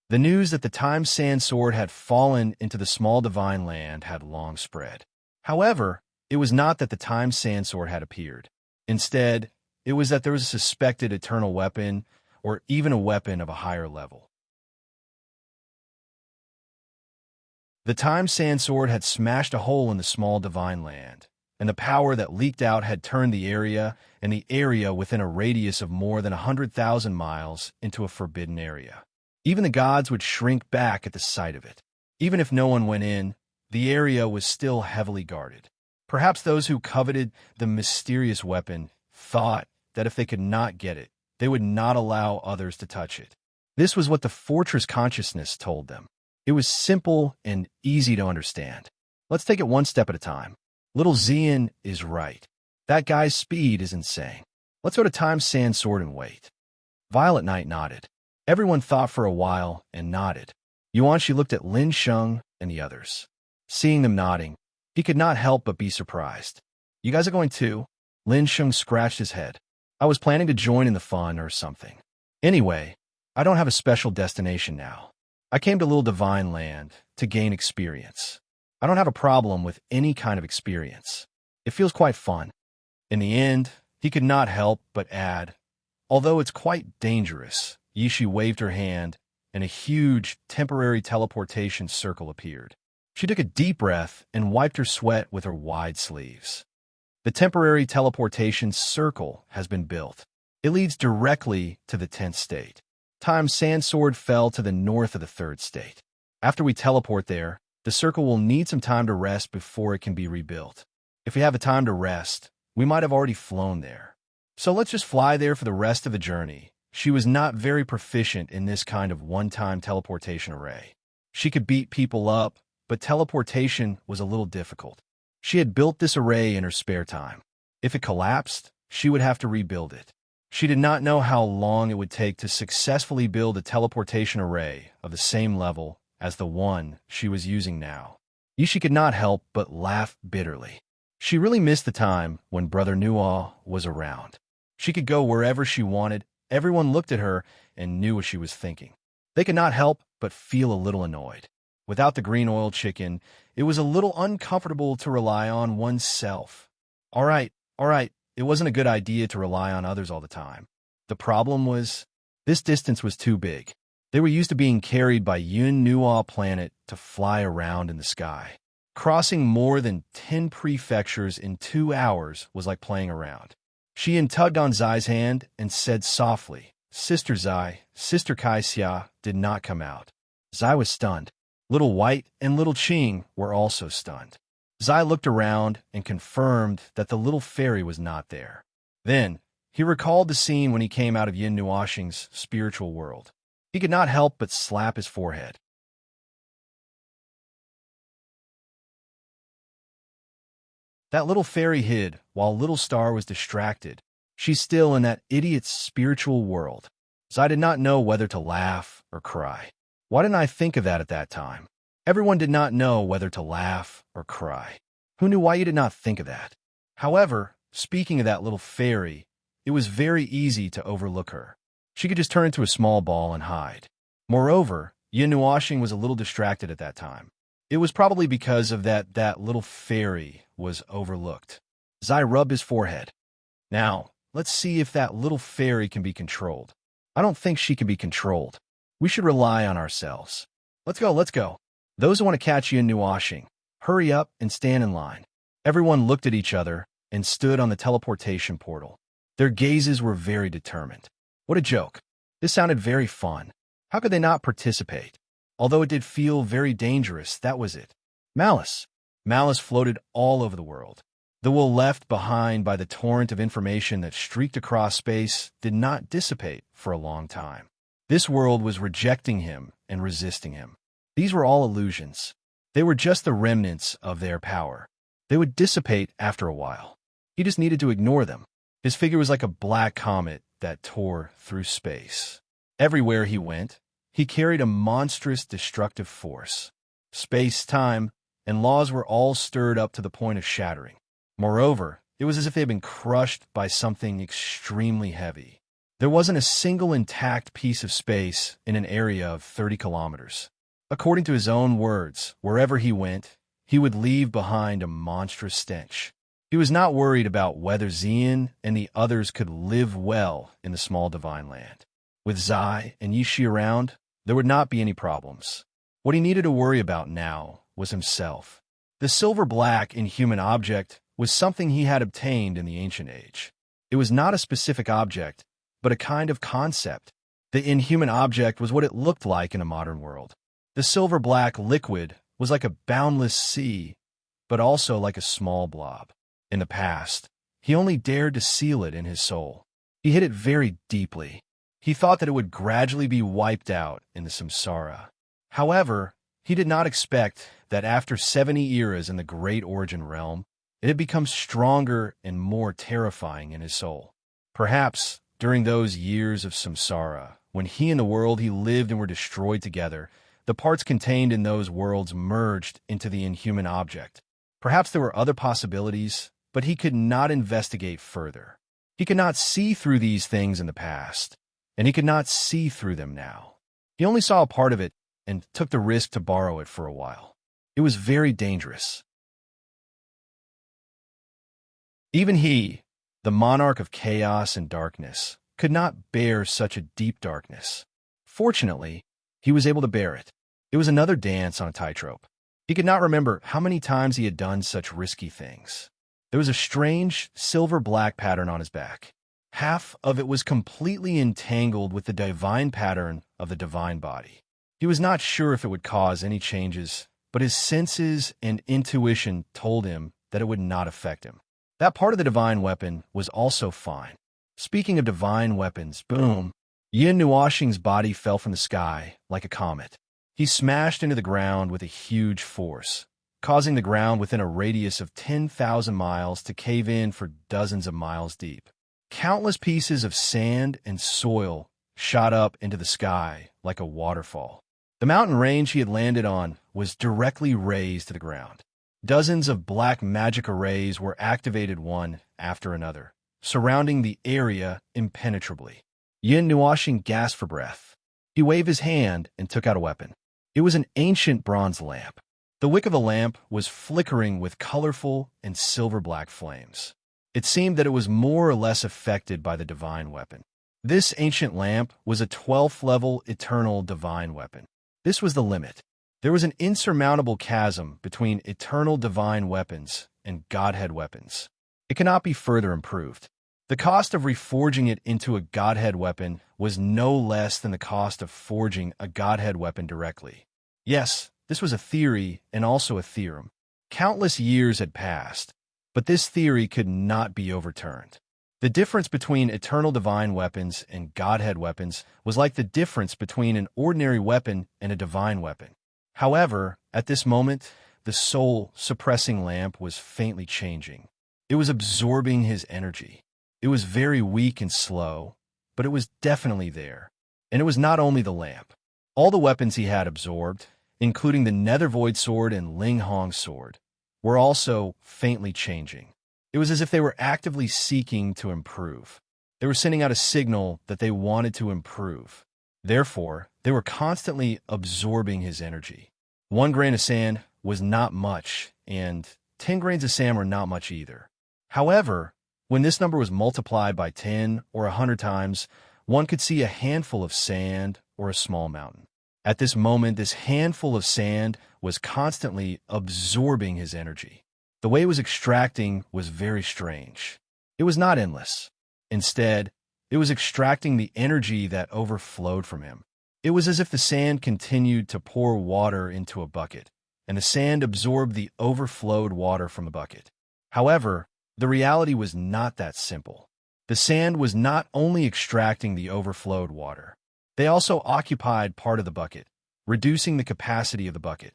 The news that the Time Sandsword had fallen into the small divine land had long spread. However, it was not that the Time Sandsword had appeared. Instead, it was that there was a suspected eternal weapon, or even a weapon of a higher level. The Time Sandsword had smashed a hole in the small divine land, and the power that leaked out had turned the area and the area within a radius of more than 100,000 miles into a forbidden area. Even the gods would shrink back at the sight of it. Even if no one went in, the area was still heavily guarded. Perhaps those who coveted the mysterious weapon thought that if they could not get it, they would not allow others to touch it. This was what the fortress consciousness told them. It was simple and easy to understand. Let's take it one step at a time. Little Ziyin is right. That guy's speed is insane. Let's go to Time Sandsword and wait. Violet Knight nodded. Everyone thought for a while and nodded. Yuan, she looked at Lin Sheng and the others. Seeing them nodding, he could not help but be surprised. You guys are going too? Lin Sheng scratched his head. I was planning to join in the fun or something. Anyway, I don't have a special destination now. I came to Little Divine Land to gain experience. I don't have a problem with any kind of experience. It feels quite fun. In the end, he could not help but add, although it's quite dangerous. Yishi waved her hand, and a huge, temporary teleportation circle appeared. She took a deep breath and wiped her sweat with her wide sleeves. The temporary teleportation circle has been built. It leads directly to the 10th state. Time Sandsword fell to the north of the 3rd state. After we teleport there, the circle will need some time to rest before it can be rebuilt. If we have the time to rest, we might have already flown there. So let's just fly there for the rest of the journey. She was not very proficient in this kind of one-time teleportation array. She could beat people up, but teleportation was a little difficult. She had built this array in her spare time. If it collapsed, she would have to rebuild it. She did not know how long it would take to successfully build a teleportation array of the same level as the one she was using now. Yishi could not help but laugh bitterly. She really missed the time when Brother Nuo was around. She could go wherever she wanted. Everyone looked at her and knew what she was thinking. They could not help but feel a little annoyed. Without the green oil chicken, it was a little uncomfortable to rely on oneself. All right, it wasn't a good idea to rely on others all the time. The problem was, this distance was too big. They were used to being carried by Yun Nuo planet to fly around in the sky. Crossing more than 10 prefectures in 2 hours was like playing around. Xian tugged on Zai's hand and said softly, "Sister Zai, Sister Kaixia did not come out." Zai was stunned. Little White and Little Qing were also stunned. Zai looked around and confirmed that the little fairy was not there. Then, he recalled the scene when he came out of Yin Nuoxing's spiritual world. He could not help but slap his forehead. That little fairy hid while little star was distracted. She's still in that idiot's spiritual world. So I did not know whether to laugh or cry. Why didn't I think of that at that time? Everyone did not know whether to laugh or cry. Who knew why you did not think of that? However, speaking of that little fairy, it was very easy to overlook her. She could just turn into a small ball and hide. Moreover, Yin Nuashing was a little distracted at that time. It was probably because of that little fairy was overlooked. Zai rubbed his forehead. Now, let's see if that little fairy can be controlled. I don't think she can be controlled. We should rely on ourselves. Let's go, let's go. Those who want to catch Yin Nuashing, hurry up and stand in line. Everyone looked at each other and stood on the teleportation portal. Their gazes were very determined. What a joke. This sounded very fun. How could they not participate? Although it did feel very dangerous, that was it. Malice. Malice floated all over the world. The will left behind by the torrent of information that streaked across space did not dissipate for a long time. This world was rejecting him and resisting him. These were all illusions. They were just the remnants of their power. They would dissipate after a while. He just needed to ignore them. His figure was like a black comet that tore through space. Everywhere he went, he carried a monstrous destructive force. Space, time, and laws were all stirred up to the point of shattering. Moreover, it was as if they had been crushed by something extremely heavy. There wasn't a single intact piece of space in an area of 30 kilometers. According to his own words, wherever he went, he would leave behind a monstrous stench. He was not worried about whether Xian and the others could live well in the small divine land. With Zai and Yishi around, there would not be any problems. What he needed to worry about now was himself. The silver-black inhuman object was something he had obtained in the ancient age. It was not a specific object, but a kind of concept. The inhuman object was what it looked like in a modern world. The silver-black liquid was like a boundless sea, but also like a small blob. In the past, he only dared to seal it in his soul. He hid it very deeply. He thought that it would gradually be wiped out in the samsara. However, he did not expect that after 70 eras in the Great Origin Realm, it had become stronger and more terrifying in his soul. Perhaps, during those years of samsara, when he and the world he lived in were destroyed together, the parts contained in those worlds merged into the inhuman object. Perhaps there were other possibilities, but he could not investigate further. He could not see through these things in the past, and he could not see through them now. He only saw a part of it and took the risk to borrow it for a while. It was very dangerous. Even he, the monarch of chaos and darkness, could not bear such a deep darkness. Fortunately, he was able to bear it. It was another dance on a tightrope. He could not remember how many times he had done such risky things. There was a strange silver-black pattern on his back. Half of it was completely entangled with the divine pattern of the divine body. He was not sure if it would cause any changes, but his senses and intuition told him that it would not affect him. That part of the divine weapon was also fine. Speaking of divine weapons, boom, Yin Nuashing's body fell from the sky like a comet. He smashed into the ground with a huge force, causing the ground within a radius of 10,000 miles to cave in for dozens of miles deep. Countless pieces of sand and soil shot up into the sky like a waterfall. The mountain range he had landed on was directly razed to the ground. Dozens of black magic arrays were activated one after another, surrounding the area impenetrably. Yin Nuashing gasped for breath. He waved his hand and took out a weapon. It was an ancient bronze lamp. The wick of the lamp was flickering with colorful and silver-black flames. It seemed that it was more or less affected by the divine weapon. This ancient lamp was a 12th level eternal divine weapon. This was the limit. There was an insurmountable chasm between eternal divine weapons and Godhead weapons. It cannot be further improved. The cost of reforging it into a Godhead weapon was no less than the cost of forging a Godhead weapon directly. Yes, this was a theory and also a theorem. Countless years had passed, but this theory could not be overturned. The difference between eternal divine weapons and Godhead weapons was like the difference between an ordinary weapon and a divine weapon. However, at this moment, the soul-suppressing lamp was faintly changing. It was absorbing his energy. It was very weak and slow, but it was definitely there. And it was not only the lamp. All the weapons he had absorbed, including the Nether Void Sword and Ling Hong's sword, were also faintly changing. It was as if they were actively seeking to improve. They were sending out a signal that they wanted to improve. Therefore, they were constantly absorbing his energy. 1 grain of sand was not much, and 10 grains of sand were not much either. However, when this number was multiplied by 10 or 100 times, one could see a handful of sand or a small mountain. At this moment, this handful of sand was constantly absorbing his energy. The way it was extracting was very strange. It was not endless. Instead, it was extracting the energy that overflowed from him. It was as if the sand continued to pour water into a bucket, and the sand absorbed the overflowed water from the bucket. However, the reality was not that simple. The sand was not only extracting the overflowed water. They also occupied part of the bucket, reducing the capacity of the bucket.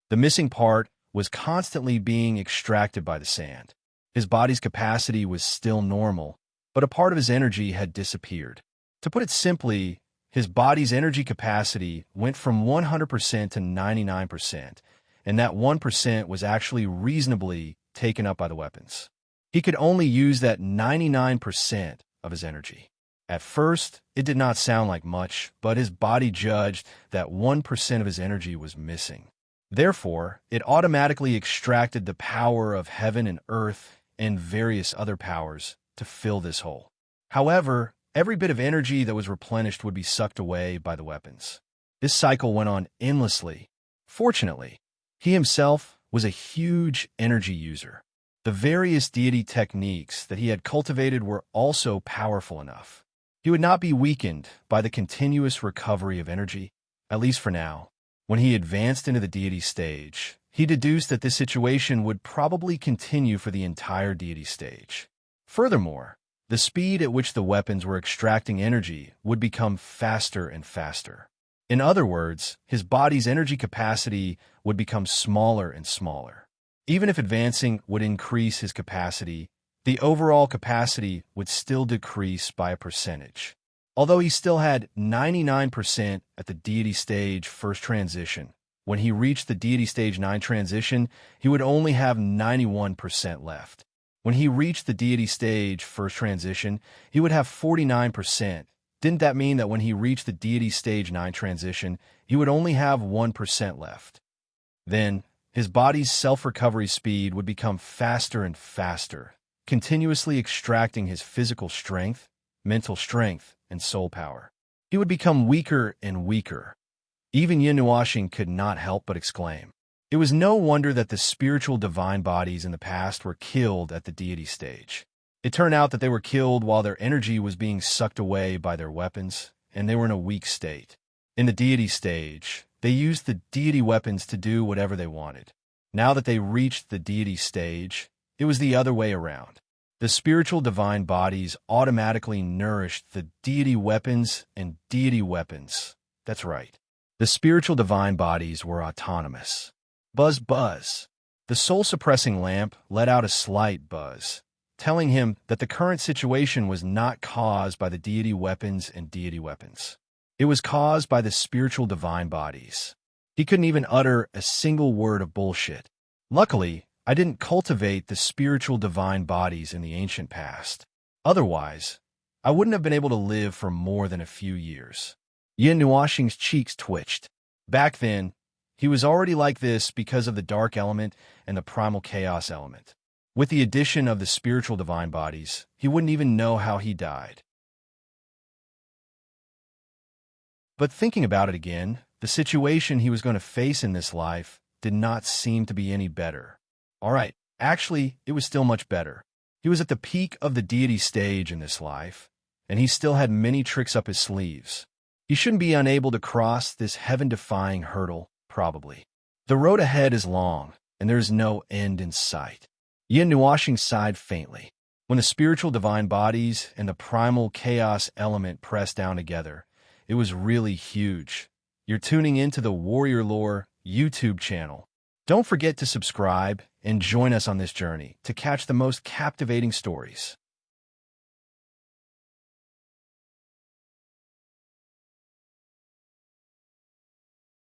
The missing part was constantly being extracted by the sand. His body's capacity was still normal, but a part of his energy had disappeared. To put it simply, his body's energy capacity went from 100% to 99%, and that 1% was actually reasonably taken up by the weapons. He could only use that 99% of his energy. At first, it did not sound like much, but his body judged that 1% of his energy was missing. Therefore, it automatically extracted the power of heaven and earth and various other powers to fill this hole. However, every bit of energy that was replenished would be sucked away by the weapons. This cycle went on endlessly. Fortunately, he himself was a huge energy user. The various deity techniques that he had cultivated were also powerful enough. He would not be weakened by the continuous recovery of energy, at least for now. When he advanced into the deity stage, he deduced that this situation would probably continue for the entire deity stage. Furthermore, the speed at which the weapons were extracting energy would become faster and faster. In other words, his body's energy capacity would become smaller and smaller. Even if advancing would increase his capacity, the overall capacity would still decrease by a percentage. Although he still had 99% at the deity stage first transition, when he reached the deity stage 9 transition, he would only have 91% left. When he reached the deity stage first transition, he would have 49%. Didn't that mean that when he reached the deity stage 9 transition, he would only have 1% left? Then, his body's self-recovery speed would become faster and faster, continuously extracting his physical strength, mental strength, and soul power. He would become weaker and weaker. Even Yin Nuashing could not help but exclaim. It was no wonder that the spiritual divine bodies in the past were killed at the deity stage. It turned out that they were killed while their energy was being sucked away by their weapons, and they were in a weak state. In the deity stage, they used the deity weapons to do whatever they wanted. Now that they reached the deity stage, it was the other way around. The spiritual divine bodies automatically nourished the deity weapons and deity weapons. That's right. The spiritual divine bodies were autonomous. Buzz, buzz. The soul-suppressing lamp let out a slight buzz, telling him that the current situation was not caused by the deity weapons and deity weapons. It was caused by the spiritual divine bodies. He couldn't even utter a single word of bullshit. Luckily, I didn't cultivate the spiritual divine bodies in the ancient past. Otherwise, I wouldn't have been able to live for more than a few years. Yin Nuashing's cheeks twitched. Back then, he was already like this because of the dark element and the primal chaos element. With the addition of the spiritual divine bodies, he wouldn't even know how he died. But thinking about it again, the situation he was going to face in this life did not seem to be any better. All right, actually, it was still much better. He was at the peak of the deity stage in this life, and he still had many tricks up his sleeves. He shouldn't be unable to cross this heaven-defying hurdle, probably. The road ahead is long, and there is no end in sight. Yin Nuashing sighed faintly. When the spiritual divine bodies and the primal chaos element pressed down together, it was really huge. You're tuning into the Warrior Lore YouTube channel. Don't forget to subscribe and join us on this journey to catch the most captivating stories.